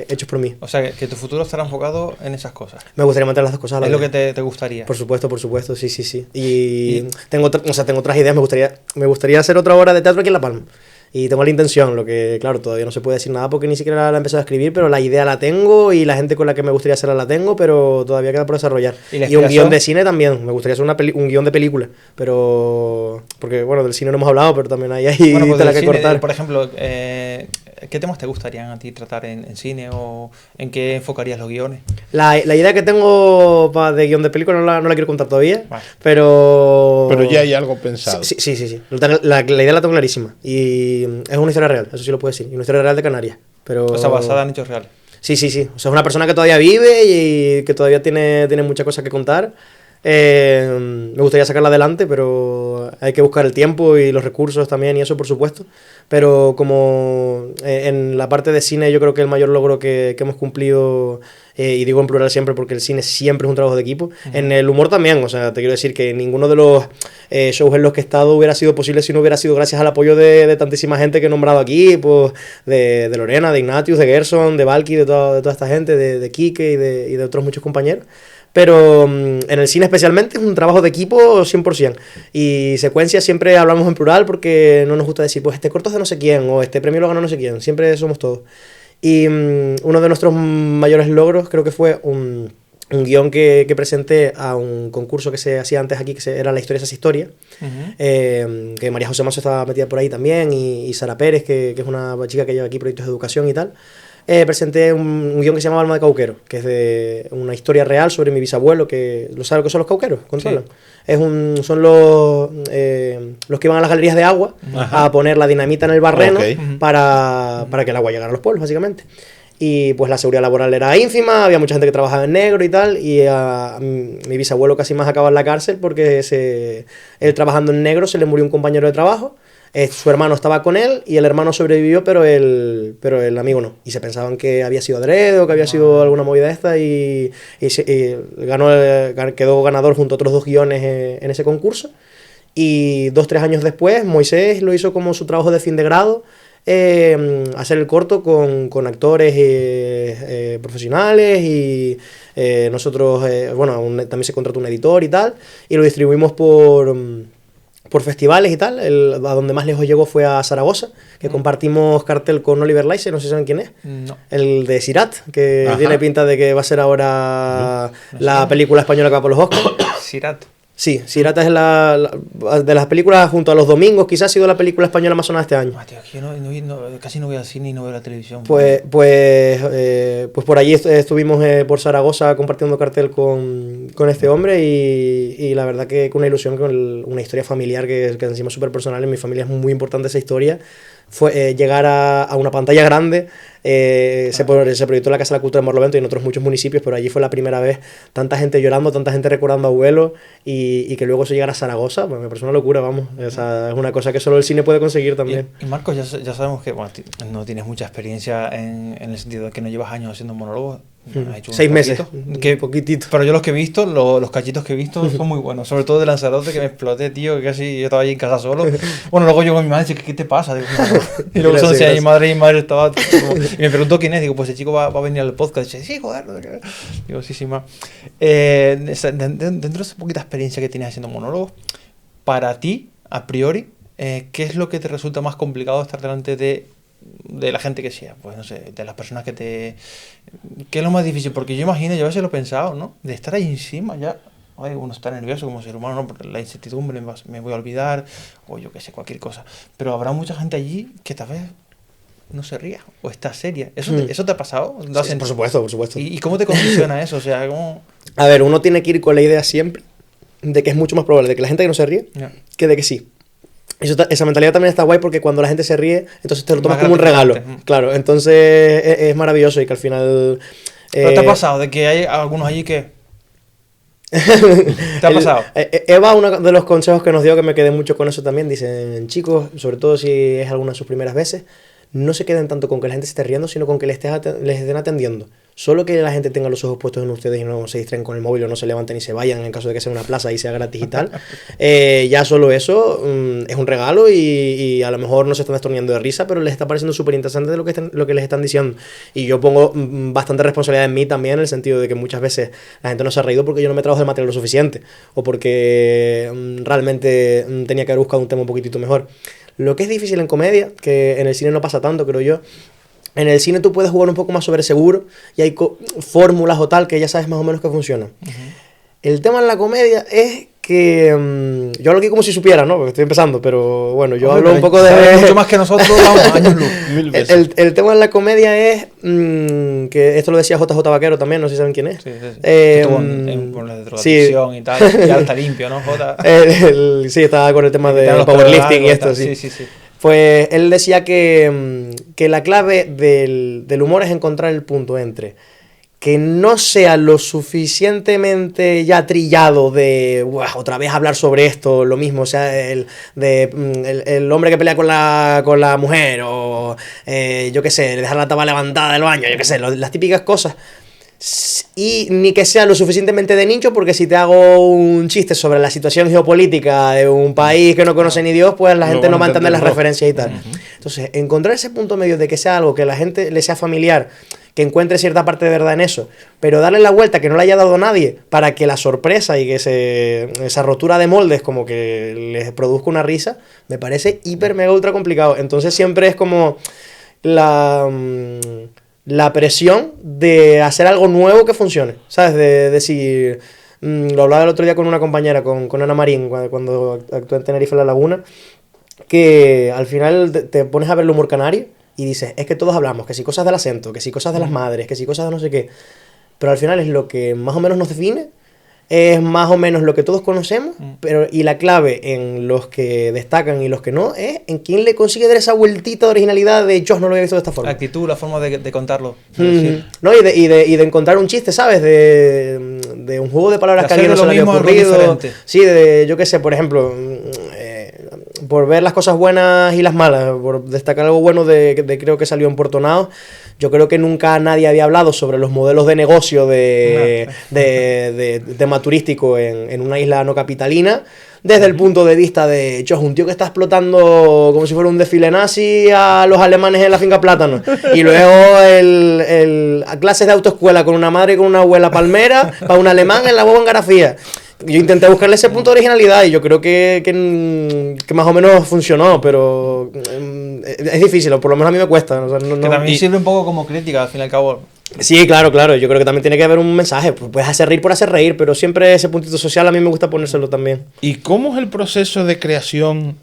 hechos por mí. O sea, que tu futuro estará enfocado en esas cosas. Me gustaría mantener las 2 cosas a la vez. Es lo que te gustaría. Por supuesto, sí. Y tengo otras ideas, me gustaría hacer otra obra de teatro aquí en La Palma. Y tengo la intención, lo que, claro, todavía no se puede decir nada porque ni siquiera la he empezado a escribir, pero la idea la tengo y la gente con la que me gustaría hacerla la tengo, pero todavía queda por desarrollar. Y un guión de cine también, me gustaría hacer un guión de película, pero... Porque, bueno, del cine no hemos hablado, pero también hay pues tela que cortar. Por ejemplo, ¿qué temas te gustarían a ti tratar en cine o en qué enfocarías los guiones? La idea que tengo de guión de película no la quiero contar todavía, vale. Pero ya hay algo pensado. Sí. La idea la tengo clarísima. Y es una historia real, eso sí lo puedo decir. Y una historia real de Canarias. Pero... O sea, basada en hechos reales. Sí. O sea, es una persona que todavía vive y que todavía tiene muchas cosas que contar. Me gustaría sacarla adelante, pero hay que buscar el tiempo y los recursos también y eso, por supuesto. Pero como en la parte de cine yo creo que el mayor logro que hemos cumplido, y digo en plural siempre porque el cine siempre es un trabajo de equipo, en el humor también, o sea, te quiero decir que ninguno de los shows en los que he estado hubiera sido posible si no hubiera sido gracias al apoyo de tantísima gente que he nombrado aquí, pues de Lorena, de Ignatius, de Gerson, de Valky, de toda esta gente, de Quique y de otros muchos compañeros. Pero en el cine especialmente es un trabajo de equipo 100%. Y secuencia siempre hablamos en plural porque no nos gusta decir, pues este corto es de no sé quién o este premio lo ganó no sé quién. Siempre somos todos. Y uno de nuestros mayores logros creo que fue un guión que presenté a un concurso que se hacía antes aquí, que era La Historia es historia. Que María José Mazo estaba metida por ahí también y Sara Pérez, que es una chica que lleva aquí proyectos de educación y tal. Presenté un guión que se llama Alma de Cauquero, que es de una historia real sobre mi bisabuelo, que ¿lo sabe lo que son los cauqueros? ¿Controlan? Sí. Son los que iban a las galerías de agua a poner la dinamita en el barreno para que el agua llegara a los pueblos, básicamente. y pues la seguridad laboral era ínfima, había mucha gente que trabajaba en negro y tal, y a mi bisabuelo casi más acaba en la cárcel porque él trabajando en negro se le murió un compañero de trabajo. Su hermano estaba con él y el hermano sobrevivió, pero el amigo no. Y se pensaban que había sido adrede o que había sido alguna movida esta y quedó ganador junto a otros 2 guiones en ese concurso. Y 2-3 años después, Moisés lo hizo como su trabajo de fin de grado, hacer el corto con actores profesionales y nosotros, también se contrató un editor y tal, y lo distribuimos por festivales y tal. A donde más lejos llegó fue a Zaragoza, que compartimos cartel con Oliver Leise, no sé si saben quién es. No. El de Sirat, que Ajá. tiene pinta de que va a ser ahora la película española que va por los Oscars. Sirat. Sí, Sirat es de las películas, junto a Los Domingos, quizás ha sido la película española más sonada este año. Ah, tío, es que yo casi no voy al cine y no veo la televisión. Pues por allí estuvimos por Zaragoza compartiendo cartel con este hombre y la verdad que con una ilusión, una historia familiar que encima es súper personal. En mi familia es muy importante esa historia. Fue llegar a una pantalla grande. Se proyectó en la Casa de la Cultura de Morlovento y en otros muchos municipios, pero allí fue la primera vez tanta gente llorando, tanta gente recordando a abuelos y que luego se llegara a Zaragoza, pues me parece una locura, vamos. Esa es una cosa que solo el cine puede conseguir también. Y Marcos, ya sabemos que bueno, no tienes mucha experiencia en el sentido de que no llevas años haciendo monólogos. Has hecho 6 meses, que, un poquitito. Pero yo los que he visto, los cachitos que he visto son muy buenos. Sobre todo de Lanzarote, que me exploté, tío, que casi yo estaba allí en casa solo. Bueno, luego yo con mi madre y dije, ¿qué te pasa? Digo, no. Y luego son Gracias. mi madre estaba... y me preguntó quién es. Digo, pues el chico va a venir al podcast. Y dice, sí, joder. No sé qué. Digo, sí, ma. Dentro de esa poquita experiencia que tienes haciendo monólogos, para ti, a priori, ¿qué es lo que te resulta más complicado estar delante de la gente que sea? Pues no sé, de las personas que te... ¿Qué es lo más difícil? Porque yo imagino, yo a veces lo he pensado, ¿no? De estar ahí encima ya... Ay, uno está nervioso como ser humano, ¿no? Por la incertidumbre, me voy a olvidar, o yo qué sé, cualquier cosa. Pero habrá mucha gente allí que tal vez no se ría, o está seria. ¿Eso te ha pasado? Sí, por supuesto, por supuesto. ¿Y cómo te condiciona eso? O sea, ¿cómo...? A ver, uno tiene que ir con la idea siempre de que es mucho más probable de que la gente que no se ríe Yeah. que de que sí. Esa mentalidad también está guay porque cuando la gente se ríe, entonces te lo tomas Más como un regalo. gratificante. Claro, entonces es maravilloso y que al final... ¿Pero te ha pasado de que hay algunos allí que...? ¿Te ha pasado? Eva, uno de los consejos que nos dio, que me quedé mucho con eso también, dicen, chicos, sobre todo si es alguna de sus primeras veces, no se queden tanto con que la gente se esté riendo, sino con que les estén atendiendo. Solo que la gente tenga los ojos puestos en ustedes y no se distraen con el móvil o no se levanten y se vayan en caso de que sea una plaza y sea gratis y tal. Ya solo eso es un regalo y a lo mejor no se están destornillando de risa, pero les está pareciendo súper interesante lo que les están diciendo. Y yo pongo bastante responsabilidad en mí también, en el sentido de que muchas veces la gente no se ha reído porque yo no me trabajo del material lo suficiente o porque realmente tenía que haber buscado un tema un poquitito mejor. Lo que es difícil en comedia, que en el cine no pasa tanto, creo yo, en el cine tú puedes jugar un poco más sobre seguro y hay fórmulas o tal que ya sabes más o menos que funcionan. El tema en la comedia es que yo hablo aquí como si supiera, ¿no? Porque estoy empezando, pero bueno, yo hablo un poco de... Sabes mucho más que nosotros, vamos, años luz. 1000 veces. El tema en la comedia es que esto lo decía JJ Vaquero también, no sé si saben quién es. Sí. Estuvo en problemas de drogadicción y tal, y ahora está limpio, ¿no, Jota? Sí, estaba con el tema Quitar de los powerlifting pelos y esto, largos sí. Sí. Pues él decía que la clave del humor es encontrar el punto entre que no sea lo suficientemente ya trillado de otra vez hablar sobre esto, lo mismo, o sea, el hombre que pelea con la mujer, o yo qué sé, dejar la tapa levantada del baño, yo qué sé, las típicas cosas. Y ni que sea lo suficientemente de nicho, porque si te hago un chiste sobre la situación geopolítica de un país que no conoce ni Dios, pues la gente no va a entender las referencias y tal. Entonces, encontrar ese punto medio de que sea algo que a la gente le sea familiar, que encuentre cierta parte de verdad en eso, pero darle la vuelta que no le haya dado a nadie, para que la sorpresa y que esa rotura de moldes como que les produzca una risa, me parece hiper, mega, ultra complicado. Entonces siempre es como la presión de hacer algo nuevo que funcione, ¿sabes? De decir... lo hablaba el otro día con una compañera, con Ana Marín, cuando actué en Tenerife en La Laguna, que al final te pones a ver el humor canario y dices, es que todos hablamos, que si cosas del acento, que si cosas de las madres, que si cosas de no sé qué, pero al final es lo que más o menos nos define, es más o menos lo que todos conocemos, pero y la clave en los que destacan y los que no es en quién le consigue dar esa vueltita de originalidad de yo no lo había visto de esta forma. La actitud, la forma de contarlo. No, y de encontrar un chiste, ¿sabes? De un juego de palabras que a alguien no se le había ocurrido. Sí, yo qué sé, por ejemplo, por ver las cosas buenas y las malas, por destacar algo bueno de creo que salió en Puerto Nao. Yo creo que nunca nadie había hablado sobre los modelos de negocio de tema turístico en una isla no capitalina, desde el punto de vista de, es un tío que está explotando como si fuera un desfile nazi a los alemanes en la finca Plátano. Y luego a clases de autoescuela con una madre y con una abuela palmera para un alemán en la boba en Garafía. Yo intenté buscarle ese punto de originalidad y yo creo que más o menos funcionó, pero es difícil, o por lo menos a mí me cuesta. O sea, que también sirve un poco como crítica, al fin y al cabo. Sí, claro, yo creo que también tiene que haber un mensaje. Puedes hacer reír por hacer reír, pero siempre ese puntito social a mí me gusta ponérselo también. ¿Y cómo es el proceso de creación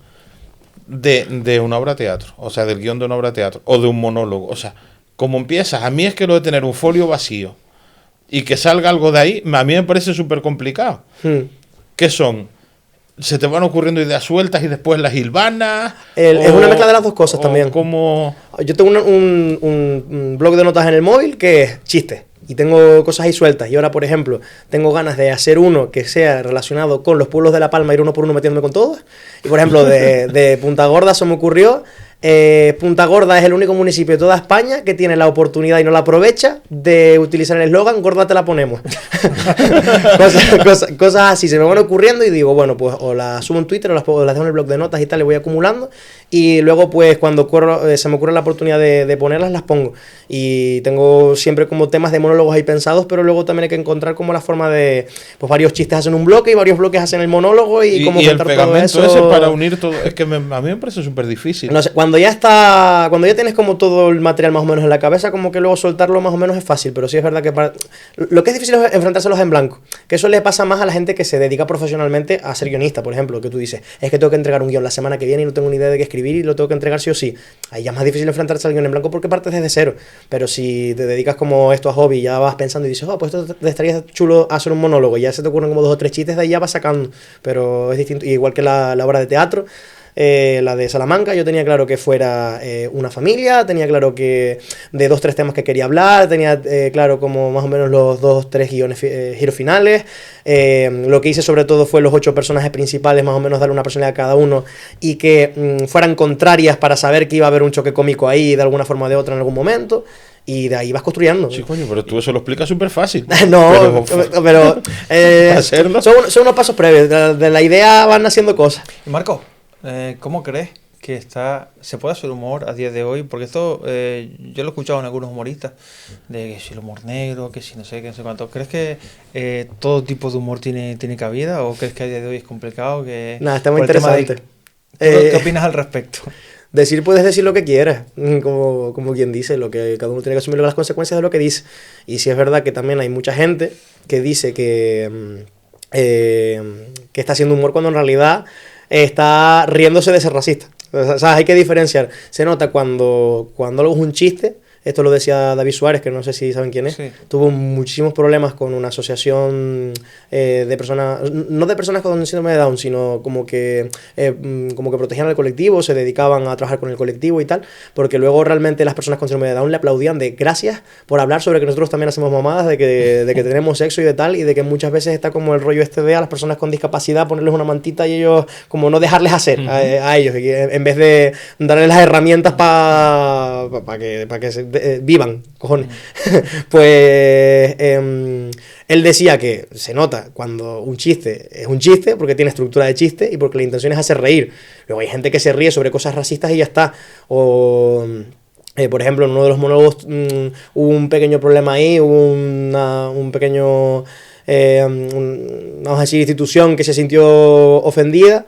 de una obra de teatro? O sea, del guión de una obra de teatro, o de un monólogo. O sea, ¿cómo empiezas? A mí es que lo de tener un folio vacío y que salga algo de ahí, a mí me parece súper complicado. ¿Qué son? ¿Se te van ocurriendo ideas sueltas y después las hilvanas? Es una mezcla de las dos cosas también. ¿Cómo? Yo tengo un blog de notas en el móvil que es chistes. Y tengo cosas ahí sueltas. Y ahora, por ejemplo, tengo ganas de hacer uno que sea relacionado con los pueblos de La Palma, ir uno por uno metiéndome con todos. Y, por ejemplo, de Punta Gorda se me ocurrió... Punta Gorda es el único municipio de toda España que tiene la oportunidad y no la aprovecha de utilizar el eslogan Gorda te la ponemos. cosas así se me van ocurriendo y digo, bueno, pues o las subo en Twitter o las dejo en el blog de notas y tal, le voy acumulando y luego pues cuando se me ocurre la oportunidad de ponerlas, las pongo. Y tengo siempre como temas de monólogos ahí pensados, pero luego también hay que encontrar como la forma de, pues varios chistes hacen un bloque y varios bloques hacen el monólogo y cómo contar todo eso. Ese para unir todo, es que a mí me parece súper difícil. No sé, cuando ya tienes como todo el material más o menos en la cabeza, como que luego soltarlo más o menos es fácil, pero sí es verdad que lo que es difícil es enfrentárselos en blanco, que eso le pasa más a la gente que se dedica profesionalmente a ser guionista, por ejemplo, que tú dices, es que tengo que entregar un guión la semana que viene y no tengo ni idea de qué escribir y lo tengo que entregar sí o sí. Ahí ya es más difícil enfrentarse al guión en blanco porque partes desde cero, pero si te dedicas como esto a hobby, ya vas pensando y dices, pues esto te estaría chulo hacer un monólogo, y ya se te ocurren como 2 o 3 chistes, de ahí ya vas sacando, pero es distinto, igual que la obra de teatro. La de Salamanca, yo tenía claro que fuera una familia, tenía claro que de 2 o 3 temas que quería hablar, tenía claro como más o menos los 2 o 3 guiones, giros finales. Lo que hice sobre todo fue los 8 personajes principales, más o menos darle una personalidad a cada uno y que fueran contrarias para saber que iba a haber un choque cómico ahí de alguna forma o de otra en algún momento. Y de ahí vas construyendo. Sí, coño, pero tú eso lo explicas súper fácil. No, pero son unos pasos previos. De la idea van haciendo cosas. Marco, ¿cómo crees que se puede hacer humor a día de hoy? Porque esto yo lo he escuchado en algunos humoristas, de que si el humor negro, que si no sé qué, no sé cuánto. ¿Crees que todo tipo de humor tiene cabida o crees que a día de hoy es complicado? Nada, está muy interesante. ¿Qué opinas al respecto? Puedes decir lo que quieras, como quien dice, lo que cada uno tiene que asumir las consecuencias de lo que dice. Y sí es verdad que también hay mucha gente que dice que está haciendo humor cuando en realidad está riéndose de ser racista. O sea, hay que diferenciar. Se nota cuando algo es un chiste. Esto lo decía David Suárez, que no sé si saben quién es. Sí. Tuvo muchísimos problemas con una asociación de personas, no de personas con síndrome de Down, sino como que protegían al colectivo, se dedicaban a trabajar con el colectivo y tal, porque luego realmente las personas con síndrome de Down le aplaudían de gracias por hablar sobre que nosotros también hacemos mamadas, de que tenemos sexo y de tal, y de que muchas veces está como el rollo este de a las personas con discapacidad ponerles una mantita y ellos como no dejarles hacer a ellos, en vez de darles las herramientas para que se vivan, cojones. Pues él decía que se nota cuando un chiste es un chiste porque tiene estructura de chiste y porque la intención es hacer reír. Luego hay gente que se ríe sobre cosas racistas y ya está. O por ejemplo, en uno de los monólogos hubo un pequeño problema ahí, hubo un pequeño vamos a decir, institución que se sintió ofendida.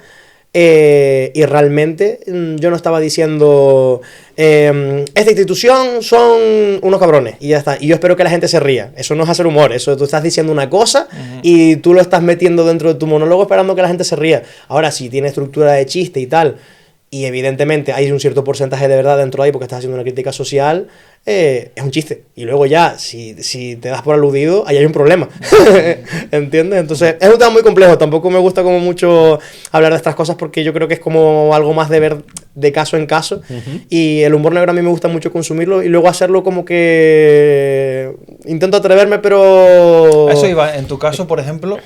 Y realmente yo no estaba diciendo esta institución son unos cabrones y ya está, y yo espero que la gente se ría. Eso no es hacer humor, eso tú estás diciendo una cosa y tú lo estás metiendo dentro de tu monólogo esperando que la gente se ría. Ahora, si tiene estructura de chiste y tal y evidentemente hay un cierto porcentaje de verdad dentro de ahí porque estás haciendo una crítica social, es un chiste. Y luego ya, si te das por aludido, ahí hay un problema. ¿Entiendes? Entonces, es un tema muy complejo. Tampoco me gusta como mucho hablar de estas cosas porque yo creo que es como algo más de ver de caso en caso. Y el humor negro a mí me gusta mucho consumirlo y luego hacerlo como que intento atreverme, pero... Eso iba, en tu caso, por ejemplo...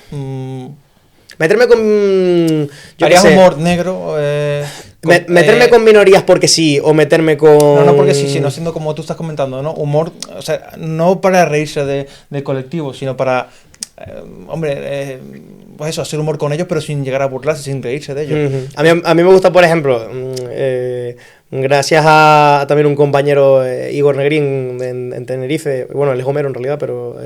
meterme con... ¿Harías humor negro? Meterme con minorías porque sí, o meterme con... No porque sí, sino siendo como tú estás comentando, ¿no? Humor, o sea, no para reírse del colectivo, sino para... pues eso, hacer humor con ellos, pero sin llegar a burlarse, sin reírse de ellos. A mí me gusta, por ejemplo, gracias a también un compañero, Igor Negrín, en Tenerife, bueno, él es Homero en realidad, pero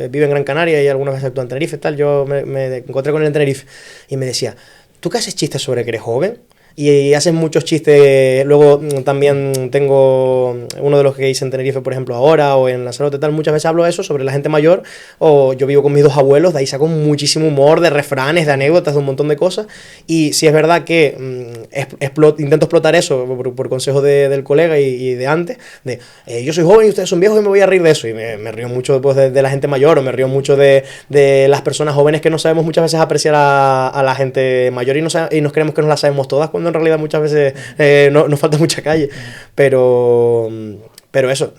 vive en Gran Canaria y algunas veces actúa en Tenerife y tal. Yo me encontré con él en Tenerife y me decía, ¿tú qué haces chistes sobre que eres joven? Y haces muchos chistes. Luego también tengo uno de los que hice en Tenerife, por ejemplo, ahora, o en Lanzarote, tal. Muchas veces hablo de eso, sobre la gente mayor. O yo vivo con mis 2 abuelos, de ahí saco muchísimo humor, de refranes, de anécdotas, de un montón de cosas. Y sí es verdad que intento explotar eso por consejo del colega y de antes. Yo soy joven y ustedes son viejos y me voy a reír de eso. Y me río mucho pues, de la gente mayor, o me río mucho de las personas jóvenes que no sabemos muchas veces apreciar a la gente mayor y nos creemos que nos la sabemos todas, cuando en realidad muchas veces nos falta mucha calle, pero eso,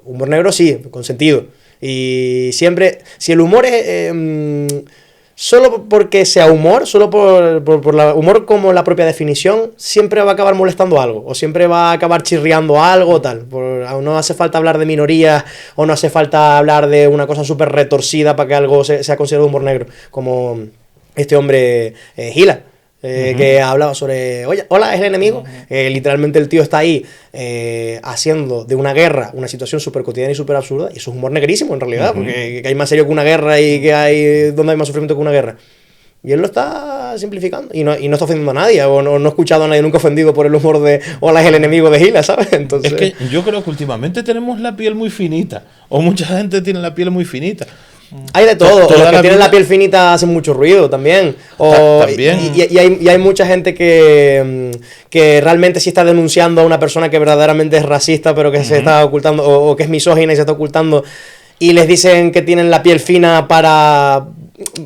humor negro sí, con sentido, y siempre, si el humor es solo porque sea humor, solo por la humor como la propia definición, siempre va a acabar molestando algo, o siempre va a acabar chirriando algo, tal. No hace falta hablar de minorías, o no hace falta hablar de una cosa súper retorcida para que algo sea considerado humor negro, como este hombre Gila. Que hablaba sobre, oye, hola, es el enemigo. Literalmente el tío está ahí haciendo de una guerra una situación súper cotidiana y súper absurda. Y eso es humor negrísimo en realidad, porque que hay más serio que una guerra y que hay donde hay más sufrimiento que una guerra. Y él lo está simplificando y no está ofendiendo a nadie, o no he escuchado a nadie nunca ofendido por el humor de hola, es el enemigo de Gila, ¿sabes? Entonces... Es que yo creo que últimamente tenemos la piel muy finita, o mucha gente tiene la piel muy finita. Hay de todo, los que tienen la piel finita hacen mucho ruido también. También. Y hay mucha gente que realmente sí está denunciando a una persona que verdaderamente es racista, pero que se está ocultando, o que es misógina y se está ocultando, y les dicen que tienen la piel fina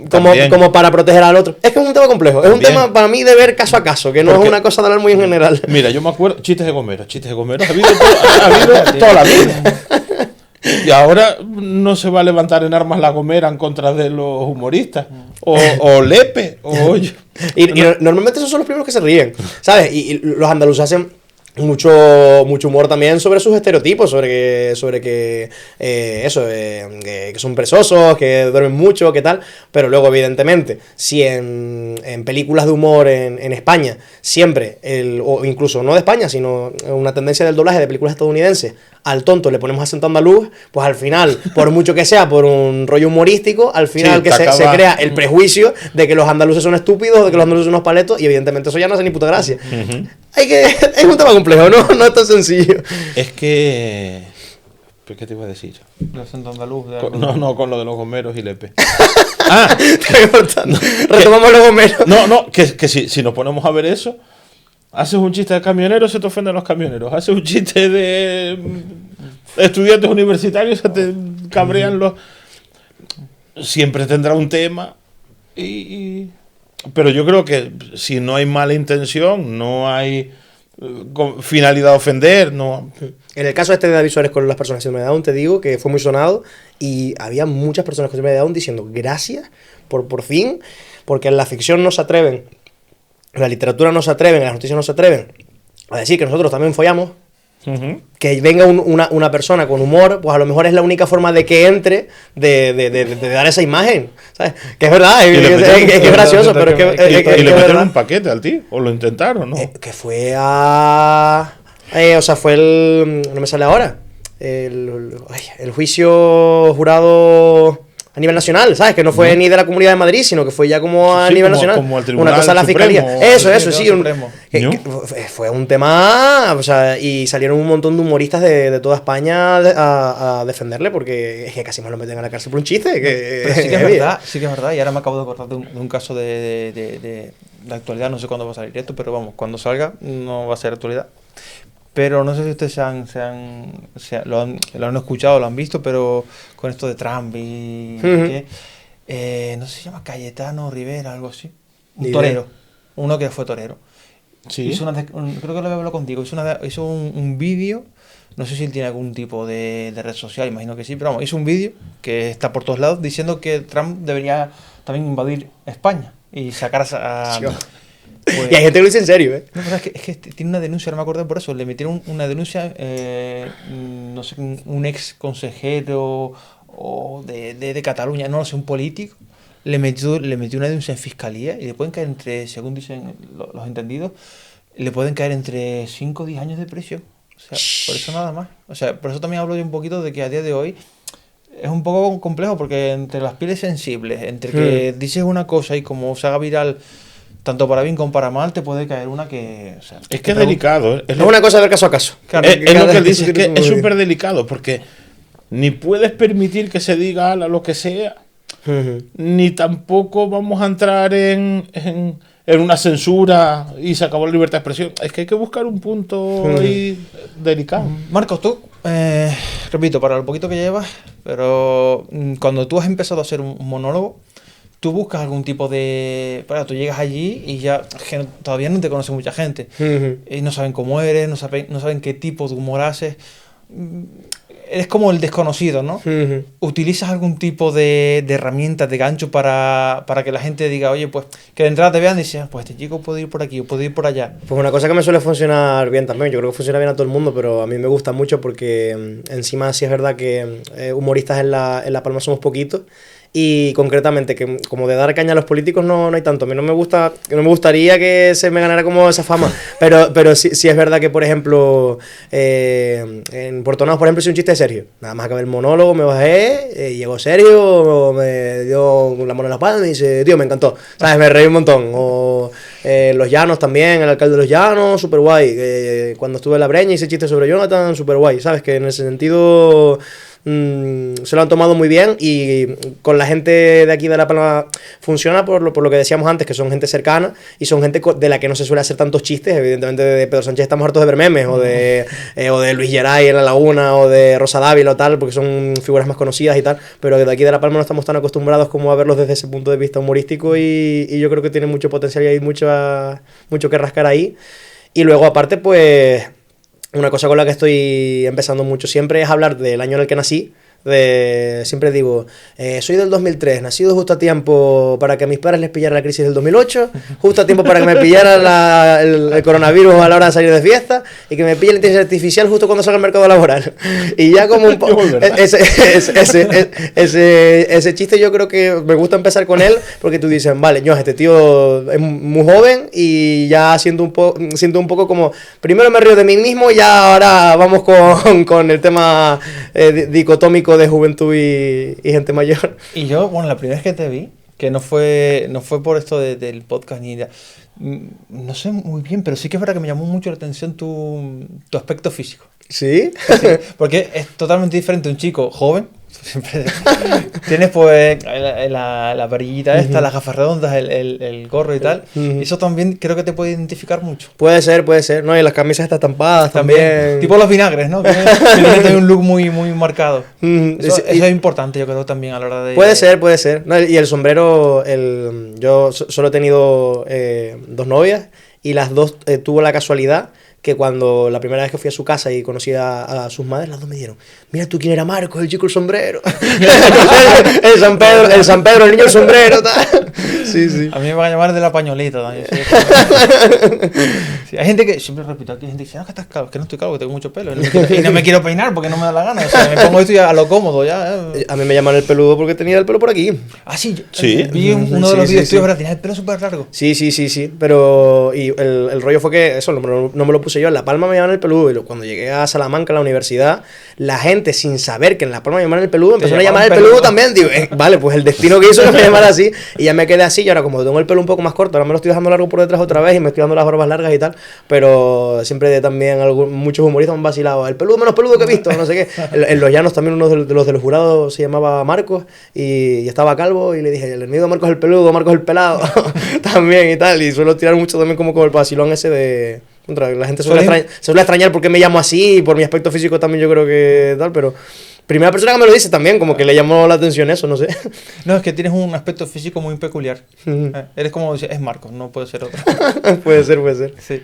como para proteger al otro. Es que es un tema complejo, es un tema para mí de ver caso a caso, que no es una cosa de hablar muy en general. Mira, yo me acuerdo, chistes de Gomero ha habido toda la vida. Y ahora no se va a levantar en armas la Gomera en contra de los humoristas. O Lepe, o yo. Y normalmente esos son los primeros que se ríen, ¿sabes? Y los andaluces hacen mucho humor también sobre sus estereotipos, sobre que son perezosos, que duermen mucho, que tal. Pero luego, evidentemente, si en películas de humor en España, siempre, o incluso no de España, sino una tendencia del doblaje de películas estadounidenses, al tonto le ponemos acento andaluz, pues al final, por mucho que sea por un rollo humorístico, al final sí, que se crea el prejuicio de que los andaluces son estúpidos, de que los andaluces son unos paletos, y evidentemente eso ya no hace ni puta gracia. Es un tema complejo, no es tan sencillo. Es que... ¿Pero qué te iba a decir? El acento andaluz. No, con lo de los gomeros y Lepe. Retomamos los gomeros. Que si nos ponemos a ver eso, haces un chiste de camioneros, se te ofenden los camioneros. Haces un chiste de estudiantes universitarios, se te cabrean los... Siempre tendrá un tema pero yo creo que si no hay mala intención, no hay finalidad de ofender, no... En el caso de David Suárez con las personas con síndrome de Down, te digo que fue muy sonado y había muchas personas con síndrome de Down diciendo gracias por fin, porque en la ficción no se atreven, en la literatura no se atreven, en las noticias no se atreven a decir que nosotros también follamos. Que venga una persona con humor, pues a lo mejor es la única forma de que entre de dar esa imagen, ¿sabes? Que es verdad, es gracioso, pero es que... Y le metieron un paquete al tío, o lo intentaron, ¿no? Que fue fue no me sale ahora, el juicio jurado... a nivel nacional, ¿sabes? Que no fue ni de la Comunidad de Madrid, sino que fue ya como a nivel nacional. Como al Tribunal, una cosa de la Fiscalía. Eso, sí. Fue un tema, y salieron un montón de humoristas de toda España a defenderle, porque es que casi me lo meten a la cárcel por un chiste. Pero sí que es verdad, y ahora me acabo de acordar de un caso de de actualidad, no sé cuándo va a salir esto, pero vamos, cuando salga no va a ser actualidad. Pero no sé si ustedes lo han escuchado, lo han visto, pero con esto de Trump y no sé si se llama Cayetano Rivera, algo así. Un torero, uno que fue torero. Sí. Creo que lo hablo contigo, hizo un vídeo, no sé si él tiene algún tipo de red social, imagino que sí, pero vamos, hizo un vídeo que está por todos lados diciendo que Trump debería también invadir España y sacar a... Pues, y hay gente que lo dice en serio, ¿eh? No, pero es que tiene una denuncia, no me acuerdo por eso. Le metieron una denuncia, no sé, un ex consejero de Cataluña, no lo sé, un político. Le metió una denuncia en fiscalía y le pueden caer entre, según dicen los entendidos, le pueden caer entre 5 o 10 años de prisión. O sea, por eso nada más. O sea, por eso también hablo yo un poquito de que a día de hoy es un poco complejo, porque entre las pieles sensibles, entre que dices una cosa y como se haga viral, tanto para bien como para mal, te puede caer una que... O sea, es que es delicado. Es una cosa de caso a caso. Claro, es lo que él dice, es que es súper delicado, porque ni puedes permitir que se diga lo que sea, ni tampoco vamos a entrar en una censura y se acabó la libertad de expresión. Es que hay que buscar un punto ahí delicado. Marcos, tú, repito, para lo poquito que llevas, pero cuando tú has empezado a hacer un monólogo, tú buscas algún tipo de... Bueno, tú llegas allí y ya que todavía no te conoce mucha gente. Y no saben cómo eres, no saben qué tipo de humor haces. Eres como el desconocido, ¿no? ¿Utilizas algún tipo de herramienta, de gancho para que la gente diga, oye, pues, que de entrada te vean y digan, pues este chico puede ir por aquí o puede ir por allá? Pues una cosa que me suele funcionar bien también, yo creo que funciona bien a todo el mundo, pero a mí me gusta mucho porque encima sí es verdad que humoristas en La Palma somos poquitos. Y concretamente, que como de dar caña a los políticos no hay tanto. A mí no me gustaría que se me ganara como esa fama. Pero sí es verdad que, por ejemplo, en Portonaos, por ejemplo, hice un chiste de Sergio. Nada más acabé el monólogo, me bajé, llegó Sergio, me dio la mano en la espalda y me dice, tío, me encantó. ¿Sabes? Me reí un montón. O Los Llanos también, el alcalde de Los Llanos, súper guay. Cuando estuve en La Breña hice chistes sobre Jonathan, súper guay. ¿Sabes? Que en ese sentido... se lo han tomado muy bien y con la gente de aquí de La Palma funciona por lo que decíamos antes, que son gente cercana y son gente de la que no se suele hacer tantos chistes. Evidentemente de Pedro Sánchez estamos hartos de ver memes o de Luis Geray en La Laguna o de Rosa Dávila o tal, porque son figuras más conocidas y tal, pero de aquí de La Palma no estamos tan acostumbrados como a verlos desde ese punto de vista humorístico y yo creo que tiene mucho potencial y hay mucho que rascar ahí. Y luego aparte pues... Una cosa con la que estoy empezando mucho siempre es hablar del año en el que nací. Siempre digo, soy del 2003, nacido justo a tiempo para que a mis padres les pillara la crisis del 2008, justo a tiempo para que me pillara el coronavirus a la hora de salir de fiesta y que me pille la inteligencia artificial justo cuando salga al mercado laboral. Y ya como un poco... ese chiste yo creo que me gusta empezar con él porque tú dices, vale, yo este tío es muy joven y ya siento un poco como, primero me río de mí mismo y ya ahora vamos con el tema dicotómico de juventud y gente mayor. Y yo, bueno, la primera vez que te vi, que no fue por esto del podcast ni idea, no sé muy bien, pero sí que es verdad que me llamó mucho la atención tu aspecto físico. ¿Sí? Sí, porque es totalmente diferente un chico joven. Siempre tienes pues la varillita esta, las gafas redondas, el gorro y tal. Eso también creo que te puede identificar mucho. Puede ser, ¿no? Y las camisas estas estampadas también. Tipo los vinagres, ¿no? Que tiene un look muy marcado. Eso es importante, yo creo, también a la hora de... Puede ser. No, y el sombrero, yo solo he tenido 2 novias y las 2 tuvo la casualidad que cuando la primera vez que fui a su casa y conocí a sus madres, las 2 me dijeron, mira tú quién era Marcos, el chico el sombrero. el San Pedro, el niño el sombrero. Tal. Sí. A mí me van a llamar de la pañolita también. Sí, hay gente que, siempre repito, aquí hay gente que dice, no, que estás calvo, que no estoy calvo, que tengo mucho pelo. Y no me quiero peinar porque no me da la gana. O sea, me pongo esto ya a lo cómodo ya. A mí me llaman el peludo porque tenía el pelo por aquí. Ah, sí. Sí. Vi uno de los vídeos tuyos, ¿verdad? Tenía el pelo súper largo. Sí. Pero y el rollo fue que eso, no me lo puse Entonces yo en La Palma me llamaban el peludo y cuando llegué a Salamanca, a la universidad, la gente sin saber que en La Palma me llamaban el peludo, empezaron a llamar el peludo también. Digo, vale, pues el destino que hizo que me llamara así y ya me quedé así y ahora como tengo el pelo un poco más corto, ahora me lo estoy dejando largo por detrás otra vez y me estoy dando las barbas largas y tal, pero siempre también muchos humoristas me han vacilado, el peludo menos peludo que he visto, no sé qué. En Los Llanos también uno de los jurados se llamaba Marcos y estaba calvo y le dije, el enemigo de Marcos es el peludo, Marcos es el pelado también y tal, y suelo tirar mucho también como el vacilón ese de... La gente suele extrañar por qué me llamo así y por mi aspecto físico también yo creo que tal, pero primera persona que me lo dice también, como que le llamó la atención eso, no sé. No, es que tienes un aspecto físico muy peculiar. Eres como, es Marcos, no puede ser otro. Puede ser. Sí.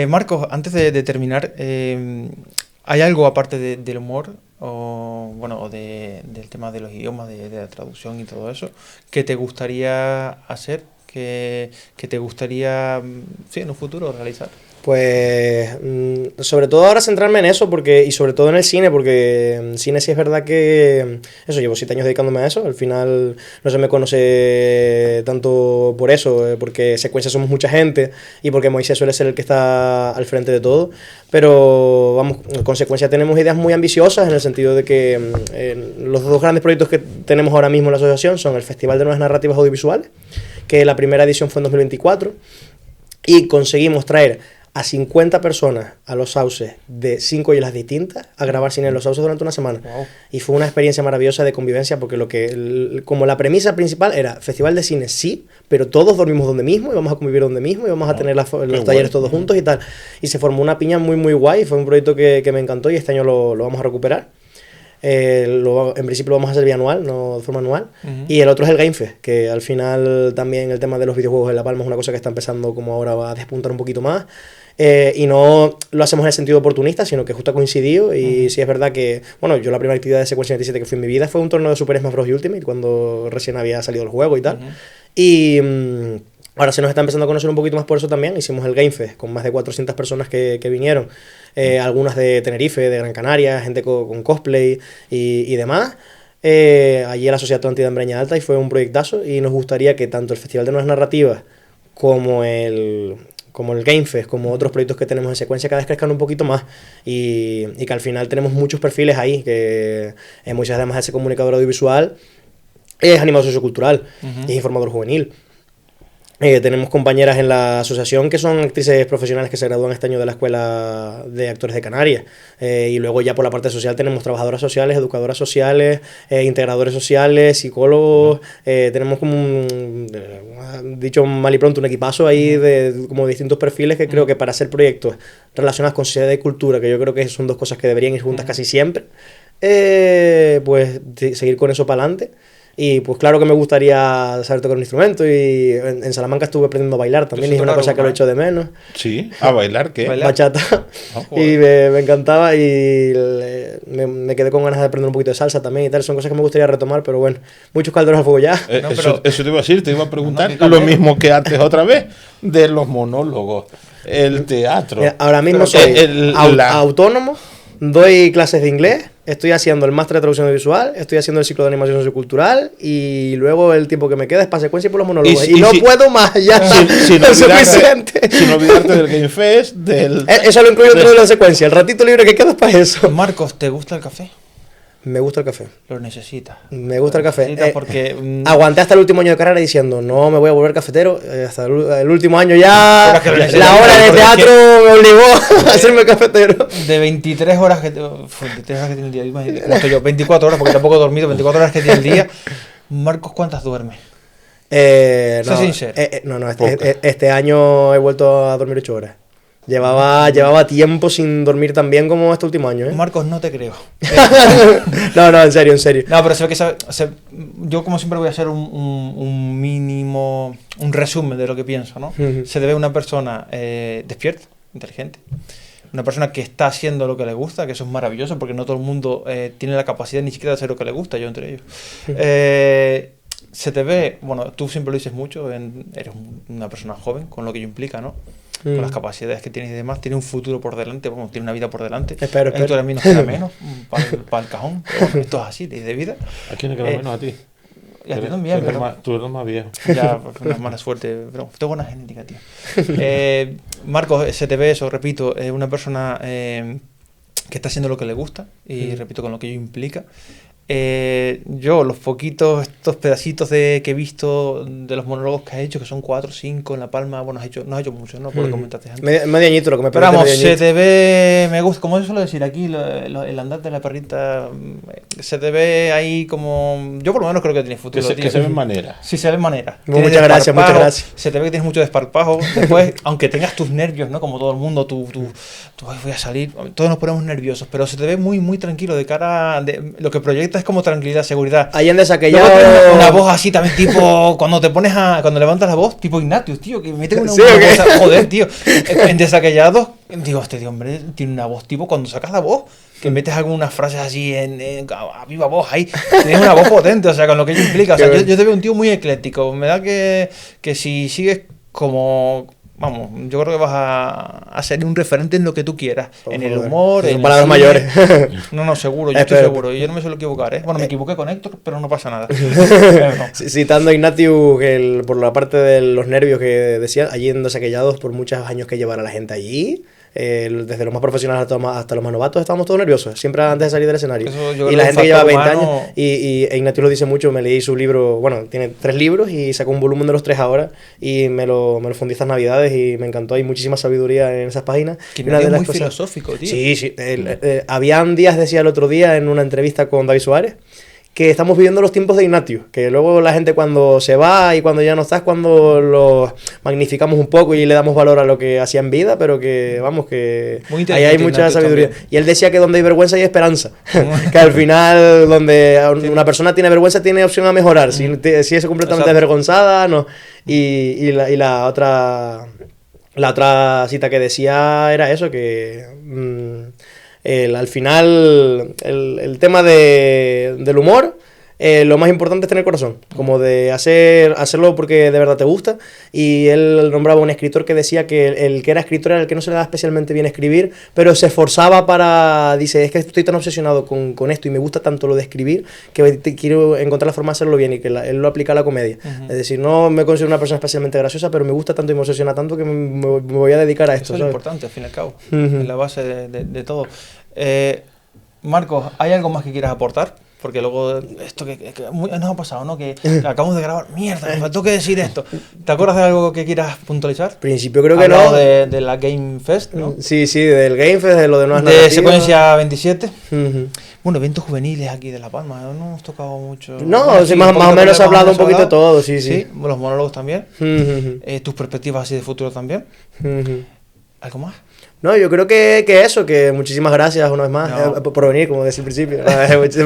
Marcos, antes de terminar, ¿hay algo aparte del humor o del tema de los idiomas, de la traducción y todo eso, que te gustaría hacer, que te gustaría, sí, en un futuro realizar? Pues sobre todo ahora centrarme en eso y sobre todo en el cine, porque en cine sí es verdad que eso, llevo 7 años dedicándome a eso, al final no se me conoce tanto por eso, porque Secuencia somos mucha gente y porque Moisés suele ser el que está al frente de todo, pero vamos, con Secuencia tenemos ideas muy ambiciosas en el sentido de que los 2 grandes proyectos que tenemos ahora mismo en la asociación son el Festival de Nuevas Narrativas Audiovisuales, que la primera edición fue en 2024 y conseguimos traer a 50 personas a Los Sauces de 5 islas distintas a grabar cine en Los Sauces durante una semana. Wow. Y fue una experiencia maravillosa de convivencia porque como la premisa principal era festival de cine, sí, pero todos dormimos donde mismo y vamos a convivir donde mismo y vamos a tener los talleres todos juntos y tal. Y se formó una piña muy muy guay, fue un proyecto que me encantó y este año lo vamos a recuperar. En principio lo vamos a hacer bianual, no de forma anual. Y el otro es el Game Fest, que al final también el tema de los videojuegos en La Palma es una cosa que está empezando como ahora va a despuntar un poquito más. Y no lo hacemos en el sentido oportunista, sino que justo ha coincidido. Y sí es verdad que, bueno, yo la primera actividad de Secuencia 97 que fui en mi vida fue un torneo de Super Smash Bros. Ultimate, cuando recién había salido el juego y tal. Y ahora se nos está empezando a conocer un poquito más por eso también. Hicimos el Game Fest con más de 400 personas que vinieron. Algunas de Tenerife, de Gran Canaria, gente con cosplay y demás. Allí en la Sociedad Atlántida en Breña Alta y fue un proyectazo. Y nos gustaría que tanto el Festival de Nuevas Narrativas como el Game Fest, como otros proyectos que tenemos en Secuencia, cada vez crezcan un poquito más y que al final tenemos muchos perfiles ahí, que Moisés además de ser comunicador audiovisual, es animador sociocultural, es informador juvenil. Tenemos compañeras en la asociación que son actrices profesionales que se gradúan este año de la Escuela de Actores de Canarias. Y luego ya por la parte social tenemos trabajadoras sociales, educadoras sociales, integradores sociales, psicólogos. Tenemos como dicho mal y pronto, un equipazo ahí de como distintos perfiles que creo que para hacer proyectos relacionados con sociedad y cultura, que yo creo que son 2 cosas que deberían ir juntas casi siempre, pues seguir con eso para adelante. Y pues claro que me gustaría saber tocar un instrumento y en Salamanca estuve aprendiendo a bailar también y es una cosa que lo echo de menos. Sí, ¿a bailar qué? Bachata. Y me encantaba y me quedé con ganas de aprender un poquito de salsa también y tal. Son cosas que me gustaría retomar, pero bueno, muchos calderos al fuego ya. No, eso te iba a decir, te iba a preguntar lo mismo que antes otra vez, de los monólogos, el teatro. Ahora mismo soy autónomo, doy clases de inglés. Estoy haciendo el máster de traducción audiovisual, estoy haciendo el ciclo de animación sociocultural y luego el tiempo que me queda es para Secuencia y por los monólogos. Y no puedo más, ya sin es suficiente. Sin olvidarte del Game Fest, eso lo incluyo dentro de la Secuencia, el ratito libre que queda es para eso. Marcos, ¿te gusta el café? Me gusta el café. Lo necesitas. Me gusta el café. Porque aguanté hasta el último año de carrera diciendo, no me voy a volver cafetero. Hasta el último año ya la hora de teatro me obligó a hacerme cafetero. De 23 horas que tiene el día, ¿cuánto yo? 24 horas, porque tampoco he dormido, 24 horas que tiene el día. Marcos, ¿cuántas duermes? Sé sincero. Este año he vuelto a dormir 8 horas. Llevaba tiempo sin dormir tan bien como este último año, ¿eh? Marcos, no te creo. No, en serio. No, pero se ve que yo como siempre voy a hacer un mínimo, un resumen de lo que pienso, ¿no? Se debe a una persona despierta, inteligente, una persona que está haciendo lo que le gusta, que eso es maravilloso, porque no todo el mundo tiene la capacidad ni siquiera de hacer lo que le gusta, yo entre ellos. Se te ve, bueno, tú siempre lo dices mucho, eres una persona joven, con lo que ello implica, ¿no? Con las capacidades que tienes y demás, tiene un futuro por delante, bueno, tiene una vida por delante. Espero. Esto a mí nos queda menos para el cajón, pero bueno, esto es así, ley de vida. ¿A quién le queda menos a ti? Y a ti también, pero... Tú eres más viejo. Ya, pues, una mala suerte, pero tengo buena genética, tío. Marcos, se te ve eso, repito, es una persona que está haciendo lo que le gusta y repito, con lo que ello implica. Yo, los poquitos, estos pedacitos que he visto de los monólogos que has hecho, que son 4 o 5 en La Palma, bueno, no has hecho mucho, ¿no? Por lo que comentaste antes. Medio añito lo que me Pero vamos, medio se añito. te ve, me gusta, como yo suelo decir aquí, el andar de la perrita, se te ve ahí como, yo por lo menos creo que tienes futuro, tío. Que se ve en manera. Sí, se ve en manera. Muchas Tienes gracias, muchas desparpajo, gracias. Se te ve que tienes mucho desparpajo. Después, aunque tengas tus nervios, ¿no? Como todo el mundo, tú "Ay, voy a salir", todos nos ponemos nerviosos, pero se te ve muy, muy tranquilo de cara, lo que proyecta es como tranquilidad, seguridad. Ahí en Luego Desacallado... tienes una voz así también, tipo, cuando levantas la voz, tipo Ignatius, tío, que mete una ¿Sí, o qué? cosa, joder, tío. En Desaquellados, digo, este tío, hombre, tiene una voz, tipo, cuando sacas la voz, que metes algunas frases así a viva voz ahí, tienes una voz potente, o sea, con lo que ello implica. O sea, yo te veo un tío muy ecléctico. Me da que si sigues como... Vamos, yo creo que vas a ser un referente en lo que tú quieras. En el humor, en palabras el mayores. No, seguro, yo estoy Espero. seguro. Y yo no me suelo equivocar, ¿eh? Bueno, me equivoqué con Héctor, pero no pasa nada. Pero no. Citando a Ignatius, por la parte de los nervios que decía, allí en Desaquellados, por muchos años que llevara la gente allí, desde los más profesionales hasta los más novatos, estábamos todos nerviosos, siempre antes de salir del escenario. Eso yo creo Y la que gente un que lleva factor 20 humano- años, e Ignatius lo dice mucho, me leí su libro, bueno, tiene 3 libros y sacó un volumen de los 3 ahora, y me lo fundí estas navidades y me encantó, hay muchísima sabiduría en esas páginas. Que Y una de es las muy cosas- filosófico, tío. Sí. Habían días, decía el otro día en una entrevista con David Suárez, que estamos viviendo los tiempos de Ignatius, que luego la gente cuando se va y cuando ya no está es cuando los magnificamos un poco y le damos valor a lo que hacía en vida, pero que vamos, que Muy ahí inteligente hay mucha Ignatius sabiduría. también. Y él decía que donde hay vergüenza hay esperanza, que al final donde una persona tiene vergüenza tiene opción a mejorar, si es completamente Exacto. desvergonzada, no. Y la otra cita que decía era eso, que al final el tema del humor, lo más importante es tener corazón, como de hacerlo porque de verdad te gusta. Y él nombraba un escritor que decía que el que era escritor era el que no se le daba especialmente bien escribir, pero se esforzaba dice, es que estoy tan obsesionado con esto y me gusta tanto lo de escribir que quiero encontrar la forma de hacerlo bien, y que él lo aplica a la comedia. Es decir, no me considero una persona especialmente graciosa, pero me gusta tanto y me obsesiona tanto que me voy a dedicar a esto. Eso es lo ¿sabes? importante, al fin y al cabo. Es la base de todo. Marcos, ¿hay algo más que quieras aportar? Porque luego, esto que nos ha pasado, ¿no? Que acabamos de grabar, mierda, me faltó que decir esto. ¿Te acuerdas de algo que quieras puntualizar? Al principio creo que Hablado no. de la Game Fest, ¿no? Sí, del Game Fest, de lo de nuevas De narrativas. Secuencia 27. Ujú. Bueno, eventos juveniles aquí de La Palma, no hemos tocado mucho. No, Bueno, sí, un más o poquito menos que ha hablado hemos un poquito de todo, sí. Sí, los monólogos también. Ujú, Tus perspectivas así de futuro también. ujú. ¿Algo más? No, yo creo que eso, que muchísimas gracias una vez más No. por venir, como decía al principio.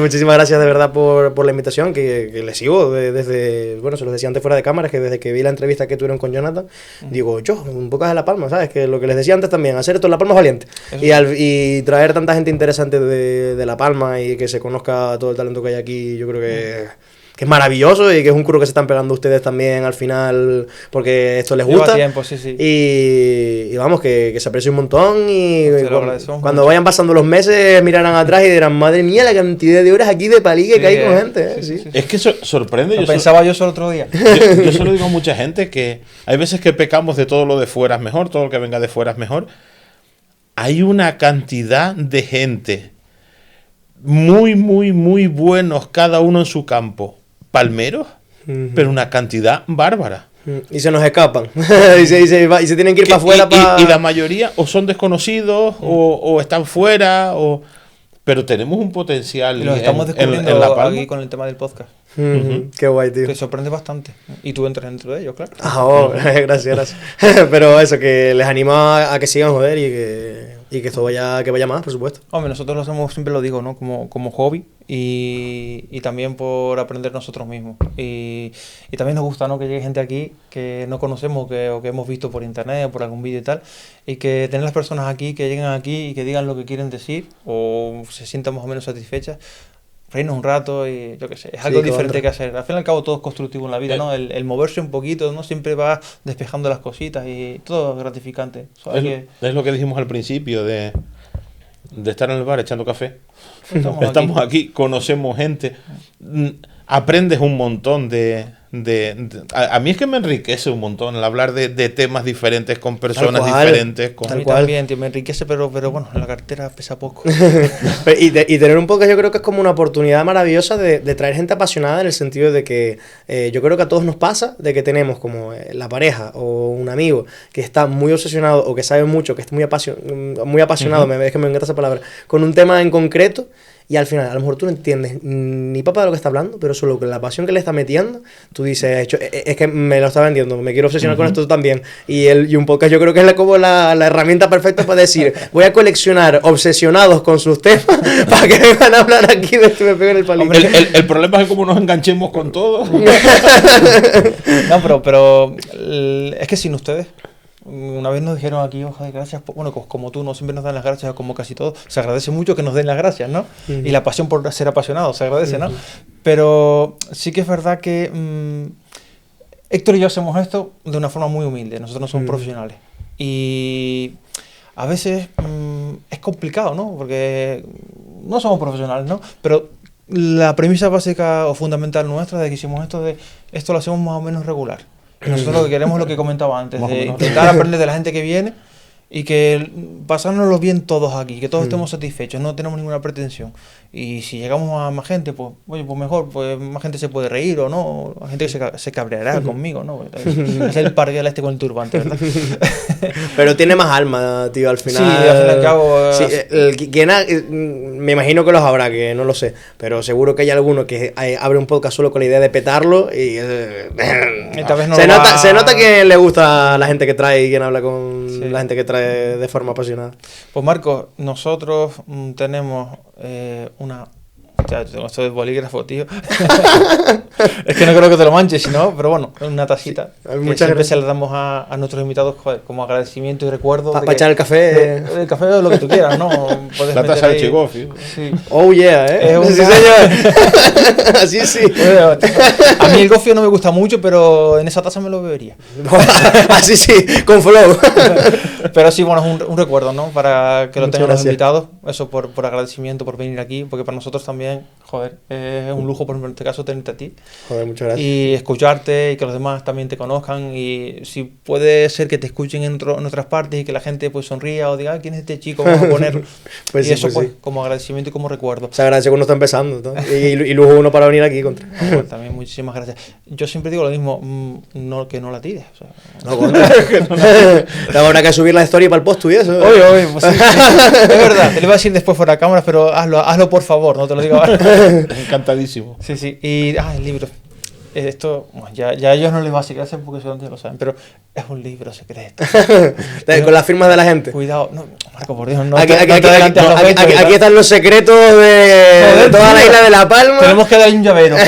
Muchísimas gracias de verdad por la invitación, que le sigo desde, bueno, se lo decía antes fuera de cámaras, que desde que vi la entrevista que tuvieron con Jonathan, digo, un poco de La Palma, ¿sabes? Que lo que les decía antes también, hacer esto en La Palma es valiente. Eso Y traer tanta gente interesante de La Palma y que se conozca todo el talento que hay aquí, yo creo que es maravilloso y que es un curro que se están pegando ustedes también al final porque esto les Lleva gusta. tiempo, sí. Y vamos, que se aprecia un montón y Te lo cuando, agradecemos cuando mucho. vayan pasando los meses mirarán atrás y dirán, madre mía, la cantidad de horas aquí de palique Sí, que hay con gente. sí. Es que sorprende. Lo Yo pensaba yo solo otro día. yo se lo digo a mucha gente que hay veces que pecamos de todo lo de fuera es mejor, todo lo que venga de fuera es mejor. Hay una cantidad de gente muy, muy, muy buenos, cada uno en su campo, palmeros, pero una cantidad bárbara. Y se nos escapan. y se tienen que ir para afuera. Y la mayoría o son desconocidos o están fuera, pero tenemos un potencial Y los estamos descubriendo en La Palma. aquí con el tema del podcast. Qué guay, tío. Que sorprende bastante. Y tú entras dentro de ellos, claro. Gracias. Pero eso, que les animo a que sigan, joder, y que esto vaya más, por supuesto. Hombre, nosotros lo hacemos, siempre lo digo, ¿no? Como hobby y también por aprender nosotros mismos. Y también nos gusta, ¿no? Que llegue gente aquí que no conocemos o que hemos visto por internet o por algún vídeo y tal. Y que tener las personas aquí, que lleguen aquí y que digan lo que quieren decir o se sientan más o menos satisfechas. Reírnos un rato y yo qué sé, es algo diferente que hacer. Al fin y al cabo todo es constructivo en la vida, ¿no? El moverse un poquito, ¿no? Siempre va despejando las cositas y todo es gratificante. Es lo que dijimos al principio de estar en el bar echando café. Estamos Estamos aquí, conocemos gente. aprendes un montón a mí es que me enriquece un montón el hablar de temas diferentes con personas diferentes. A mí también, tío, me enriquece, pero bueno, en la cartera pesa poco. y tener un podcast yo creo que es como una oportunidad maravillosa de traer gente apasionada, en el sentido de que yo creo que a todos nos pasa de que tenemos como la pareja o un amigo que está muy obsesionado o que sabe mucho, que está muy apasionado, es que me encanta esa palabra, con un tema en concreto. Y al final, a lo mejor tú no entiendes ni papa de lo que está hablando, pero solo con la pasión que le está metiendo, tú dices, es que me lo está vendiendo, me quiero obsesionar con esto también. Y un podcast yo creo que es como la herramienta perfecta para decir, voy a coleccionar obsesionados con sus temas para que vengan a hablar aquí de que me peguen el palito. El problema es que como nos enganchemos con todo. No, pero es que sin ustedes... Una vez nos dijeron aquí, hoja de gracias, bueno, como tú no siempre nos dan las gracias, como casi todos, se agradece mucho que nos den las gracias, ¿no? Y la pasión por ser apasionado, se agradece, ¿no? Pero sí que es verdad que Héctor y yo hacemos esto de una forma muy humilde, nosotros no somos profesionales. Y a veces es complicado, ¿no? Porque no somos profesionales, ¿no? Pero la premisa básica o fundamental nuestra de que hicimos esto lo hacemos más o menos regular. Nosotros lo que queremos es lo que comentaba antes, de intentar aprender de la gente que viene y que pasárnoslo bien todos aquí, que todos estemos satisfechos, no tenemos ninguna pretensión. Y si llegamos a más gente, pues oye, pues mejor, pues más gente se puede reír o no, la gente que se cabreará conmigo, ¿no? Es el parguela este con el turbante, ¿verdad? Pero tiene más alma, tío, al final. Sí, al fin y al cabo... Sí, me imagino que los habrá, que no lo sé, pero seguro que hay alguno que abre un podcast solo con la idea de petarlo y esta vez no se nota que le gusta la gente que trae y quien habla con la gente que trae de forma apasionada. Pues Marcos, nosotros tenemos una... Ya, tengo esto de bolígrafo, tío. Es que no creo que te lo manches, ¿no? Pero bueno, una tacita. Que siempre se la damos a nuestros invitados, joder, como agradecimiento y recuerdo. Para echar el café. El café o lo que tú quieras, ¿no? Puedes la taza de Chigofi. Sí. Oh yeah, Sí, señor. Así sí. A mí el gofio no me gusta mucho, pero en esa taza me lo bebería. Así sí, con flow. Pero sí, bueno, es un recuerdo, ¿no? Para que lo tengan los invitados. Eso por agradecimiento, por venir aquí, porque para nosotros también, joder, es un lujo, por ejemplo, en este caso, tenerte a ti. Joder, muchas gracias. Y escucharte y que los demás también te conozcan. Y si puede ser que te escuchen en otras partes y que la gente pues sonría o diga, ¿quién es este chico? Vamos a poner. Pues y sí, eso, pues sí, como agradecimiento y como recuerdo. Se agradece cuando está empezando, ¿no? Y luego uno para venir aquí contra. Pues también muchísimas gracias. Yo siempre digo lo mismo, que no la tires. O sea, no, habrá que subir la historia para el post y eso. Oye, pues sí. Es verdad, te lo iba a decir después fuera de cámaras, pero hazlo por favor, no te lo digo ahora. Encantadísimo. Sí. Y el libro. Esto, bueno, ya ellos no les va a decir gracias porque ya lo saben, pero es un libro secreto. Con las firmas de la gente. Cuidado, no, Marco, por Dios, no. Aquí están los secretos de toda la isla de La Palma. Tenemos que dar un llavero. Te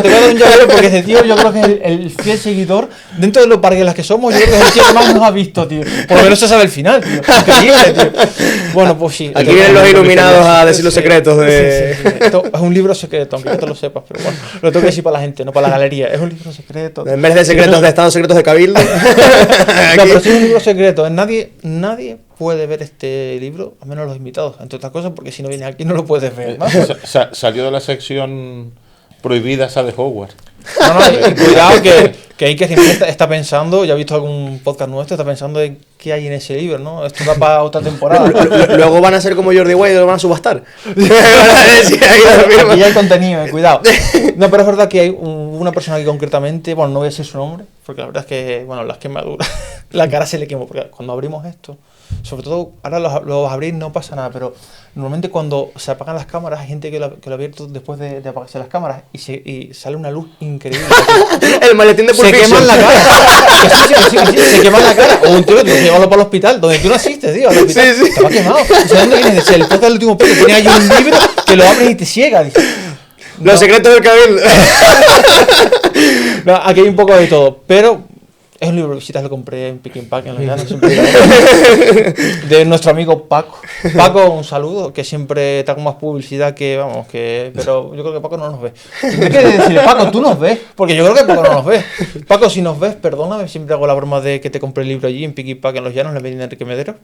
voy a dar un llavero porque ese tío, yo creo que es el fiel seguidor. Dentro de los parguelas que somos, yo creo que es el tío que más nos ha visto, tío. Por lo menos se sabe el final, tío. Increíble, tío. Bueno, pues sí. Aquí vienen los iluminados a decir los secretos de. Sí. Esto es un libro secreto, aunque tú lo sepas, pero bueno, lo tengo que decir para la gente, no para la galería. Es un libro secreto. En vez de secretos de Estado, secretos de Cabildo. No, pero sí es un libro secreto. Nadie puede ver este libro, a menos los invitados, entre otras cosas, porque si no vienes aquí no lo puedes ver, ¿no? Salió de la sección prohibida esa de Hogwarts. No, y cuidado que hay que siempre está pensando, ya he visto algún podcast nuestro, está pensando en qué hay en ese libro, ¿no? Esto va para otra temporada. Luego van a ser como Jordi Wild y lo van a subastar. Aquí ya hay contenido, cuidado. No, pero es verdad que hay una persona aquí concretamente, bueno, no voy a decir su nombre, porque la verdad es que, bueno, las quemaduras, la cara se le quemó, porque cuando abrimos esto, sobre todo, ahora los abrir no pasa nada, pero normalmente cuando se apagan las cámaras, hay gente que lo ha abierto después de apagarse las cámaras y sale una luz increíble. El maletín de Pulp Se queman la cara. Sí, se queman la cara. O un tío que llévalo para el hospital, donde tú naciste, tío. Al hospital. Sí. Te va quemado. ¿Sabes dónde vienes? El podcast del último pelo tiene ahí un libro que lo abres y te ciega. Dice, no. Los secretos del Cabildo. No, aquí hay un poco de todo, pero es un libro de visitas, lo compré en Pick and Pack en los llanos, de nuestro amigo Paco. Paco, un saludo, que siempre está con más publicidad que, vamos, pero yo creo que Paco no nos ve. ¿Qué quieres decirle, Paco? ¿Tú nos ves? Porque yo creo que Paco no nos ve. Paco, si nos ves, perdóname, siempre hago la broma de que te compré el libro allí en Pick and Pack en los llanos, en la avenida Enrique Medero.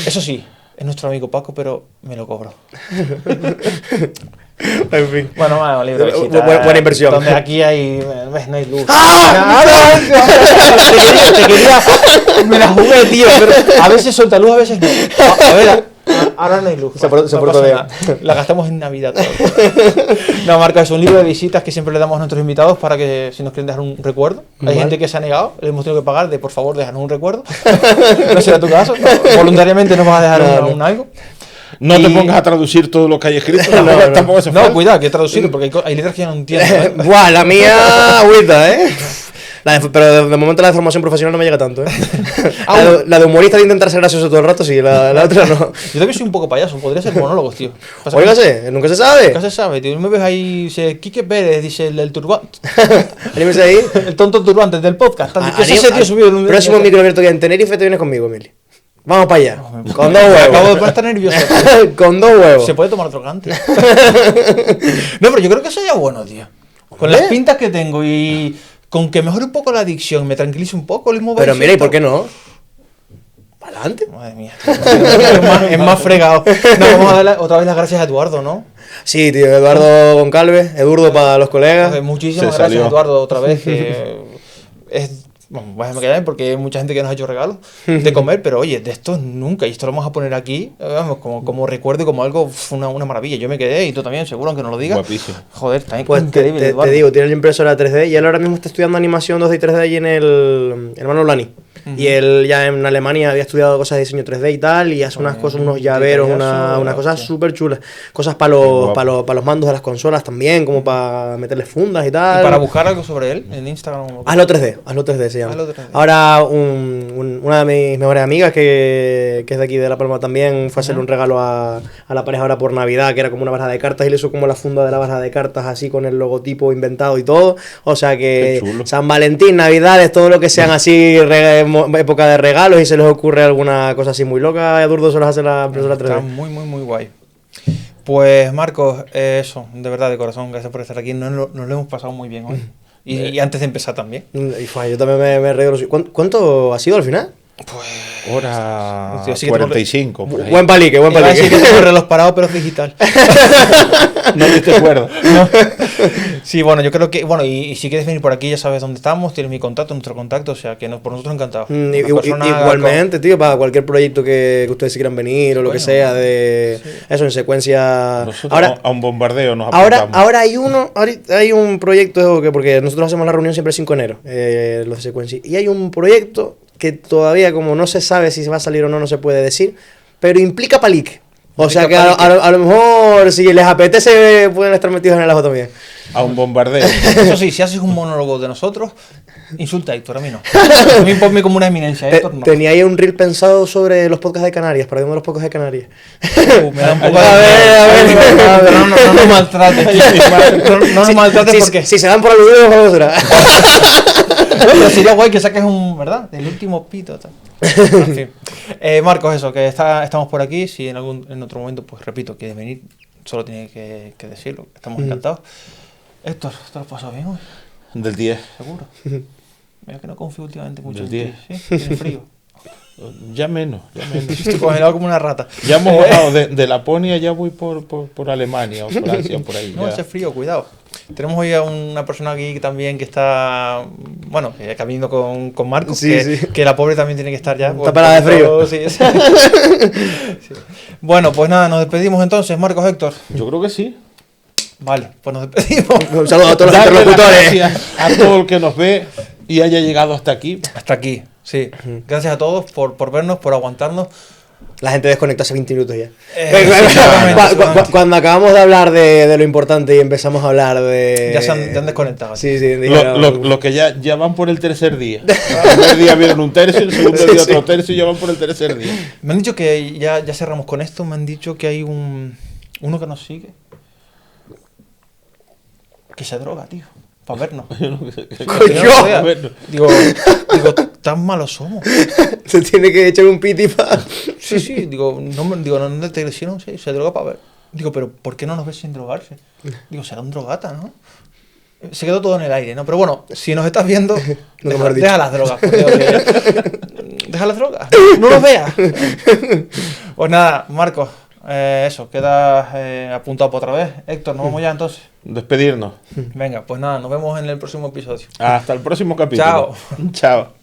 Eso sí, es nuestro amigo Paco, pero me lo cobro. En fin. Bueno, un libro de visitas. Buena inversión. Donde aquí hay, ves, no hay luz. ¡Ah! Te quería, me la jugué, tío, pero a veces suelta luz, a veces no. A ver, ahora no hay luz. Se portó pasa bien. nada. La gastamos en Navidad. No, Marco, es un libro de visitas que siempre le damos a nuestros invitados para que si nos quieren dejar un recuerdo. Hay gente que se ha negado, le hemos tenido que pagar de por favor déjanos un recuerdo. No será tu caso, no, voluntariamente nos vas a dejar un algo. No te pongas a traducir todo lo que hay escrito. Tampoco hace No, falta. cuidad, que traducirlo porque hay letras que yo no entiendo. ¿eh? Buah, la mía agüita, ¿eh? Pero de momento la de formación profesional no me llega tanto, ¿eh? La de humorista de intentar ser gracioso todo el rato, sí, la otra no. Yo también soy un poco payaso, podría ser monólogos, tío. Pasa que Óigase, nunca se sabe. nunca se sabe, tío. Me ves ahí, dice Quique Pérez, dice el turbante. Anímese ahí. El tonto turbante del podcast. ¿Qué es ese tío subido en un Próximo micro abierto que hay en Tenerife te vienes conmigo, Emily. Vamos para allá. Con dos Acabo de huevos. poner estar nervioso. Con dos huevos. Se puede tomar otro cante. No, pero yo creo que sería bueno, tío. Con las pintas que tengo y con que mejore un poco la adicción, me tranquilice un poco el móvil. Pero mira, ¿y por qué no? ¿Para adelante? Madre mía, tío. Es más fregado. No, vamos a darle otra vez las gracias a Eduardo, ¿no? Sí, tío, Eduardo Goncalves, Edurdo para los colegas. Muchísimas Se gracias, salió. Eduardo, otra vez. Que es, bueno, déjame callar porque hay mucha gente que nos ha hecho regalos de comer, pero oye, de esto nunca. Y esto lo vamos a poner aquí, vamos, como recuerdo y como algo, una maravilla. Yo me quedé, y tú también, seguro, aunque no lo digas. Guapísimo. Joder, está Pues increíble, te Eduardo. digo, tiene la impresora 3D y él ahora mismo está estudiando animación 2D y 3D allí en el hermano Lani. Y él ya en Alemania había estudiado cosas de diseño 3D y tal, y hace unas cosas, unos llaveros, unas cosas súper chulas. Cosas para los mandos de las consolas también, como para meterle fundas y tal. Y para buscar algo sobre él en Instagram. Hazlo 3D se llama. Hazlo 3D. Ahora una de mis mejores amigas que es de aquí de La Palma también fue a hacerle un regalo a la pareja ahora por Navidad, que era como una baraja de cartas, y le hizo como la funda de la baraja de cartas así con el logotipo inventado y todo. O sea que Qué chulo. San Valentín, Navidades, todo lo que sean así época de regalos y se les ocurre alguna cosa así muy loca, Edurdo se los hace la impresora 3D. Está muy, muy, muy guay. Pues Marcos, eso, de verdad, de corazón, gracias por estar aquí. Nos lo hemos pasado muy bien hoy. Y antes de empezar también. Y fue, yo también me reí. ¿Cuánto ha sido al final? Hora Hostia, sí que 45. Por ahí. Buen palique, buen Iba a decir palique. que tengo reloj parado, pero es digital. No te acuerdas. Sí, bueno, yo creo que, bueno, y si quieres venir por aquí ya sabes dónde estamos, tienes mi contacto, nuestro contacto, o sea, que por nosotros encantados. Igualmente, tío, para cualquier proyecto que ustedes quieran venir o lo que sea, de eso en secuencia. Nosotros Ahora, a un bombardeo nos ahora, apuntamos. ahora hay un proyecto porque nosotros hacemos la reunión siempre el 5 de enero, los de secuencia, y hay un proyecto que todavía como no se sabe si se va a salir o no se puede decir, pero implica palique. O sea que a lo mejor si les apetece pueden estar metidos en el ajo también. A un bombardeo. Eso sí, si haces un monólogo de nosotros, insulta a Héctor, a mí no. A mí ponme como una eminencia, Héctor no. Tenía ahí un reel pensado sobre los podcasts de Canarias, para uno de los podcasts de Canarias. Me da un poco A ver. Pero no nos maltrates. No nos maltrates porque... Si se dan por aludidos, vamos a No, pero sería guay que saques ¿verdad? El último pito. Tal. En fin. Marcos, eso, que estamos por aquí. Si en otro momento, pues repito, quieres venir, solo tienes que decirlo. Estamos encantados. Héctor, ¿te lo has pasado bien hoy? Del 10. ¿Seguro? Mira que no confío últimamente mucho en Del ti. ¿Sí? ¿Tienes frío? Ya menos. Estoy congelado como una rata. Ya hemos bajado de Laponia, ya voy por Alemania o por Asia, por ahí. No, ya. ese frío, cuidado. Tenemos hoy a una persona aquí también que está, bueno, que ha venido con Marcos, Sí, sí. que la pobre también tiene que estar ya. Está parada de frío. Sí, sí. Sí. Bueno, pues nada, nos despedimos entonces, Marcos, Héctor. Yo creo que sí. Vale, pues nos despedimos. Un saludo a todos los Darle las interlocutores. gracias a todo el que nos ve y haya llegado hasta aquí. Hasta aquí, sí. Gracias a todos por vernos, por aguantarnos. La gente desconecta hace 20 minutos ya. Seguramente. Cuando acabamos de hablar de lo importante y empezamos a hablar de... Ya se han desconectado. Sí, sí. dijeron- Lo que ya van por el tercer día. El primer día vieron un tercio, el segundo día otro tercio y ya van por el tercer día. Me han dicho que ya cerramos con esto, me han dicho que hay uno que nos sigue. Que se droga, tío. Para vernos. ¡Coño! Bueno. Digo, tan malos somos. Se tiene que echar un piti para... Sí, digo, no te lesionan, sí, se droga para ver. Digo, pero ¿por qué no nos ves sin drogarse? Digo, será un drogata, ¿no? Se quedó todo en el aire, ¿no? Pero bueno, si nos estás viendo, deja las drogas. Por Dios, deja las drogas. No los veas. Pues nada, Marcos, eso, queda apuntado por otra vez. Héctor, nos vamos ya entonces. Despedirnos. Venga, pues nada, nos vemos en el próximo episodio. Hasta el próximo capítulo. Chao. Chao.